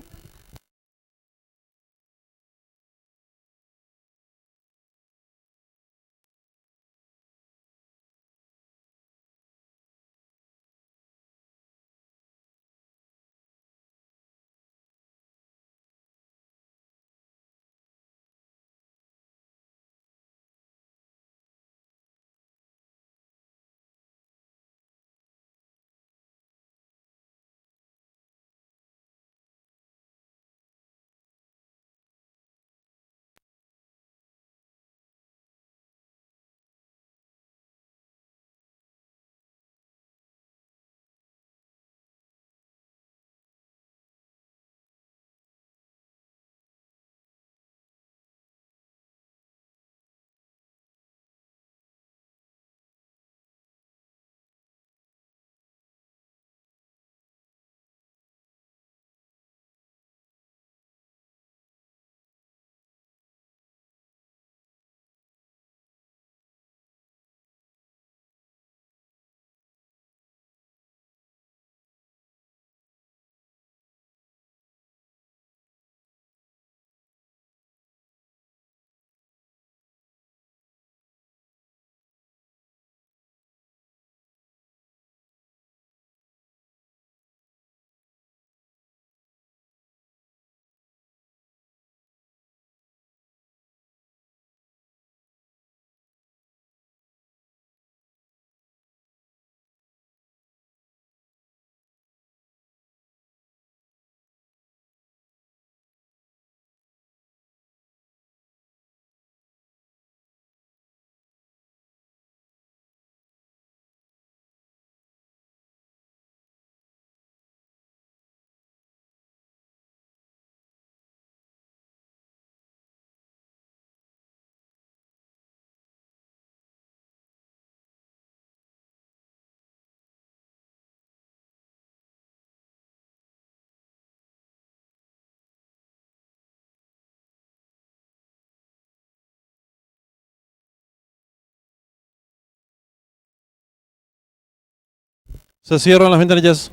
Se cierran las ventanillas.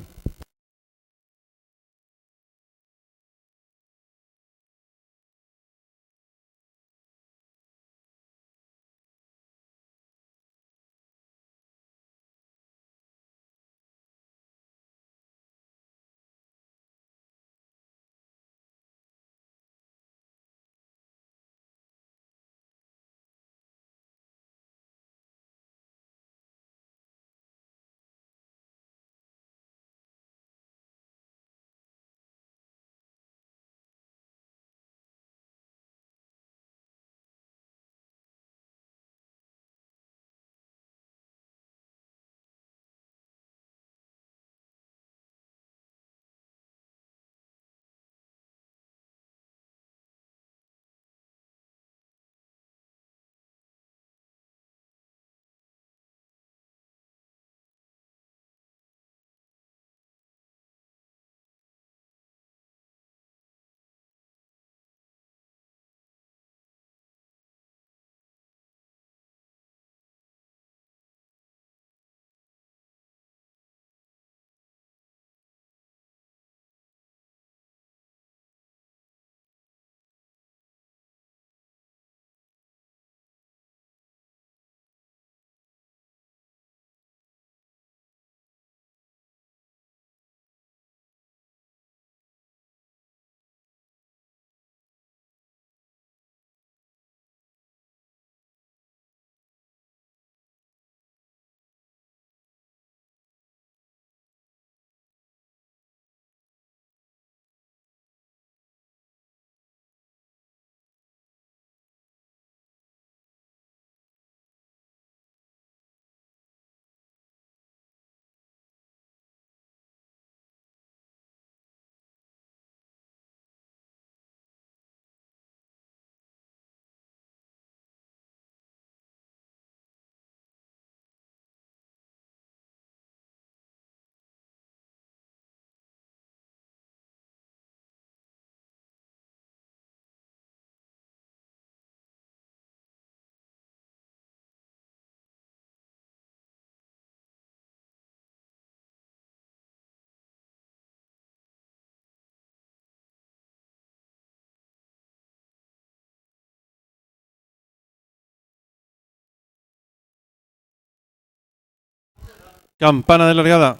Campana de largada.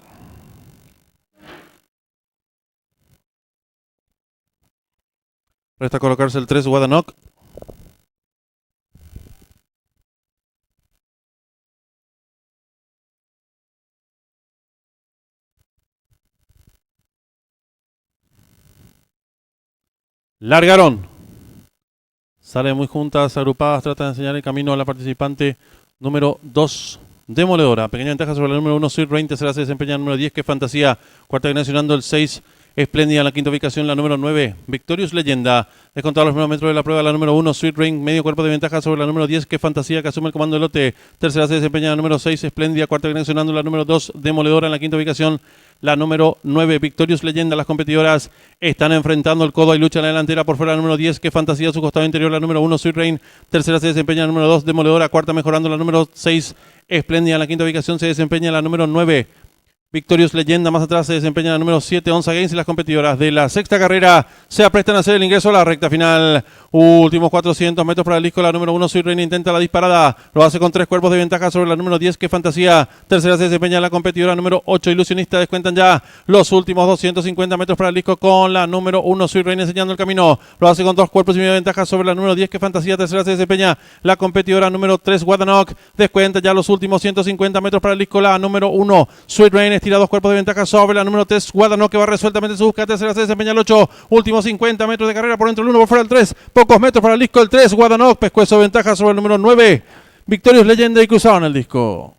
Resta colocarse el 3 Guadanoc. Largaron. Salen muy juntas, agrupadas, tratan de enseñar el camino a la participante número 2, Demoledora. Pequeña ventaja sobre el número 1, Sweet Rain. Tercera se desempeña el número 10, que es Fantasía. Cuarta mencionando el 6, Espléndida. En la quinta ubicación, la número 9, Victorious Leyenda. Descontado los primeros metros de la prueba, la número 1, Sweet Rain. Medio cuerpo de ventaja sobre la número 10, que es Fantasía, que asume el comando del lote. Tercera se desempeña la número 6, Espléndida. Cuarta mencionando la número 2, Demoledora. En la quinta ubicación, la número 9, Victorious Leyenda. Las competidoras están enfrentando el codo y lucha en la delantera por fuera la número 10, que Fantasía, a su costado interior la número 1, Sweet Rain. Tercera se desempeña la número 2, Demoledora. Cuarta mejorando la número 6, Espléndida. En la quinta ubicación se desempeña la número 9, Victorious Leyenda. Más atrás se desempeña la número 7, Onza Games. Y las competidoras de la sexta carrera se aprestan a hacer el ingreso a la recta final. Últimos 400 metros para el disco. La número 1, Sweet Rain, intenta la disparada. Lo hace con 3 cuerpos de ventaja sobre la número 10, que Fantasía. Tercera se desempeña la competidora número 8, Ilusionista. Descuentan ya los últimos 250 metros para el disco con la número 1, Sweet Rain, enseñando el camino. Lo hace con 2 cuerpos y media ventaja sobre la número 10, que Fantasía. Tercera se desempeña la competidora número 3, Guadanoc. Descuenta ya los últimos 150 metros para el disco. La número 1, Sweet Rain, estira 2 cuerpos de ventaja sobre la número 3, Guadanoc, que va resueltamente su búsqueda. Tercera se desempeña el 8, últimos 50 metros de carrera por dentro el 1, por fuera el 3, pocos metros para el disco el 3, Guadanoc, pescuezo de ventaja sobre el número 9, Victorious Leyenda, y cruzaron el disco.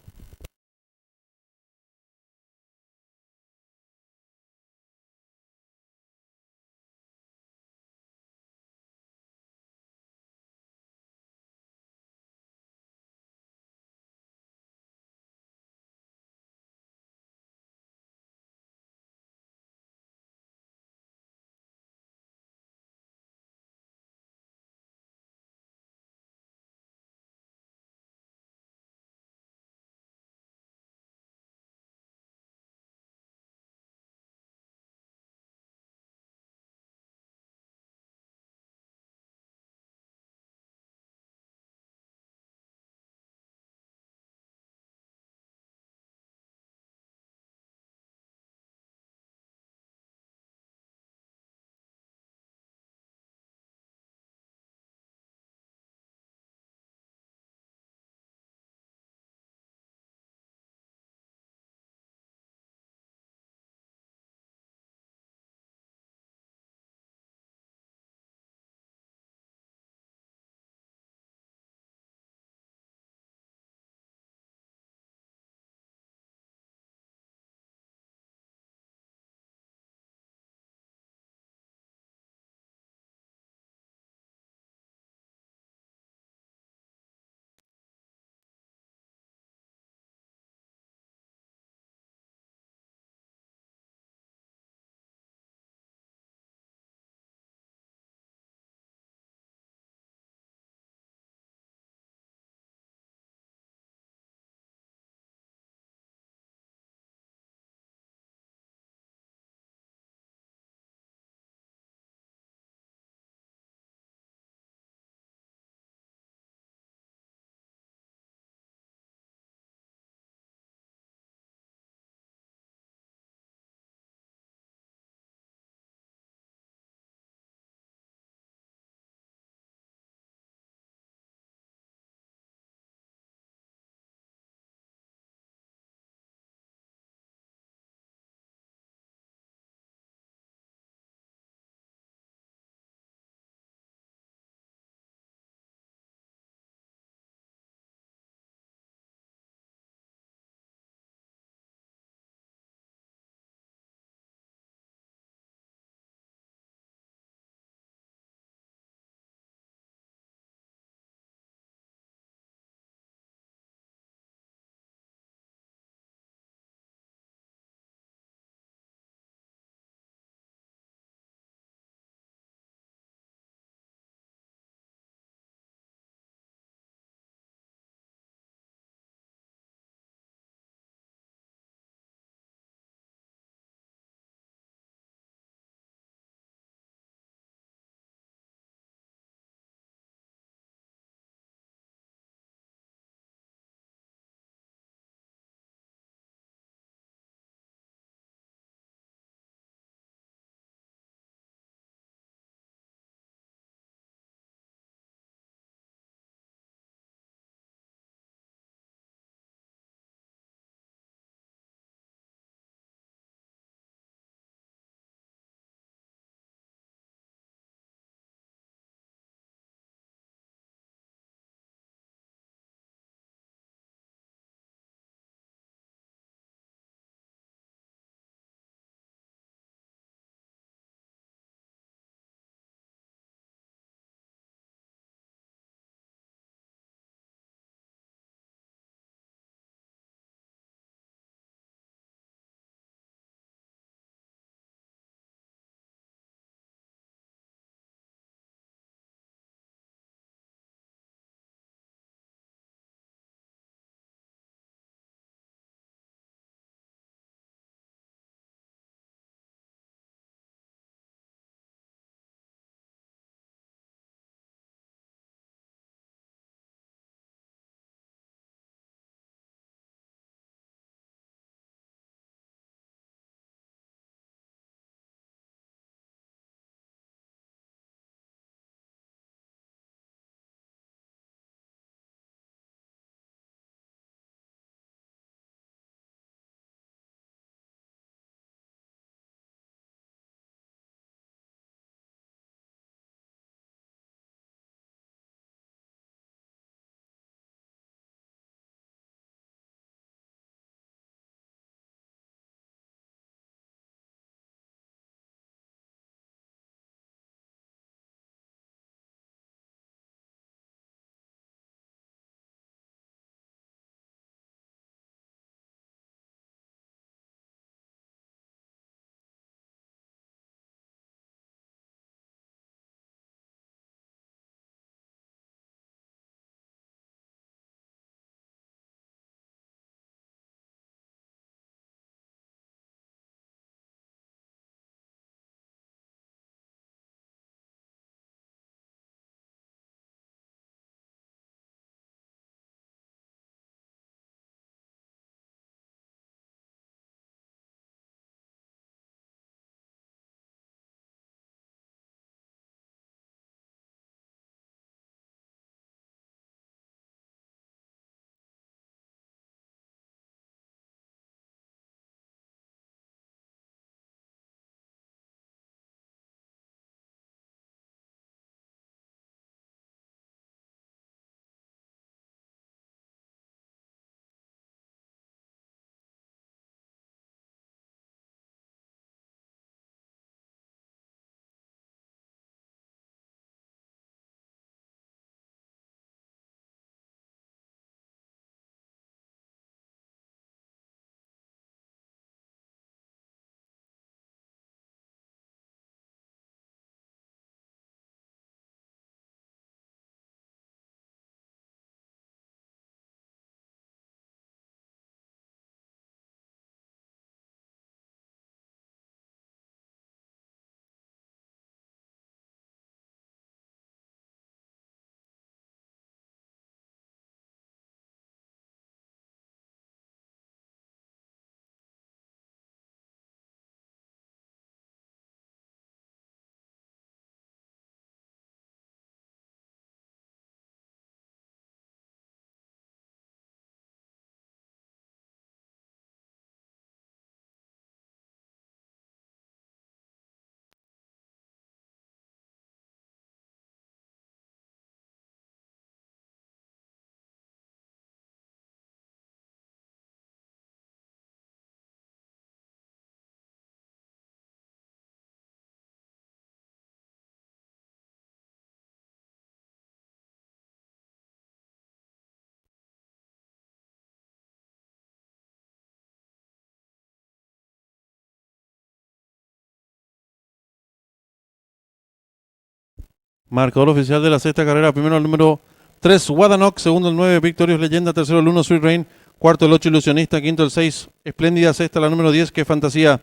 Marcador oficial de la sexta carrera. Primero el número 3, Wadanok. Segundo el 9, Victorious Leyenda. Tercero el 1, Sweet Rain. Cuarto el 8, Ilusionista. Quinto el 6, Espléndida. Sexta la número 10, que Fantasía.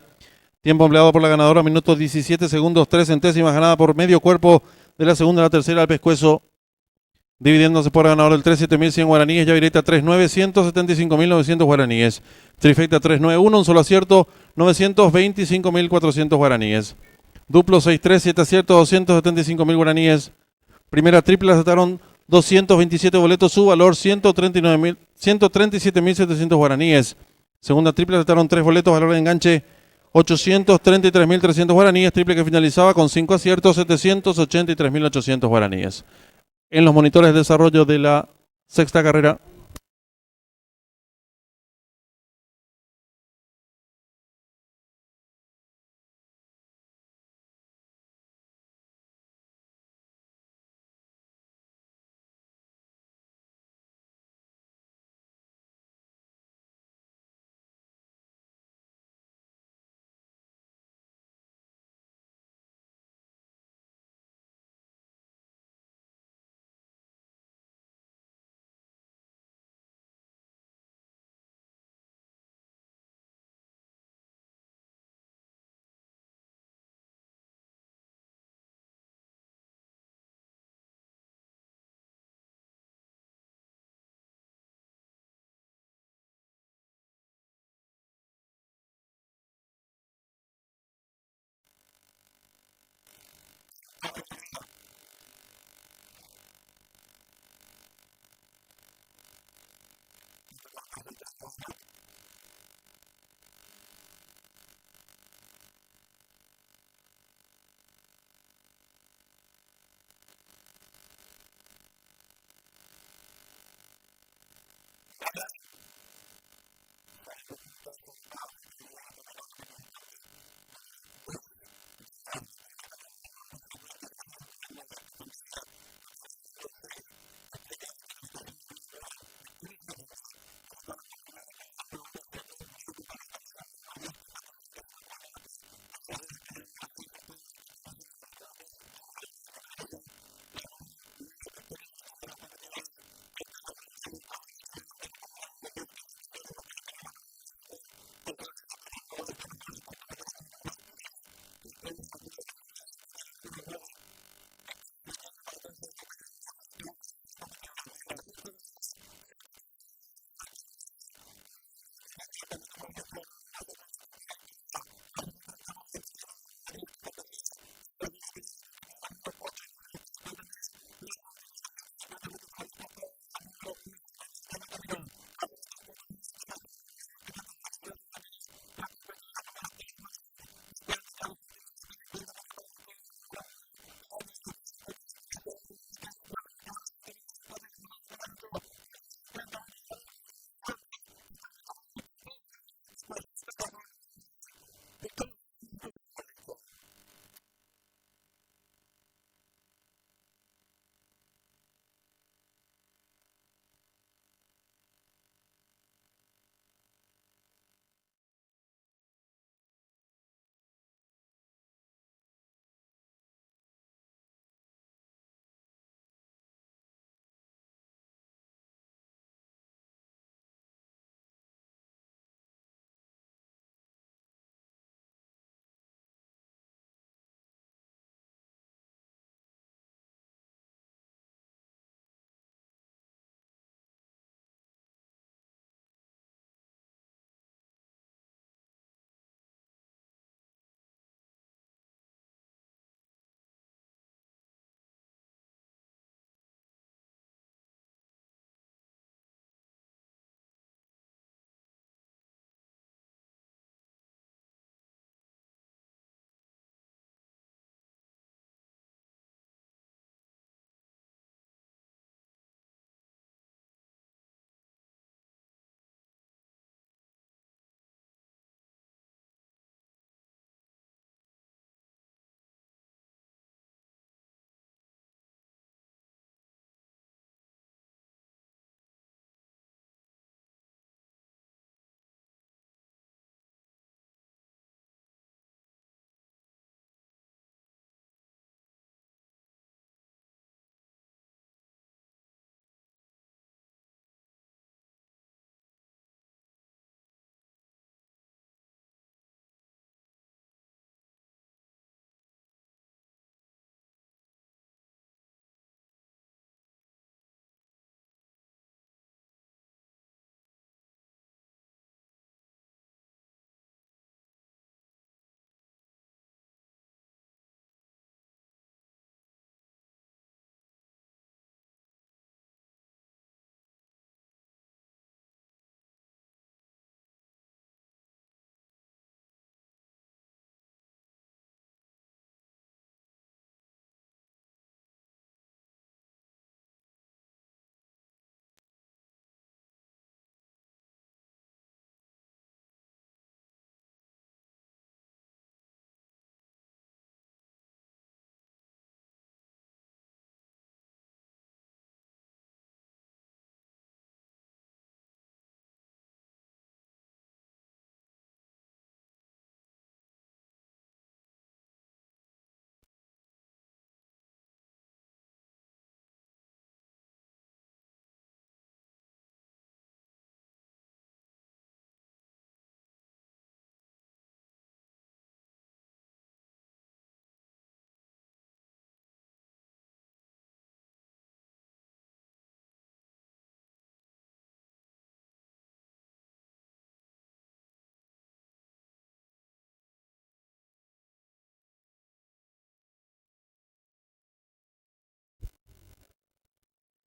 Tiempo empleado por la ganadora, minutos 17 segundos, 3 centésimas, ganada por medio cuerpo de la segunda a la tercera al pescuezo. Dividiéndose por ganador el 37100 guaraníes, Yavireta 39, 175.900 guaraníes. Trifecta 391, un solo acierto, 925.400 guaraníes. Duplo 63, 7 aciertos, 275.000 guaraníes. Primera triple aceptaron 227 boletos, su valor 137.700 guaraníes. Segunda triple aceptaron 3 boletos, valor de enganche 833.300 guaraníes. Triple que finalizaba con 5 aciertos, 783.800 guaraníes. En los monitores de desarrollo de la sexta carrera.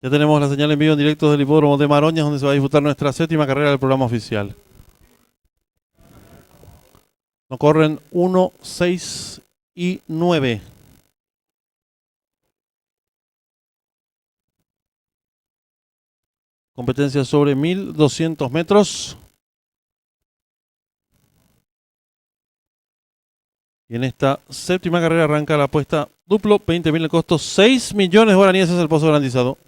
Ya tenemos la señal en vivo en directo del hipódromo de Maroñas, donde se va a disputar nuestra séptima carrera del programa oficial. Nos corren 1, 6 y 9. Competencia sobre 1200 metros. Y en esta séptima carrera arranca la apuesta duplo, 20.000 el costo, 6 millones de guaraníes es el pozo garantizado.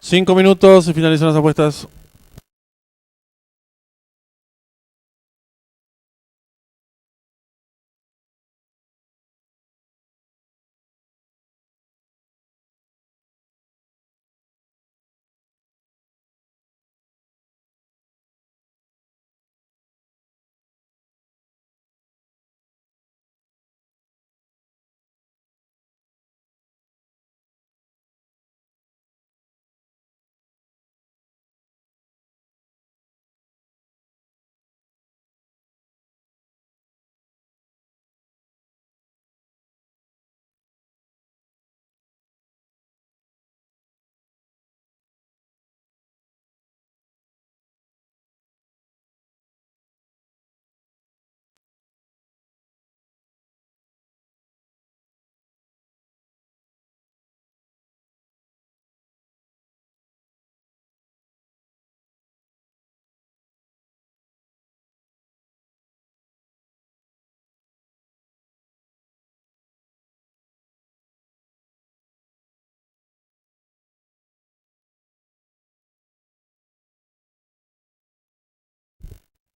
Cinco minutos y finalizan las apuestas.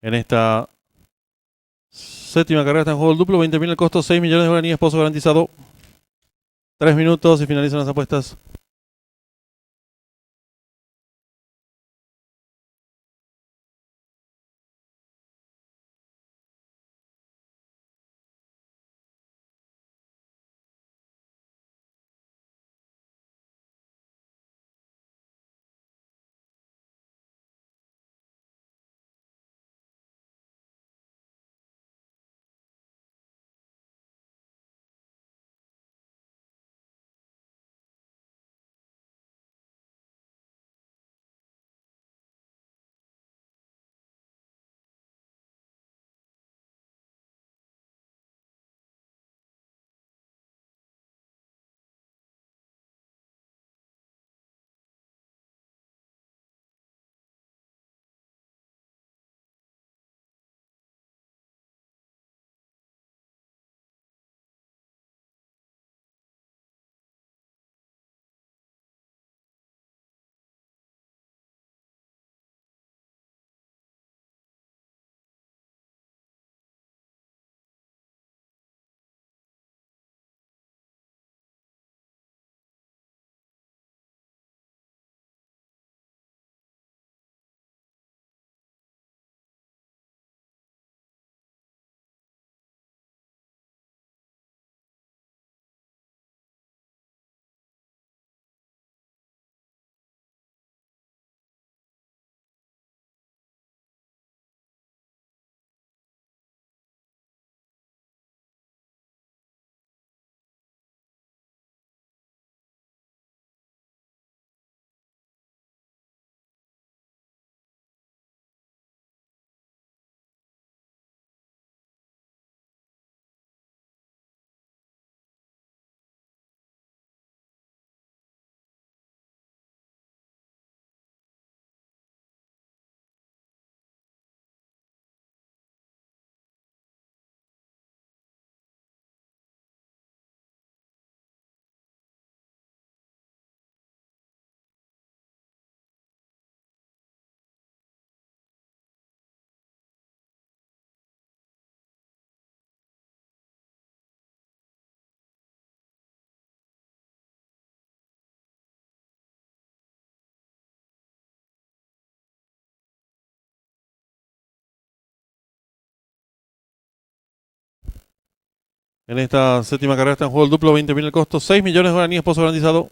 En esta séptima carrera está en juego el duplo, 20.000 el costo, 6 millones de guaraníes, pozo garantizado. 3 minutos y finalizan las apuestas. En esta séptima carrera está en juego el duplo, 20.000 el costo, 6 millones de guaraníes, pozo garantizado.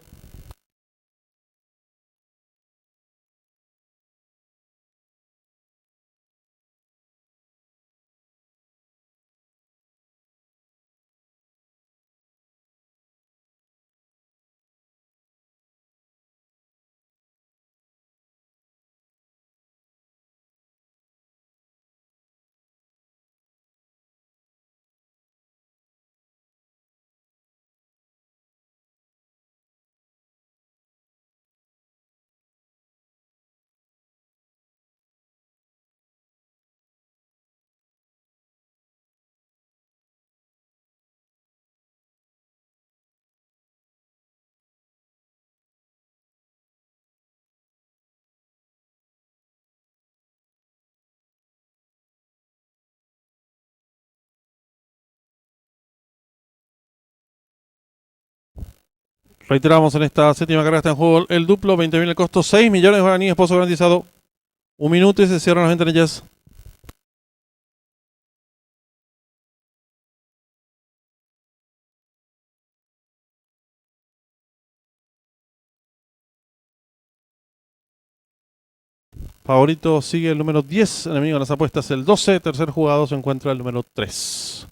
Reiteramos, en esta séptima carrera está en juego el duplo, 20.000 el costo, 6 millones de guaraníes, pozo garantizado. 1 minuto y se cierran las ventanillas. Favorito sigue el número 10, enemigo en las apuestas el 12, tercer jugado se encuentra el número 3.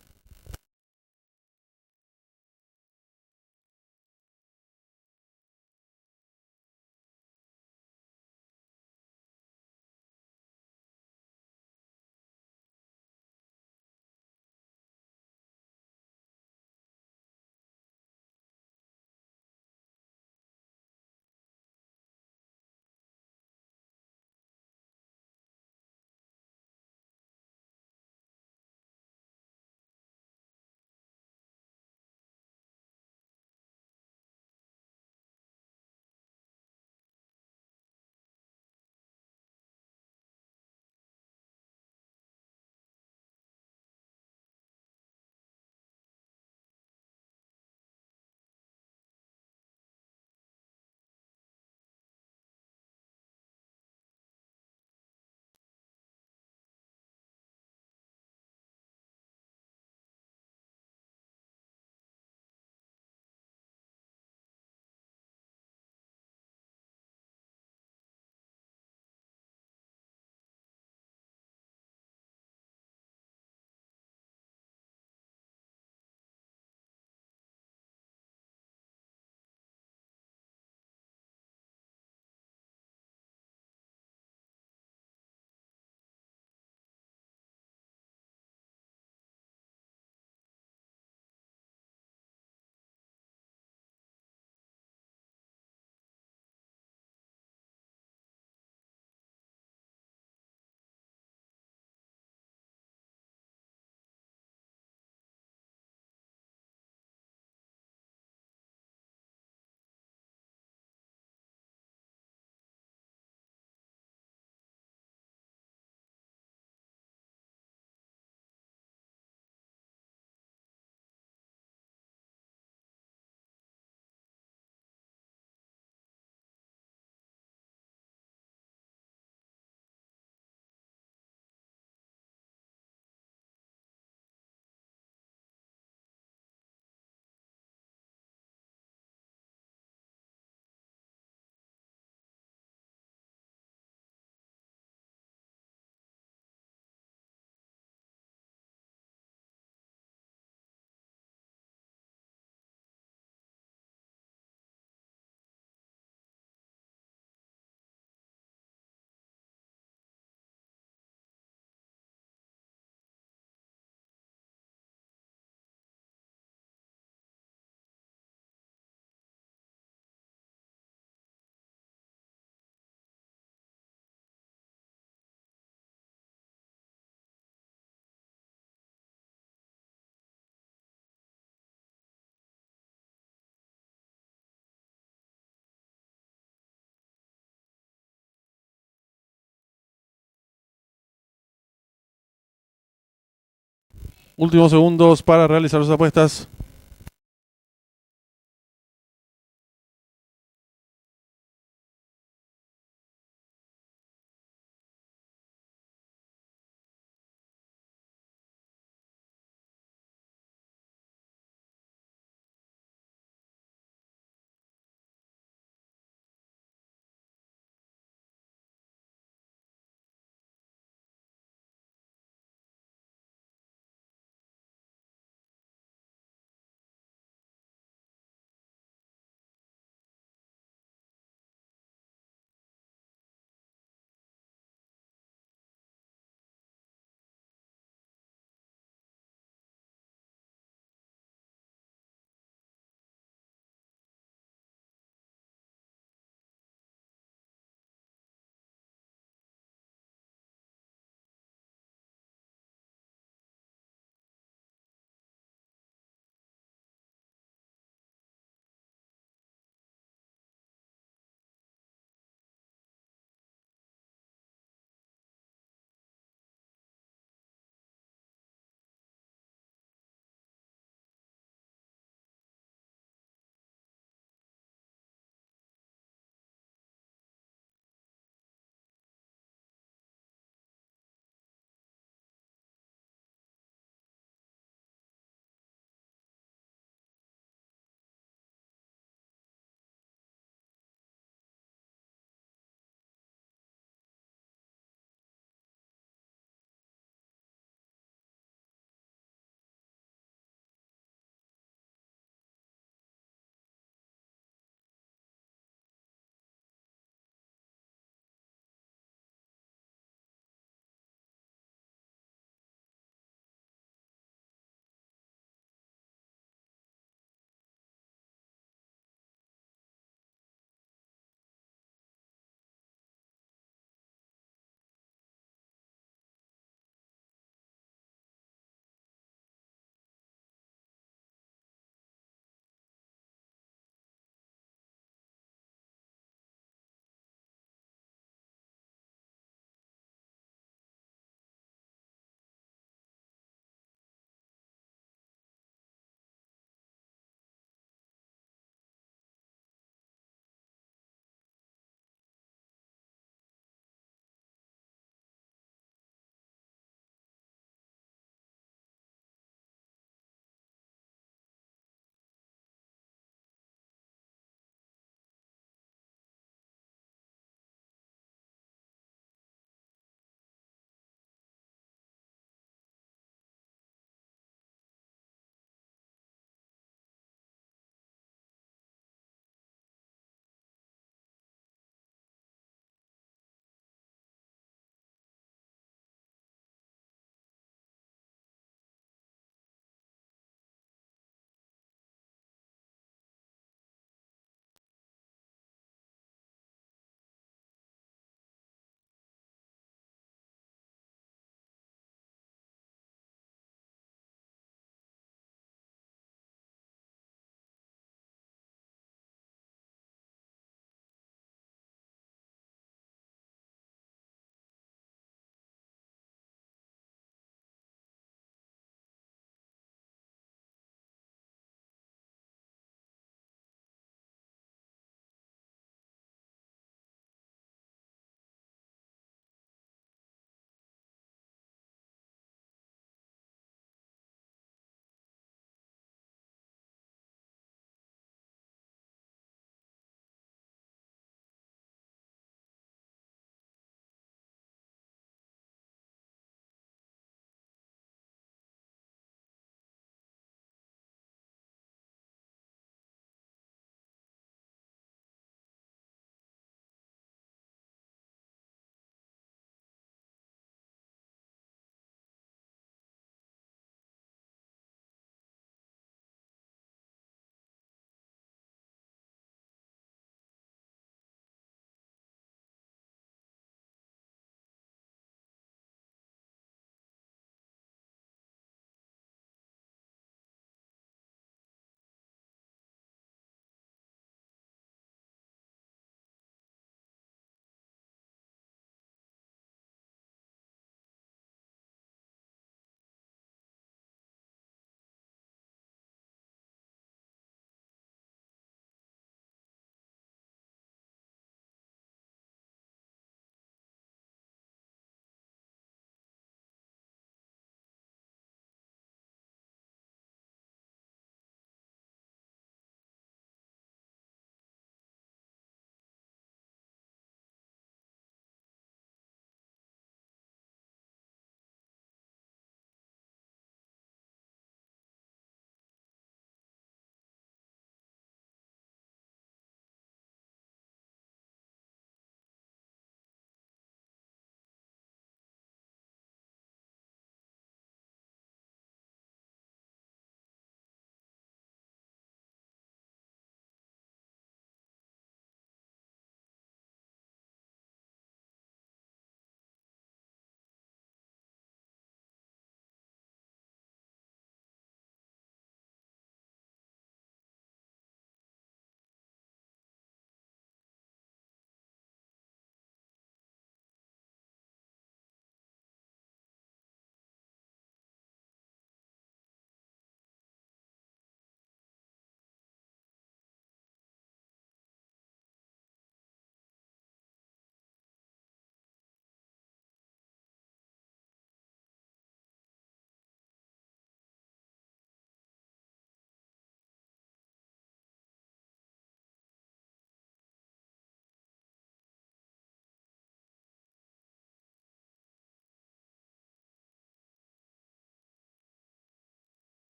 Últimos segundos para realizar sus apuestas.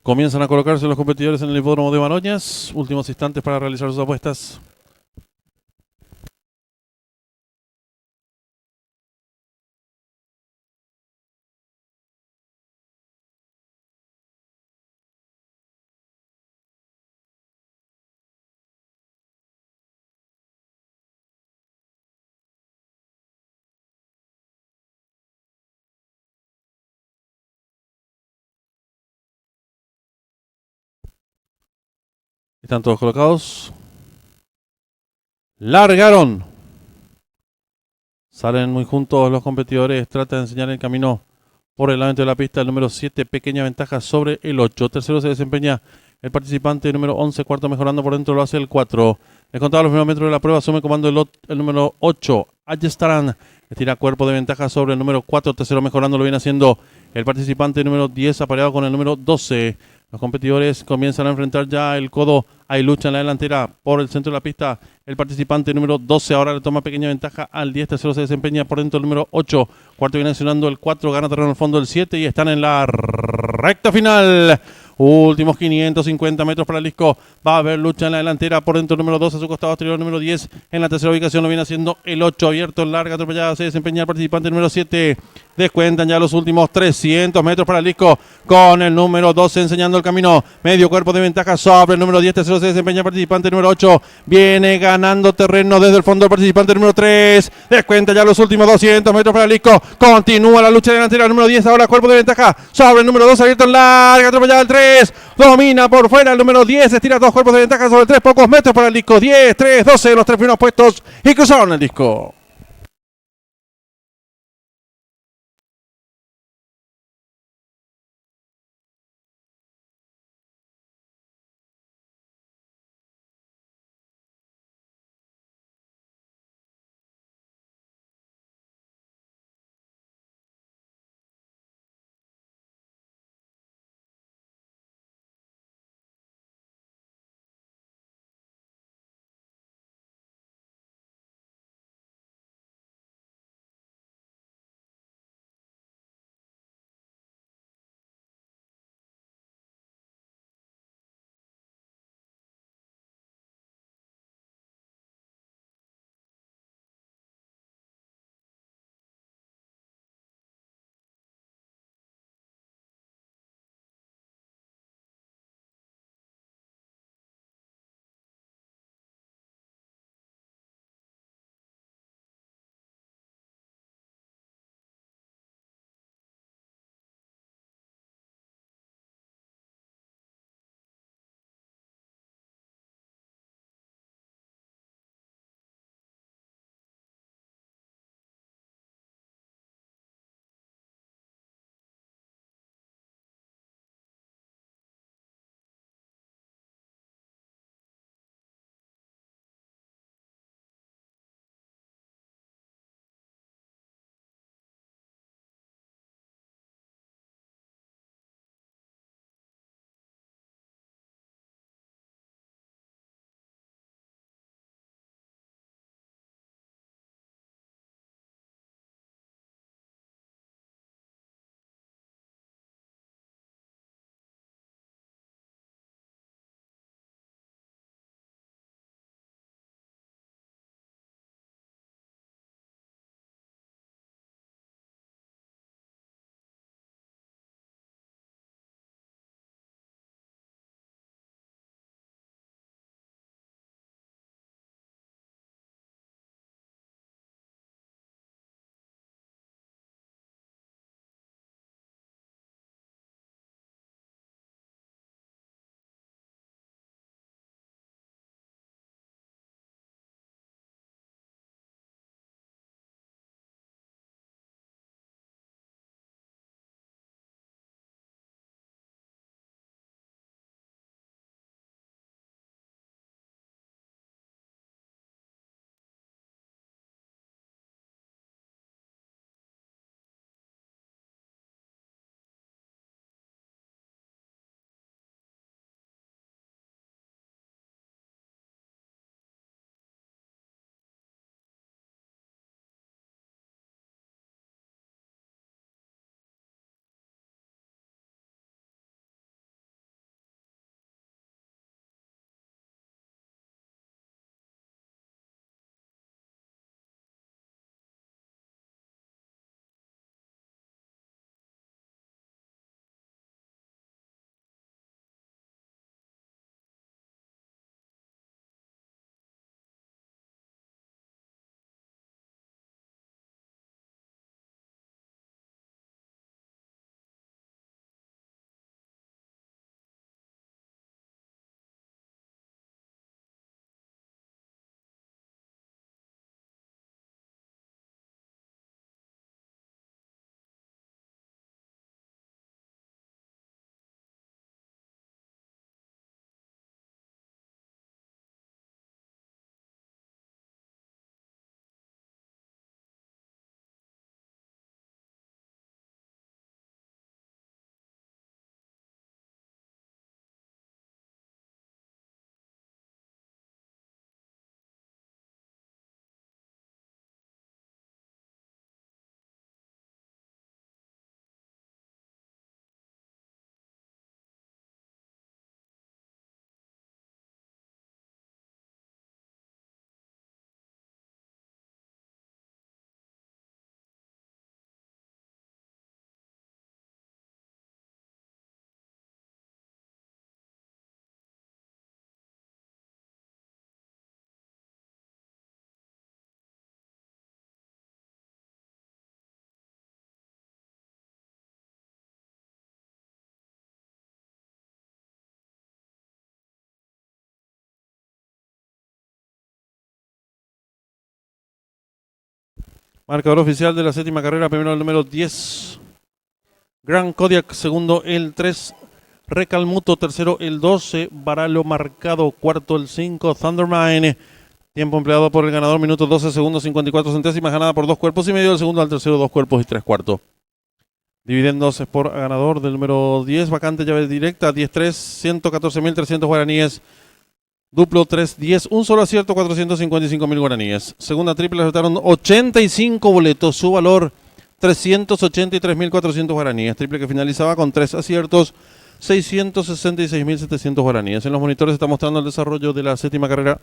Comienzan a colocarse los competidores en el hipódromo de Maroñas. Últimos instantes para realizar sus apuestas. Están todos colocados. Largaron. Salen muy juntos los competidores. Trata de enseñar el camino por el lado de la pista. El número 7, pequeña ventaja sobre el 8. Tercero se desempeña el participante número 11. Cuarto mejorando por dentro lo hace el 4. Descontado los primeros metros de la prueba. Asume comando el número 8. Ayestarán. Estira cuerpo de ventaja sobre el número 4. Tercero mejorando lo viene haciendo el participante número 10. Apareado con el número 12. Los competidores comienzan a enfrentar ya el codo. Hay lucha en la delantera por el centro de la pista. El participante número 12 ahora le toma pequeña ventaja al 10. Tercero se desempeña por dentro el número 8. Cuarto viene accionando el 4. Gana terreno al fondo el 7. Y están en la recta final. Últimos 550 metros para el disco. Va a haber lucha en la delantera por dentro el número 12. A su costado exterior el número 10. En la tercera ubicación lo viene haciendo el 8. Abierto en larga atropellada. Se desempeña el participante número 7. Descuentan ya los últimos 300 metros para el disco. Con el número 12 enseñando el camino. Medio cuerpo de ventaja sobre el número 10. Tercero se desempeña el participante número 8. Viene ganando terreno desde el fondo el participante número 3. Descuenta ya los últimos 200 metros para el disco. Continúa la lucha delantera. El número 10 ahora cuerpo de ventaja sobre el número 2. Abierto en larga atropellada el 3. Domina por fuera el número 10. Estira 2 cuerpos de ventaja sobre 3. Pocos metros para el disco. 10, 3, 12. Los 3 primeros puestos. Y cruzaron el disco. Marcador oficial de la séptima carrera, primero el número 10. Grand Kodiak, segundo el 3. Recalmuto, tercero el 12. Varalo marcado, cuarto el 5. Thundermine. Tiempo empleado por el ganador, minutos 12 segundos 54 centésimas, ganada por 2 cuerpos y medio. El segundo al tercero, 2 cuerpos y 3 cuartos. Dividendos es por ganador del número 10, vacante llave directa, 10-3, 114.300 guaraníes. Duplo 3-10, un solo acierto, 455.000 guaraníes. Segunda triple acertaron 85 boletos, su valor 383.400 guaraníes. Triple que finalizaba con 3 aciertos, 666.700 guaraníes. En los monitores está mostrando el desarrollo de la séptima carrera.